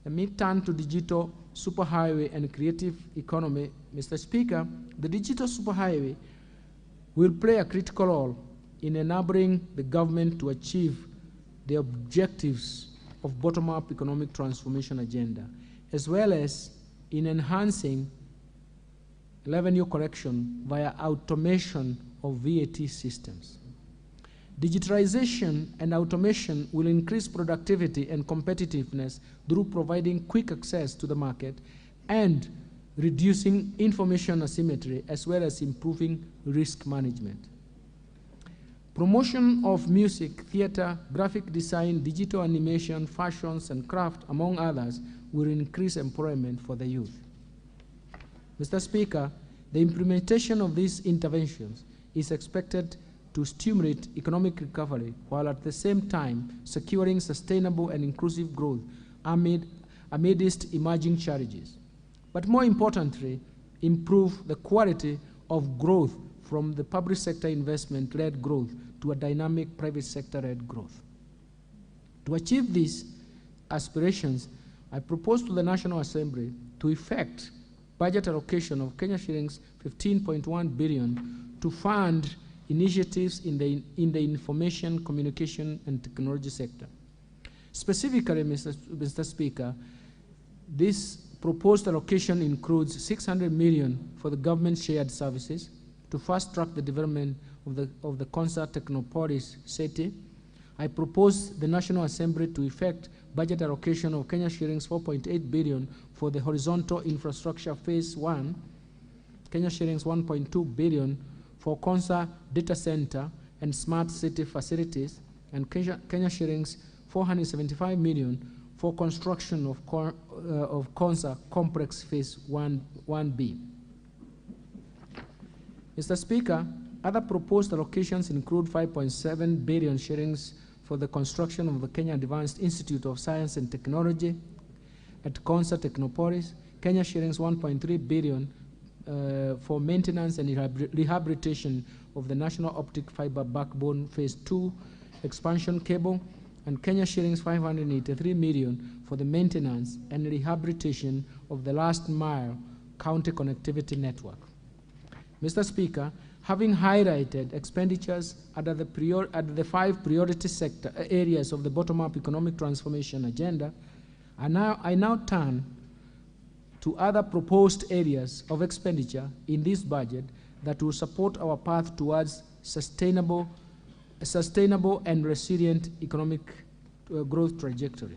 Speaker 9: Let me turn to digital superhighway and creative economy. Mr. Speaker, the digital superhighway will play a critical role in enabling the government to achieve the objectives of bottom-up economic transformation agenda, as well as in enhancing revenue collection via automation of VAT systems. Digitalization and automation will increase productivity and competitiveness through providing quick access to the market and reducing information asymmetry, as well as improving risk management. Promotion of music, theater, graphic design, digital animation, fashions, and craft, among others, will increase employment for the youth. Mr. Speaker, the implementation of these interventions is expected to stimulate economic recovery while at the same time securing sustainable and inclusive growth amidst emerging challenges. But more importantly, improve the quality of growth from the public sector investment-led growth to a dynamic private sector-led growth. To achieve these aspirations, I propose to the National Assembly to effect budget allocation of Kenya shillings 15.1 billion to fund initiatives in the information, communication, and technology sector. Specifically, Mr. Speaker, this proposed allocation includes 600 million for the government shared services to fast-track the development of the Kwanza Technopolis city. I propose the National Assembly to effect budget allocation of Kenya shillings 4.8 billion for the horizontal infrastructure phase 1, Kenya shillings 1.2 billion for Kwanza data center and smart city facilities, and Kenya shillings 475 million for construction of Kwanza complex phase 1B. Mr. Speaker, other proposed allocations include 5.7 billion shillings for the construction of the Kenya Advanced Institute of Science and Technology at Kwanza Technopolis, Kenya shillings 1.3 billion for maintenance and rehabilitation of the National Optic Fiber Backbone Phase 2 expansion cable, and Kenya shillings 583 million for the maintenance and rehabilitation of the last mile county connectivity network. Mr. Speaker, having highlighted expenditures under the 5 priority sector areas of the bottom-up economic transformation agenda, I now turn to other proposed areas of expenditure in this budget that will support our path towards sustainable and resilient economic growth trajectory.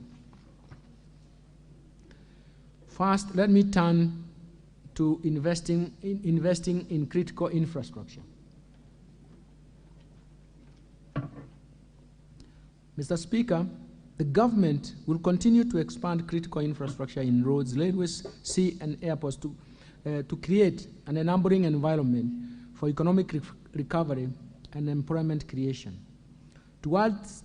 Speaker 9: First, let me turn to investing in critical infrastructure. Mr. Speaker, the government will continue to expand critical infrastructure in roads, railways, sea, and airports to create an enabling environment for economic recovery and employment creation. Towards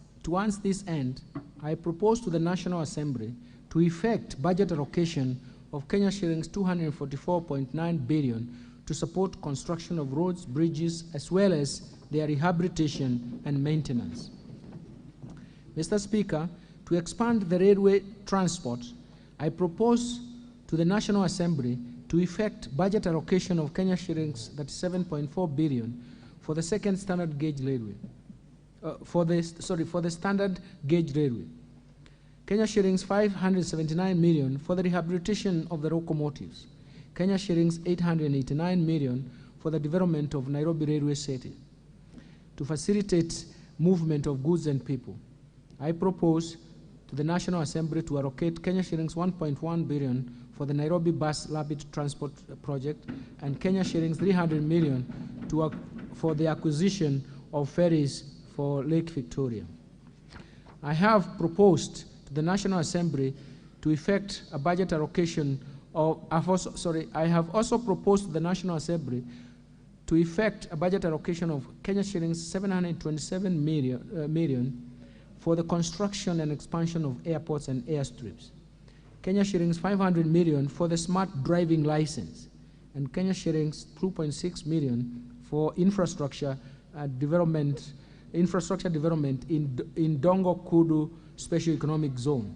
Speaker 9: this end, I propose to the National Assembly to effect budget allocation of Kenya shillings 244.9 billion to support construction of roads, bridges, as well as their rehabilitation and maintenance. Mr. Speaker, to expand the railway transport, I propose to the National Assembly to effect budget allocation of Kenya shillings 37.4 billion for the second standard gauge railway. For the standard gauge railway. Kenya shillings 579 million for the rehabilitation of the locomotives. Kenya shillings 889 million for the development of Nairobi Railway City. To facilitate movement of goods and people, I propose to the National Assembly to allocate Kenya shillings 1.1 billion for the Nairobi Bus Rapid Transport Project and Kenya shillings 300 million for the acquisition of ferries for Lake Victoria. I have proposed to the National Assembly to effect a budget allocation of, I have also proposed to the National Assembly to effect a budget allocation of Kenya shillings 727 million for the construction and expansion of airports and airstrips. Kenya shillings 500 million for the smart driving license, and Kenya shillings 2.6 million for infrastructure development in Dongo Kudu Special Economic Zone.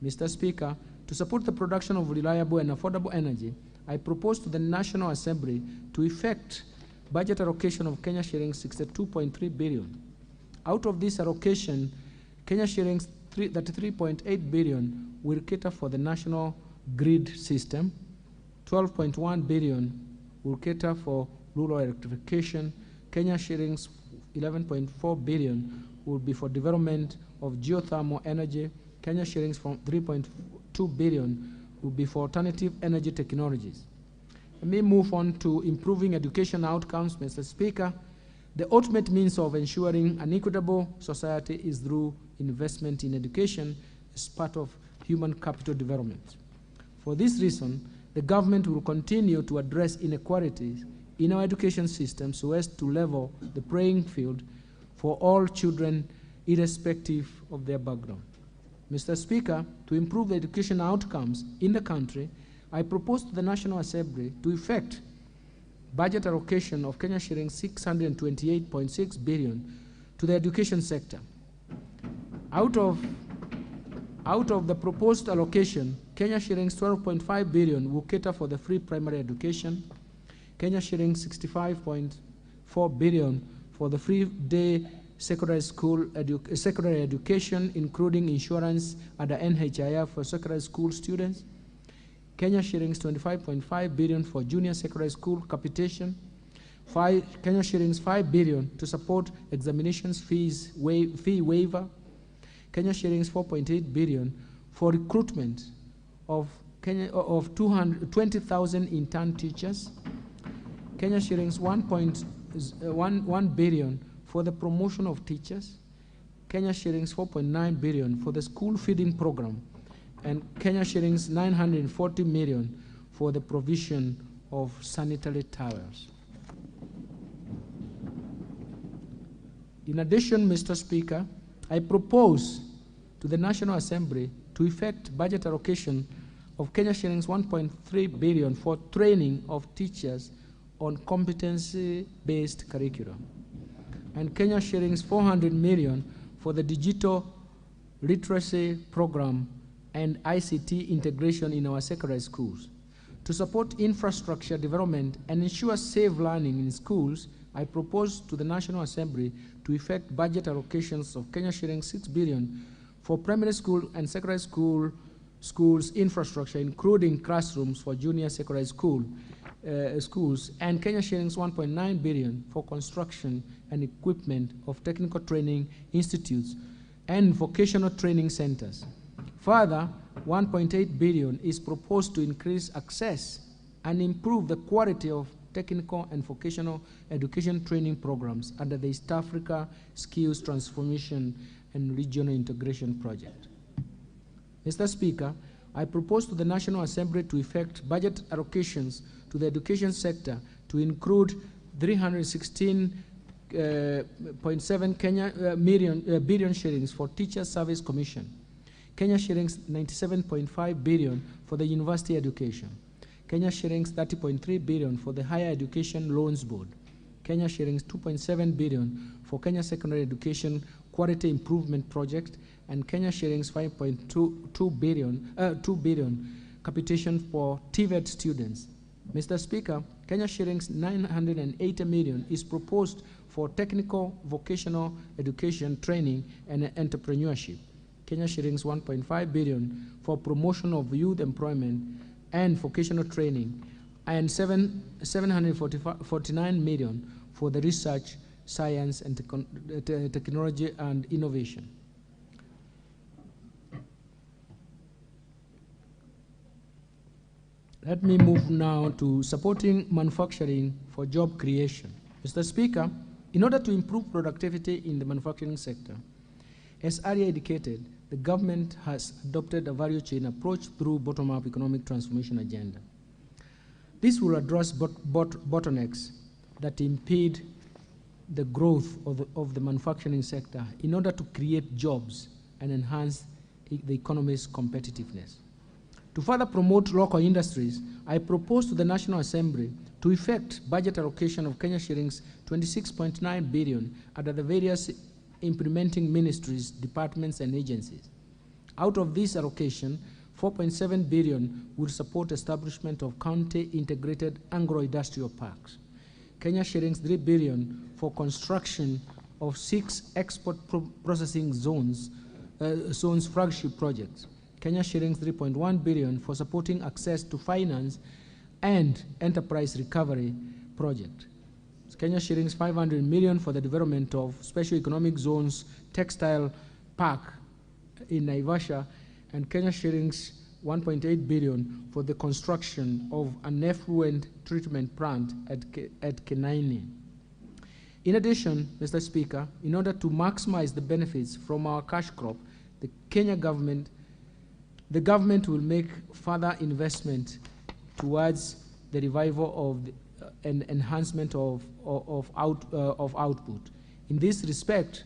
Speaker 9: Mr. Speaker, to support the production of reliable and affordable energy, I propose to the National Assembly to effect budget allocation of Kenya shillings 62.3 billion. Out of this allocation, Kenya shillings 33.8 billion will cater for the national grid system, 12.1 billion will cater for rural electrification, Kenya shillings 11.4 billion will be for development of geothermal energy, Kenya shillings from 3.2 billion will be for alternative energy technologies. Let me move on to improving education outcomes, Mr. Speaker. The ultimate means of ensuring an equitable society is through investment in education as part of human capital development. For this reason, the government will continue to address inequalities in our education system so as to level the playing field for all children irrespective of their background. Mr. Speaker, to improve the education outcomes in the country, I propose to the National Assembly to effect budget allocation of Kenya shillings 628.6 billion to the education sector. Out of Out of the proposed allocation, Kenya shillings 12.5 billion will cater for the free primary education, Kenya shillings 65.4 billion for the free day secondary education, including insurance under NHIF for secondary school students, Kenya shillings 25.5 billion for junior secondary school capitation, Kenya shillings 5 billion to support examinations fee waiver, Kenya shillings 4.8 billion for recruitment of 20,000 intern teachers, Kenya shillings 1 billion for the promotion of teachers, Kenya shillings 4.9 billion for the school feeding program, and Kenya shillings 940 million for the provision of sanitary towels. In addition, Mr. Speaker, I propose to the National Assembly to effect budget allocation of Kenya shillings 1.3 billion for training of teachers on competency-based curriculum, and Kenya shillings 400 million for the digital literacy program and ICT integration in our secondary schools. To support infrastructure development and ensure safe learning in schools, I propose to the National Assembly to effect budget allocations of Kenya shillings 6 billion for primary school and secondary schools infrastructure, including classrooms for junior secondary schools, and Kenya shillings 1.9 billion for construction and equipment of technical training institutes and vocational training centers. Further, 1.8 billion is proposed to increase access and improve the quality of technical and vocational education training programs under the East Africa Skills Transformation and Regional Integration Project. Mr. Speaker, I propose to the National Assembly to effect budget allocations to the education sector to include 316.7 billion shillings for Teacher Service Commission, Kenya shillings 97.5 billion for the university education, Kenya shillings 30.3 billion for the Higher Education Loans Board, Kenya shillings 2.7 billion for Kenya Secondary Education Quality Improvement Project, and Kenya shillings 5.2 billion capitation for TVET students. Mr. Speaker, Kenya shillings 980 million is proposed for technical vocational education training and entrepreneurship, Kenya shillings 1.5 billion for promotion of youth employment and vocational training, and 749 million for the research, science, and technology and innovation. Let me move now to supporting manufacturing for job creation. Mr. Speaker, in order to improve productivity in the manufacturing sector, as earlier indicated, the government has adopted a value chain approach through bottom-up economic transformation agenda. This will address bottlenecks that impede the growth of the manufacturing sector in order to create jobs and enhance the economy's competitiveness. To further promote local industries, I propose to the National Assembly to effect budget allocation of Kenya shillings 26.9 billion under the various implementing ministries, departments, and agencies. Out of this allocation, 4.7 billion will support establishment of county integrated agro-industrial parks, Kenya shillings 3 billion for construction of 6 export processing zones flagship projects, Kenya shillings 3.1 billion for supporting access to finance and enterprise recovery project, Kenya shillings 500 million for the development of special economic zones textile park in Naivasha, and Kenya shillings 1.8 billion for the construction of an effluent treatment plant at Kenaini. In addition, Mr. Speaker, in order to maximize the benefits from our cash crop, the government will make further investment towards the revival of and enhancement of output. In this respect,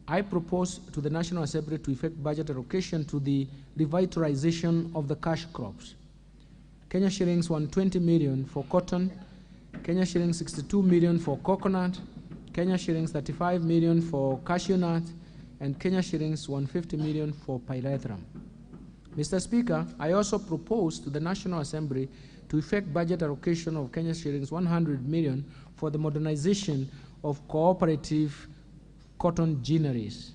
Speaker 9: I propose to the National Assembly to effect budget allocation to the revitalization of the cash crops. Kenya shillings 120 million for cotton, Kenya shillings 62 million for coconut, Kenya shillings 35 million for cashew nut, and Kenya shillings 150 million for pyrethrum. Mr. Speaker, I also propose to the National Assembly to effect budget allocation of Kenya shillings 100 million for the modernization of cooperative cotton ginneries,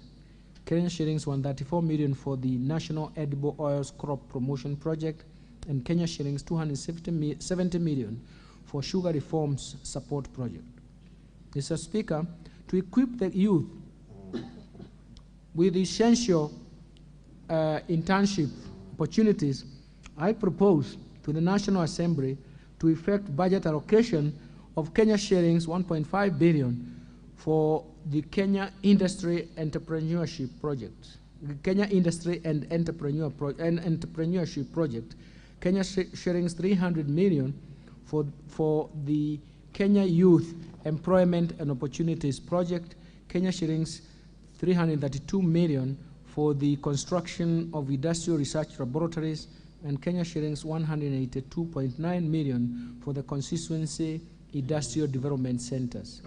Speaker 9: Kenya shillings 134 million for the National Edible Oils Crop Promotion Project, and Kenya shillings 270 million for Sugar Reforms Support Project. Mr. Speaker, to equip the youth with essential internship opportunities, I propose to the National Assembly to effect budget allocation of Kenya shillings 1.5 billion for the Kenya Industry Entrepreneurship Project, the Kenya Industry and Entrepreneurship Project, Kenya shillings 300 million for the Kenya Youth Employment and Opportunities Project, Kenya shillings 332 million for the construction of industrial research laboratories, and Kenya shillings 182.9 million for the constituency industrial development centers.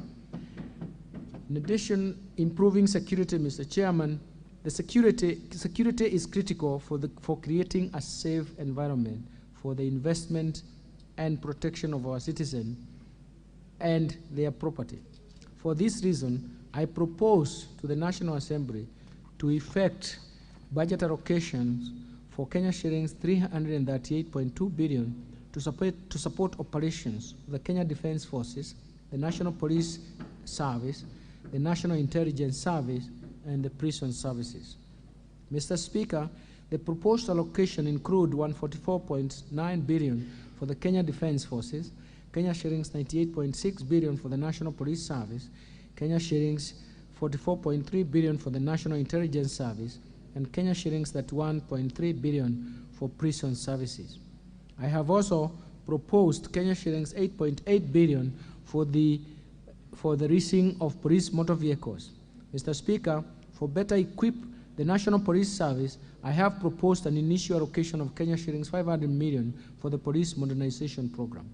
Speaker 9: In addition, improving security, Mr. Chairman, the security is critical for creating a safe environment for the investment and protection of our citizens and their property. For this reason, I propose to the National Assembly to effect budget allocations for Kenya shillings 338.2 billion to support operations of the Kenya Defense Forces, the National Police Service, the National Intelligence Service, and the prison services. Mr. Speaker, the proposed allocation include 144.9 billion for the Kenya Defense Forces, Kenya shillings 98.6 billion for the National Police Service, Kenya shillings 44.3 billion for the National Intelligence Service, and Kenya shillings 31.3 billion for prison services. I have also proposed Kenya shillings 8.8 billion for the leasing of police motor vehicles. Mr. Speaker, for better equip the National Police Service, I have proposed an initial allocation of Kenya shillings 500 million for the police modernization program.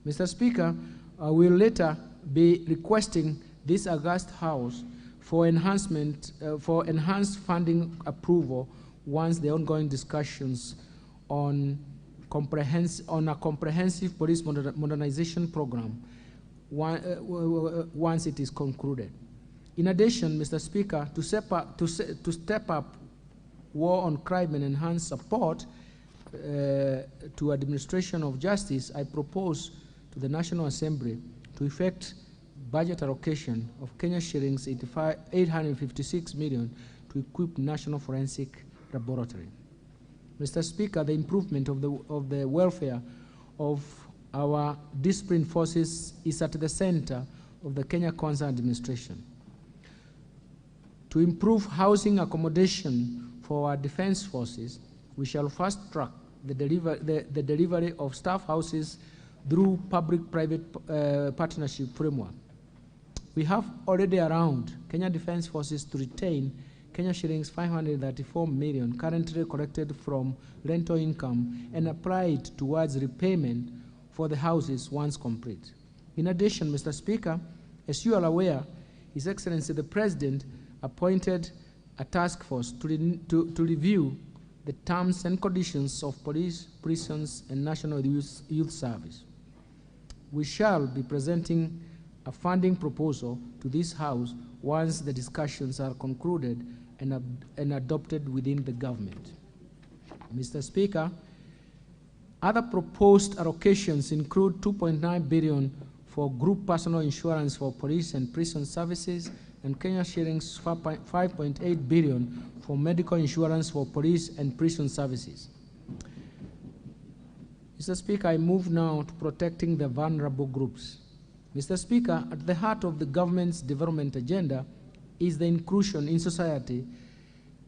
Speaker 9: Mr. Speaker, I will later be requesting this august House for enhanced funding approval once the ongoing discussions on a comprehensive police modernization program once it is concluded. In addition, Mr. Speaker, to step up war on crime and enhance support to administration of justice, I propose to the National Assembly to effect budget allocation of Kenya shillings 856 million to equip National Forensic Laboratory. Mr. Speaker, the improvement of the welfare of our disciplined forces is at the center of the Kenya Kwanza administration. To improve housing accommodation for our defense forces, we shall fast track the delivery of staff houses through public-private partnership framework. We have already around Kenya Defense Forces to retain Kenya shillings 534 million currently collected from rental income and applied towards repayment for the houses once complete. In addition, Mr. Speaker, as you are aware, His Excellency the President appointed a task force to review the terms and conditions of police, prisons, and national youth service. We shall be presenting a funding proposal to this House once the discussions are concluded and adopted within the government. Mr. Speaker, other proposed allocations include 2.9 billion for group personal insurance for police and prison services, and Kenya shillings 5.8 billion for medical insurance for police and prison services. Mr. Speaker, I move now to protecting the vulnerable groups. Mr. Speaker, at the heart of the government's development agenda is the inclusion in society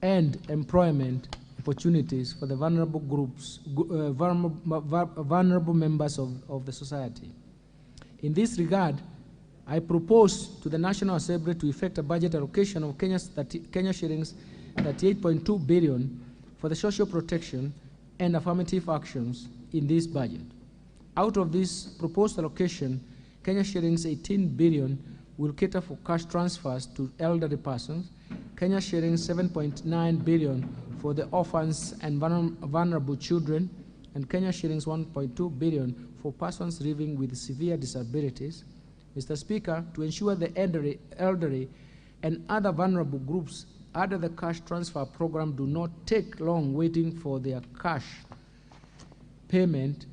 Speaker 9: and employment opportunities for the vulnerable groups, vulnerable members of the society. In this regard, I propose to the National Assembly to effect a budget allocation of Kenya shillings 38.2 billion for the social protection and affirmative actions in this budget. Out of this proposed allocation, Kenya shillings 18 billion will cater for cash transfers to elderly persons, Kenya shillings 7.9 billion for the orphans and vulnerable children, and Kenya shillings 1.2 billion for persons living with severe disabilities. Mr. Speaker, to ensure the elderly and other vulnerable groups under the cash transfer program do not take long waiting for their cash payment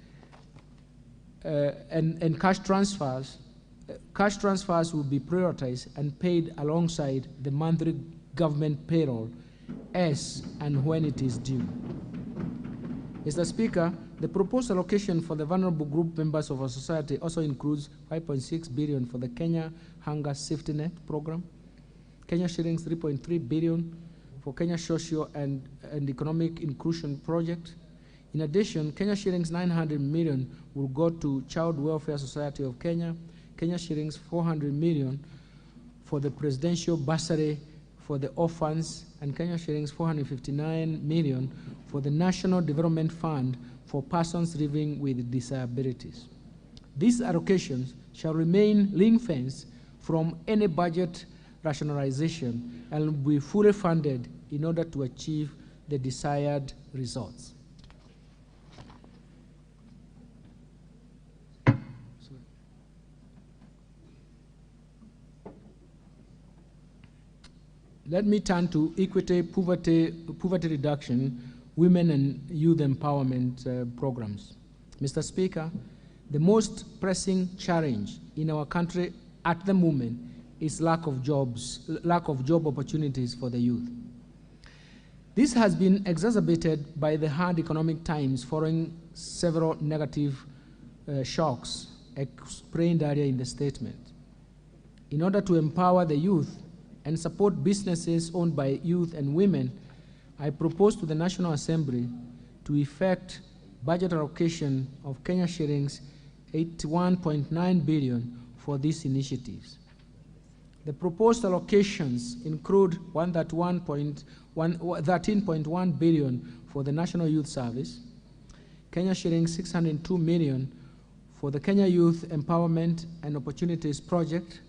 Speaker 9: and cash transfers will be prioritized and paid alongside the monthly government payroll as and when it is due. Mr. Speaker, the proposed allocation for the vulnerable group members of our society also includes 5.6 billion for the Kenya Hunger Safety Net program, Kenya shillings 3.3 billion for Kenya Social and Economic Inclusion Project. In addition, Kenya shillings 900 million will go to Child Welfare Society of Kenya, Kenya shillings 400 million for the Presidential Bursary for the Orphans, and Kenya shillings 459 million for the National Development Fund for persons living with disabilities. These allocations shall remain ring-fenced from any budget rationalization and will be fully funded in order to achieve the desired results. Let me turn to equity, poverty reduction, women and youth empowerment programs. Mr. Speaker, the most pressing challenge in our country at the moment is lack of job opportunities for the youth. This has been exacerbated by the hard economic times following several negative shocks explained earlier in the statement. In order to empower the youth and support businesses owned by youth and women, I propose to the National Assembly to effect budget allocation of Kenya shillings 81.9 billion for these initiatives. The proposed allocations include 13.1 billion for the National Youth Service, Kenya shillings 602 million for the Kenya Youth Empowerment and Opportunities Project,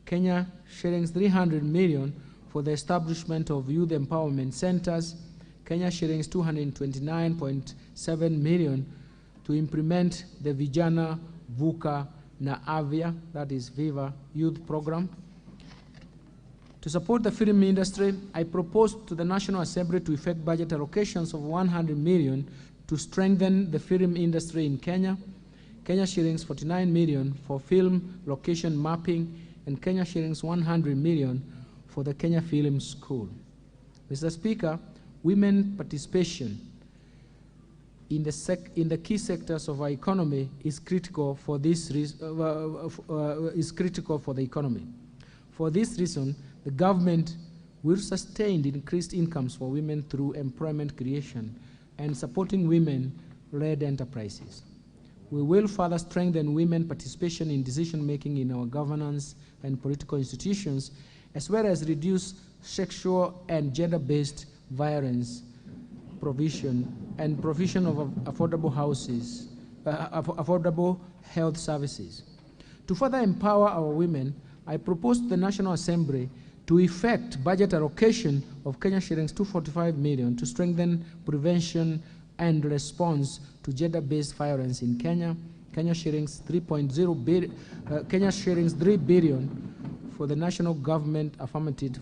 Speaker 9: Kenya shillings 300 million for the establishment of youth empowerment centers, Kenya shillings 229.7 million to implement the Vijana Vuka na Avya, that is Viva Youth Program. To support the film industry, I propose to the National Assembly to effect budget allocations of 100 million to strengthen the film industry in Kenya, Kenya shillings 49 million for film location mapping, and Kenya shillings 100 million for the Kenya Film School. Mr. Speaker, women participation in the key sectors of our economy is critical for the economy. For this reason, the government will sustain the increased incomes for women through employment creation and supporting women-led enterprises. We will further strengthen women participation in decision-making in our governance and political institutions, as well as reduce sexual and gender-based violence provision and provision of affordable houses, affordable health services. To further empower our women, I propose to the National Assembly to effect budget allocation of Kenya shillings 245 million to strengthen prevention and response to gender-based violence in Kenya, Kenya shillings 3 billion for the national government affirmative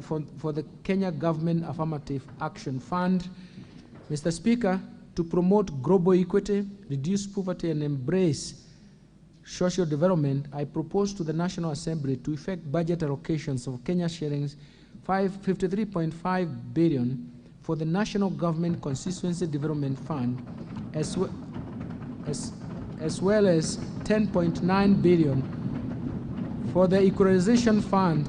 Speaker 9: for the Kenya Government Affirmative Action Fund. Mr. Speaker, to promote global equity, reduce poverty, and embrace social development, I propose to the National Assembly to effect budget allocations of Kenya shillings 53.5 billion for the National Government Constituency Development Fund, as well as 10.9 billion for the Equalization Fund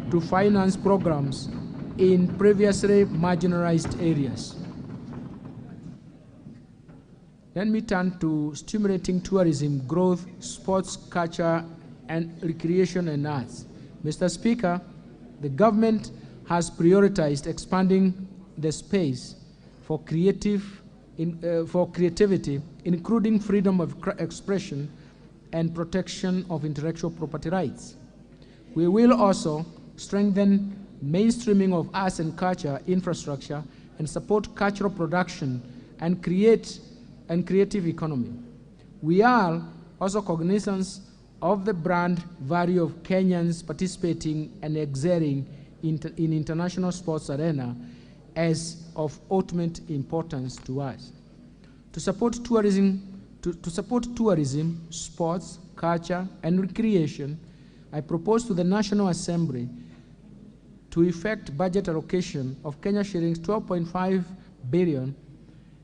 Speaker 9: to finance programs in previously marginalized areas. Let me turn to stimulating tourism, growth, sports, culture, and recreation and arts. Mr. Speaker, the government has prioritized expanding the space for creativity, including freedom of expression and protection of intellectual property rights. We will also strengthen mainstreaming of arts and culture infrastructure and support cultural production and creative economy. We are also cognizant of the brand value of Kenyans participating and excelling in international sports arena as of ultimate importance to us. To support tourism, sports, culture, and recreation, I propose to the National Assembly to effect budget allocation of Kenya shillings 12.5 billion.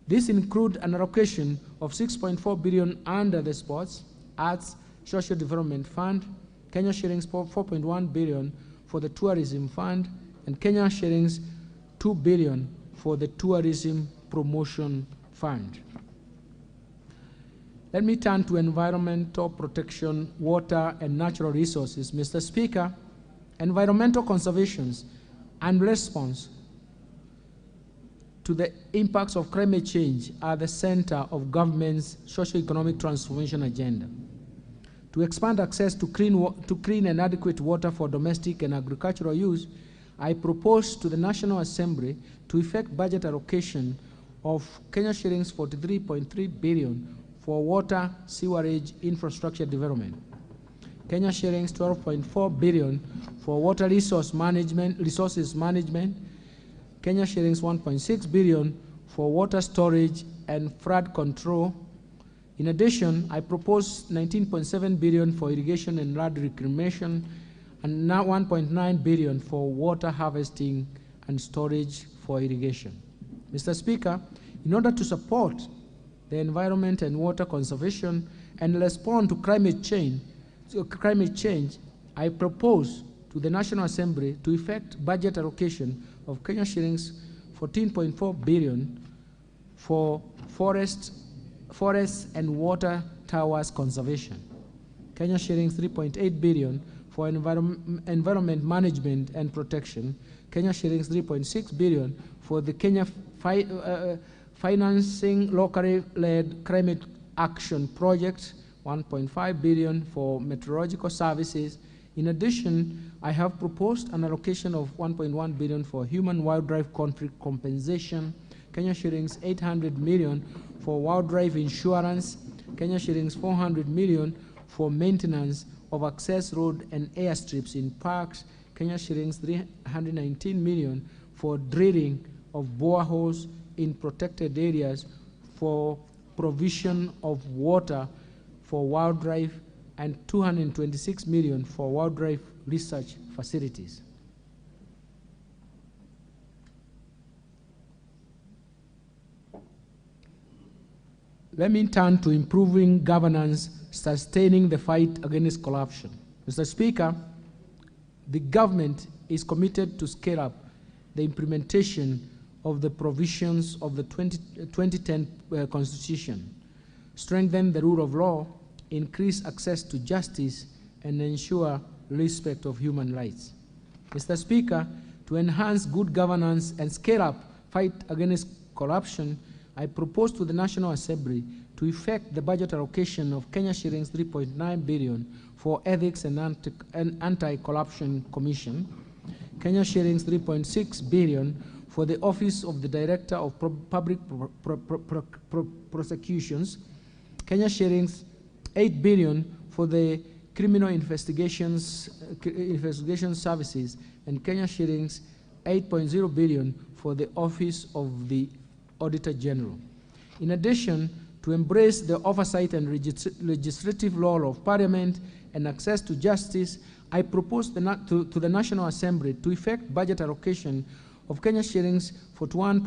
Speaker 9: This includes an allocation of 6.4 billion under the Sports, Arts, Social Development Fund, Kenya shillings 4.1 billion for the Tourism Fund, and Kenya shillings 2 billion for the Tourism Promotion Fund. Let me turn to environmental protection, water, and natural resources. Mr. Speaker, environmental conservation and response to the impacts of climate change are the center of government's socio-economic transformation agenda. To expand access to clean and adequate water for domestic and agricultural use, I propose to the National Assembly to effect budget allocation of Kenya shillings 43.3 billion for water sewerage infrastructure development, Kenya shillings 12.4 billion for water resources management, Kenya shillings 1.6 billion for water storage and flood control. In addition, I propose 19.7 billion for irrigation and flood reclamation, and now 1.9 billion for water harvesting and storage for irrigation. Mr. Speaker, in order to support the environment and water conservation and respond to climate change, I propose to the National Assembly to effect budget allocation of Kenya shillings 14.4 billion for forests and water towers conservation, Kenya shillings 3.8 billion for environment management and protection, Kenya shillings 3.6 billion for the Kenya financing locally led climate action project, 1.5 billion for meteorological services. In addition, I have proposed an allocation of 1.1 billion for human wildlife conflict compensation, Kenya shillings 800 million for wildlife insurance, Kenya shillings 400 million for maintenance of access road and airstrips in parks, Kenya shillings 319 million for drilling of boreholes in protected areas for provision of water for wildlife, and 226 million for wildlife research facilities. Let me turn to improving governance, sustaining the fight against corruption. Mr. Speaker, the government is committed to scale up the implementation of the provisions of the 2010 Constitution, strengthen the rule of law, increase access to justice, and ensure respect of human rights. Mr. Speaker, to enhance good governance and scale up fight against corruption, I propose to the National Assembly to effect the budget allocation of Kenya shillings 3.9 billion for Ethics and Anti-Corruption Commission, Kenya shillings 3.6 billion for the Office of the Director of Public Prosecutions, Kenya shillings 8 billion for the Criminal Investigation Services, and Kenya shillings 8.0 billion for the Office of the Auditor General. In addition, to embrace the oversight and legislative role of Parliament and access to justice, I propose to the National Assembly to effect budget allocation of Kenya shillings 41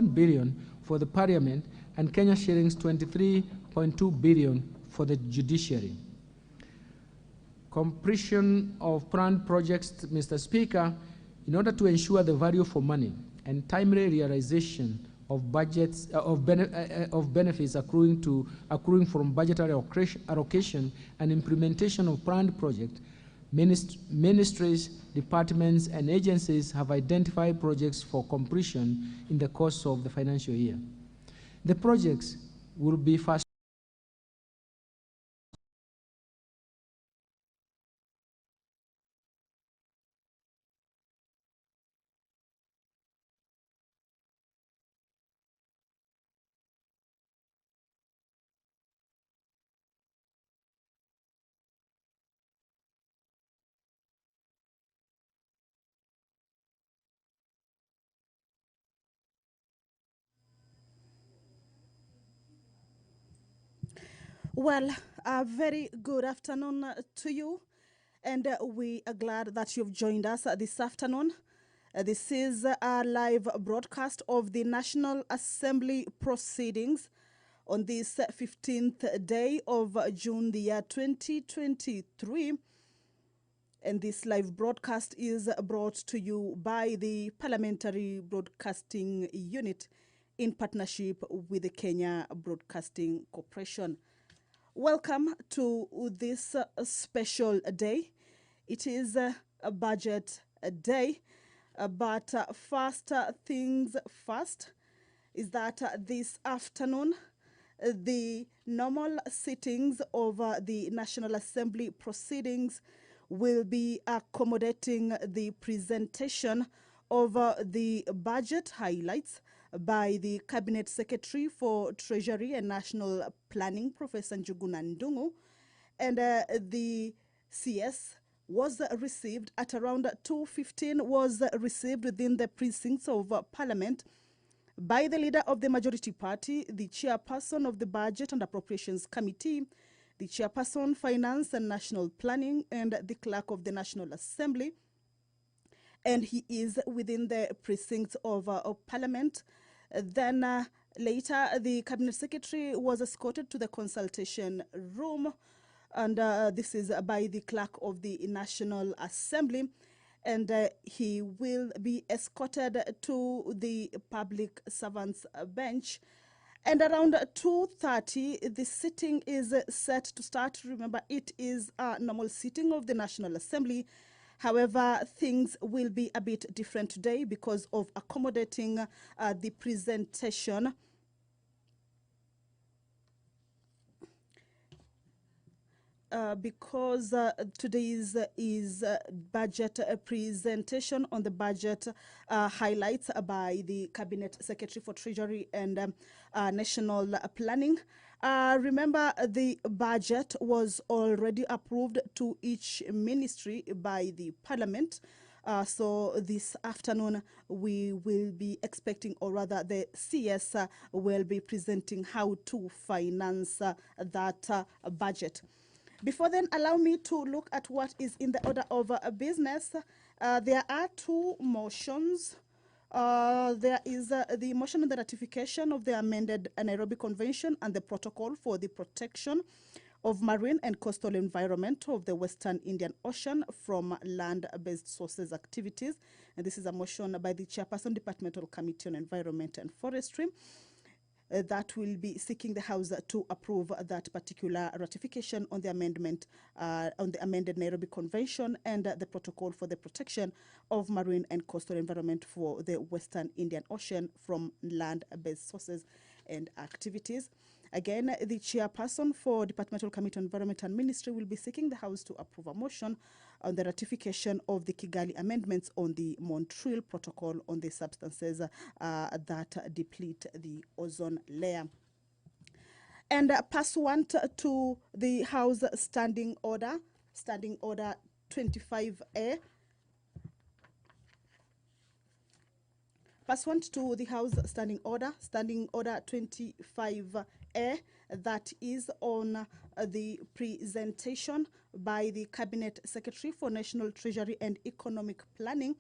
Speaker 9: billion for the Parliament and Kenya shillings 23.2 billion for the judiciary. Completion of planned projects, Mr. Speaker, in order to ensure the value for money and timely realization of budgets of benefits accruing from budgetary allocation and implementation of planned projects, ministries, departments, and agencies have identified projects for completion in the course of the financial year. The projects will be fast
Speaker 1: Well, a very good afternoon to you, and we are glad that you've joined us this afternoon. This is a live broadcast of the National Assembly proceedings on this 15th day of June, the year 2023. And this live broadcast is brought to you by the Parliamentary Broadcasting Unit in partnership with the Kenya Broadcasting Corporation. Welcome to this special day. It is a budget day, but first things first is that this afternoon the normal sittings of the National Assembly proceedings will be accommodating the presentation of the budget highlights by the Cabinet Secretary for Treasury and National Planning, Professor Njuguna Ndung'u, and the CS was received at around 2:15, was received within the precincts of Parliament by the leader of the majority party, the chairperson of the Budget and Appropriations Committee, the chairperson Finance and National Planning, and the clerk of the National Assembly. And he is within the precincts of Parliament. Then later, the Cabinet Secretary was escorted to the consultation room, and this is by the clerk of the National Assembly, and he will be escorted to the public servants bench. And around 2:30, the sitting is set to start. Remember, it is a normal sitting of the National Assembly. However, things will be a bit different today because of accommodating the presentation because today's is budget presentation on the budget highlights by the Cabinet Secretary for Treasury and National Planning. Remember, the budget was already approved to each ministry by the Parliament. So this afternoon, we will be expecting, or rather the CS will be presenting how to finance that budget. Before then, allow me to look at what is in the order of business. There are two motions. There is the motion on the ratification of the amended Nairobi Convention and the protocol for the protection of marine and coastal environment of the Western Indian Ocean from land-based sources activities. And this is a motion by the Chairperson, Departmental Committee on Environment and Forestry. That will be seeking the House to approve that particular ratification on the amendment, on the amended Nairobi Convention and the protocol for the protection of marine and coastal environment for the Western Indian Ocean from land-based sources and activities. Again, the chairperson for Departmental Committee on Environment and Ministry will be seeking the House to approve a motion on the ratification of the Kigali amendments on the Montreal Protocol on the substances that deplete the ozone layer. And pursuant to the House Standing Order 25A, pursuant to the House Standing Order 25A, that is on the presentation by the Cabinet Secretary for National Treasury and Economic Planning.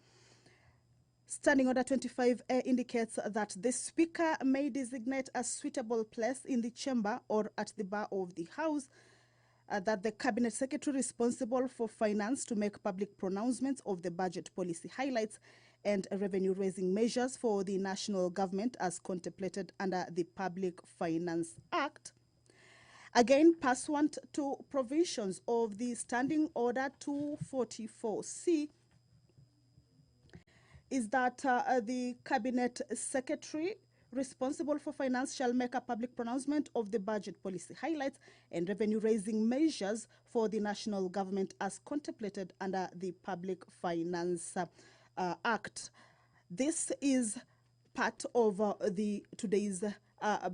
Speaker 1: Standing Order 25A indicates that the Speaker may designate a suitable place in the chamber or at the bar of the House, that the Cabinet Secretary responsible for finance to make public pronouncements of the budget policy highlights and revenue-raising measures for the national government as contemplated under the Public Finance Act. Again, pursuant to provisions of the Standing Order 244C, is that the Cabinet Secretary responsible for finance shall make a public pronouncement of the budget policy highlights and revenue-raising measures for the national government as contemplated under the Public Finance Act. This is part of the today's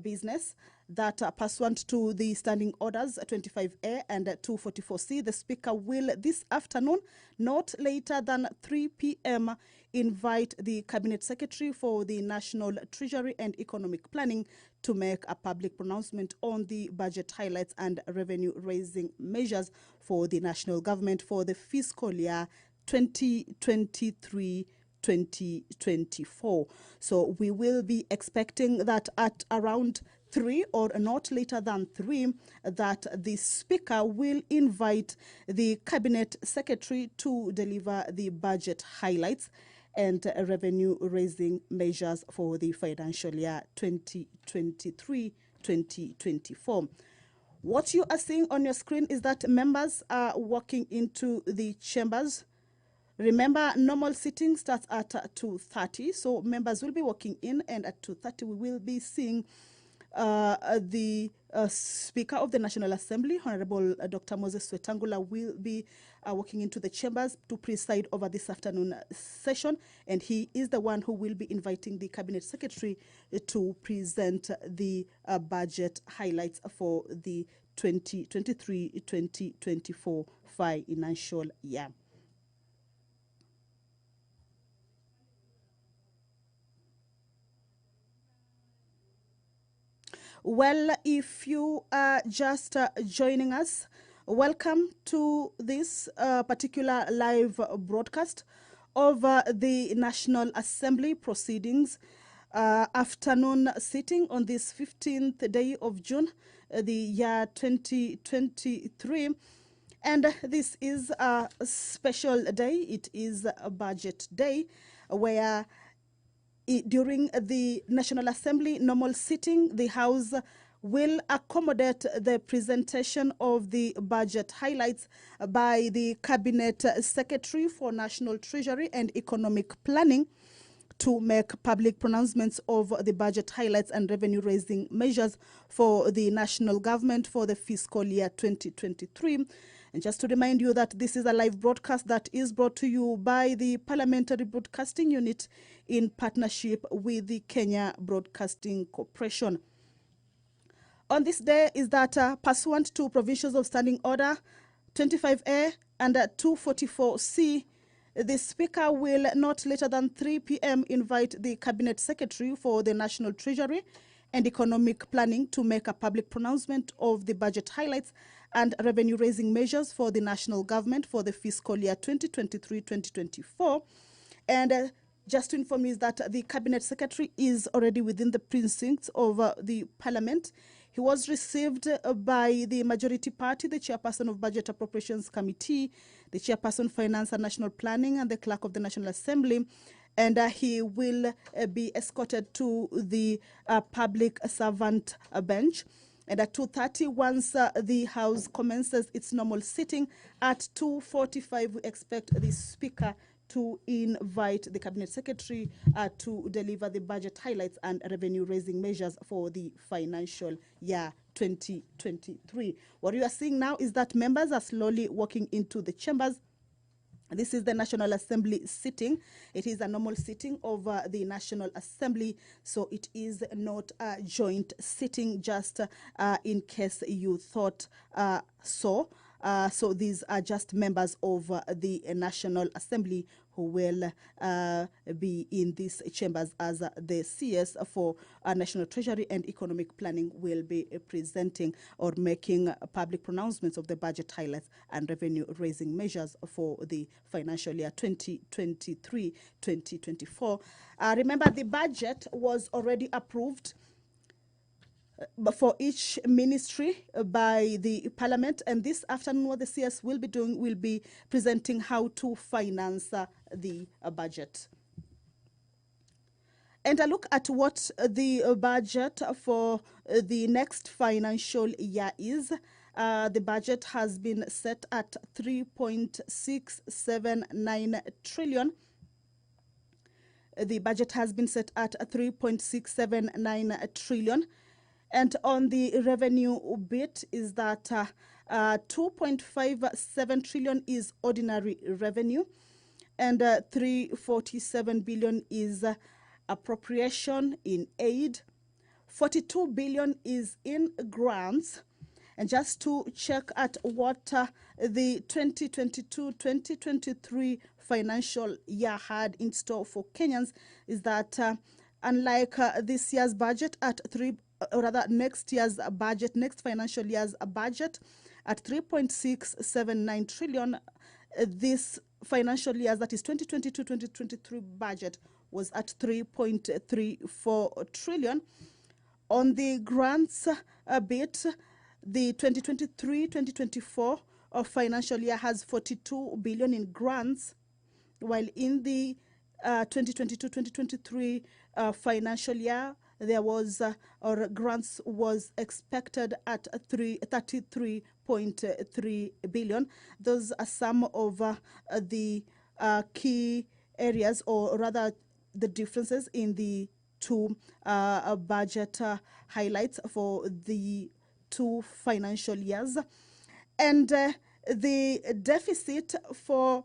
Speaker 1: business that pursuant to the standing orders 25A and 244C, the Speaker will this afternoon, not later than 3 p.m., invite the Cabinet Secretary for the National Treasury and Economic Planning to make a public pronouncement on the budget highlights and revenue-raising measures for the national government for the fiscal year 2023-2024. So we will be expecting that at around 3 or not later than 3, that the Speaker will invite the Cabinet Secretary to deliver the budget highlights and revenue-raising measures for the financial year 2023-2024. What you are seeing on your screen is that members are walking into the chambers. Remember, normal sitting starts at 2:30, so members will be walking in, and at 2:30 we will be seeing the Speaker of the National Assembly, Honorable Dr. Moses Wetangula, will be walking into the chambers to preside over this afternoon session, and he is the one who will be inviting the Cabinet Secretary to present the budget highlights for the 2023-2024 financial year. Well, if you are just joining us, welcome to this particular live broadcast of the National Assembly proceedings, afternoon sitting on this 15th day of June, the year 2023. And this is a special day. It is a budget day where during the National Assembly normal sitting, the House will accommodate the presentation of the budget highlights by the Cabinet Secretary for National Treasury and Economic Planning to make public pronouncements of the budget highlights and revenue-raising measures for the national government for the fiscal year 2023. And just to remind you that this is a live broadcast that is brought to you by the Parliamentary Broadcasting Unit in partnership with the Kenya Broadcasting Corporation. On this day is that pursuant to provisions of Standing Order 25A and 244C, the Speaker will not later than 3 p.m. invite the Cabinet Secretary for the National Treasury and Economic Planning to make a public pronouncement of the budget highlights and revenue-raising measures for the national government for the fiscal year 2023-2024. And just to inform you is that the Cabinet Secretary is already within the precincts of the Parliament. He was received by the majority party, the Chairperson of Budget Appropriations Committee, the Chairperson Finance and National Planning, and the Clerk of the National Assembly. And he will be escorted to the public servant bench. And at 2:30, once the House commences its normal sitting, at 2:45, we expect the Speaker to invite the Cabinet Secretary to deliver the budget highlights and revenue-raising measures for the financial year 2023. What you are seeing now is that members are slowly walking into the chambers. This is the National Assembly sitting. It is a normal sitting of the National Assembly, so it is not a joint sitting, just in case you thought so. So these are just members of the National Assembly who will be in these chambers as the CS for National Treasury and Economic Planning will be presenting or making public pronouncements of the budget highlights and revenue-raising measures for the financial year 2023-2024. Remember, the budget was already approved for each ministry by the Parliament, and this afternoon what the CS will be doing will be presenting how to finance the budget. And a look at what the budget for the next financial year is. The budget has been set at 3.679 trillion. The budget has been set at 3.679 trillion. And on the revenue bit is that 2.57 trillion is ordinary revenue, and 347 billion is appropriation in aid, 42 billion is in grants. And just to check at what the 2022-2023 financial year had in store for Kenyans is that unlike this year's budget at next financial year's budget at 3.679 trillion, this financial year, that is 2022-2023 budget, was at 3.34 trillion. On the grants bit, the 2023-2024 financial year has 42 billion in grants, while in the 2022-2023 financial year, there was or grants was expected at 33.3 billion. Those are some of the key areas, or rather the differences in the two budget highlights for the two financial years. And the deficit for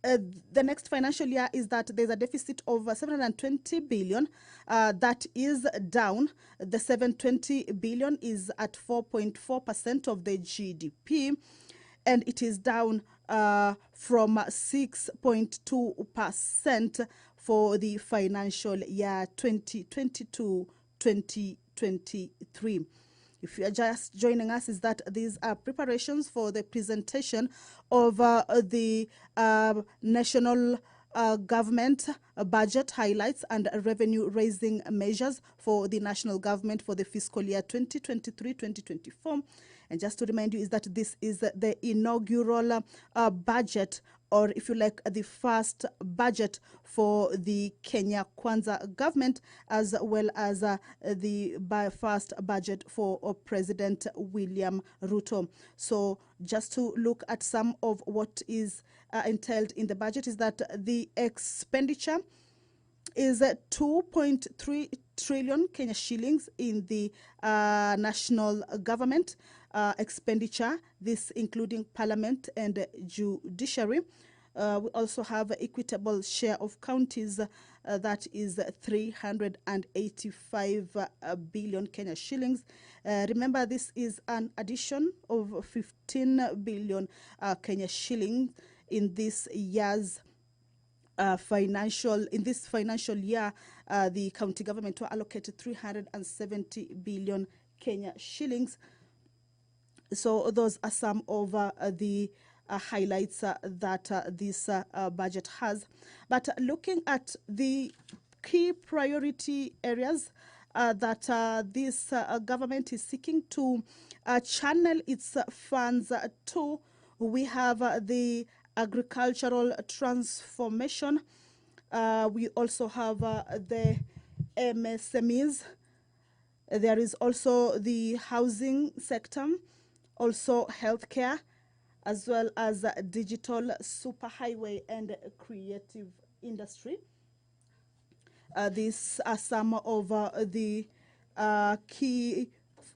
Speaker 1: the next financial year is that there's a deficit of 720 billion. That is down. The 720 billion is at 4.4% of the GDP, and it is down from 6.2% for the financial year 2022-2023. If you are just joining us, is that these are preparations for the presentation of the national government budget highlights and revenue-raising measures for the national government for the fiscal year 2023-2024. And just to remind you, is that this is the inaugural budget, or if you like, the first budget for the Kenya Kwanza government, as well as the first budget for President William Ruto. So just to look at some of what is entailed in the budget, is that the expenditure is 2.3 trillion Kenya shillings in the national government expenditure, this including parliament and judiciary. We also have equitable share of counties, that is 385 billion Kenya shillings. Remember, this is an addition of 15 billion Kenya shillings in this year's financial year. The county government were allocated 370 billion Kenya shillings. So those are some of the highlights that this budget has. But looking at the key priority areas that this government is seeking to channel its funds to, we have the agricultural transformation. We also have the MSMEs. There is also the housing sector, also healthcare, as well as digital superhighway and creative industry. These are some of the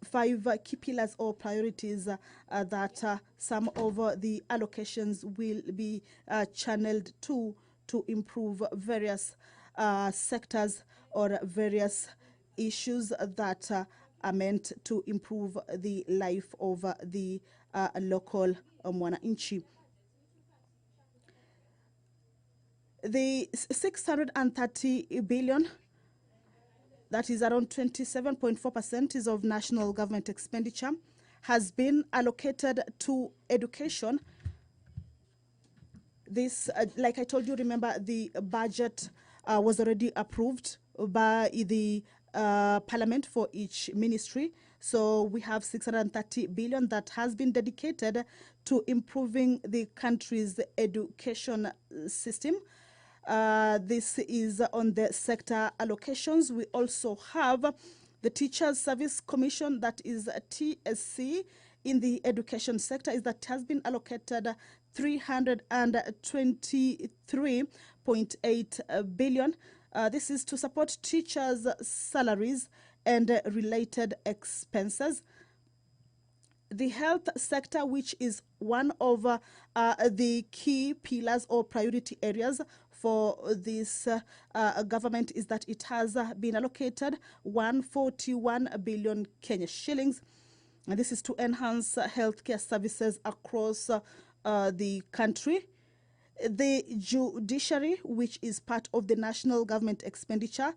Speaker 1: five key pillars or priorities that some of the allocations will be channeled to improve various sectors or various issues that are meant to improve the life of the local mwananchi. The 630 billion, that is around 27.4% is of national government expenditure, has been allocated to education. This, like I told you, remember the budget was already approved by the parliament for each ministry. So we have 630 billion that has been dedicated to improving the country's education system. This is on the sector allocations. We also have the Teachers Service Commission, that is TSC, in the education sector, is that has been allocated 323.8 billion. This is to support teachers' salaries and related expenses. The health sector, which is one of the key pillars or priority areas for this government, is that it has been allocated 141 billion Kenya shillings. And this is to enhance healthcare services across the country. the judiciary, which is part of the national government expenditure,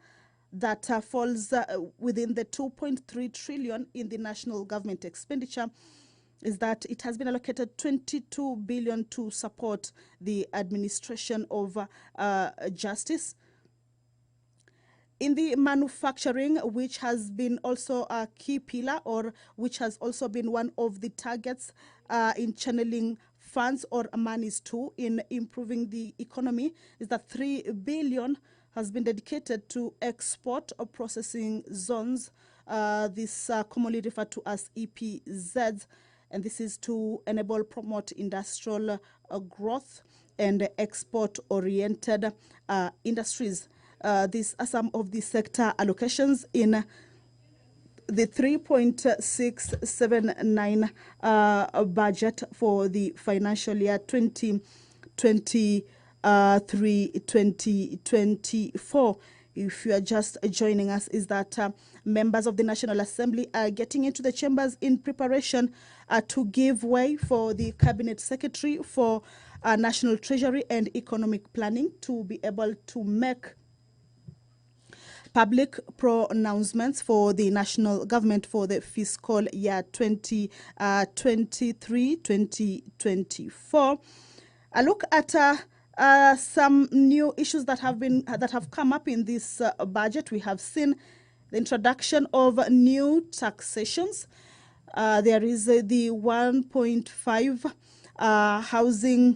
Speaker 1: that falls within the 2.3 trillion in the national government expenditure, is that it has been allocated 22 billion to support the administration of justice. In the manufacturing, which has been also a key pillar, or which has also been one of the targets in channeling funds or monies to in improving the economy, is that 3 billion has been dedicated to export or processing zones, this commonly referred to as EPZs, and this is to enable promote industrial growth and export-oriented industries. These are some of the sector allocations in the 3.679 budget for the financial year 2023-2024. If you are just joining us, is that members of the National Assembly are getting into the chambers in preparation to give way for the Cabinet Secretary for National Treasury and Economic Planning to be able to make public pronouncements for the national government for the fiscal year 2023-2024. A look at some new issues that have come up in this budget. We have seen the introduction of new taxations. There is the 1.5 housing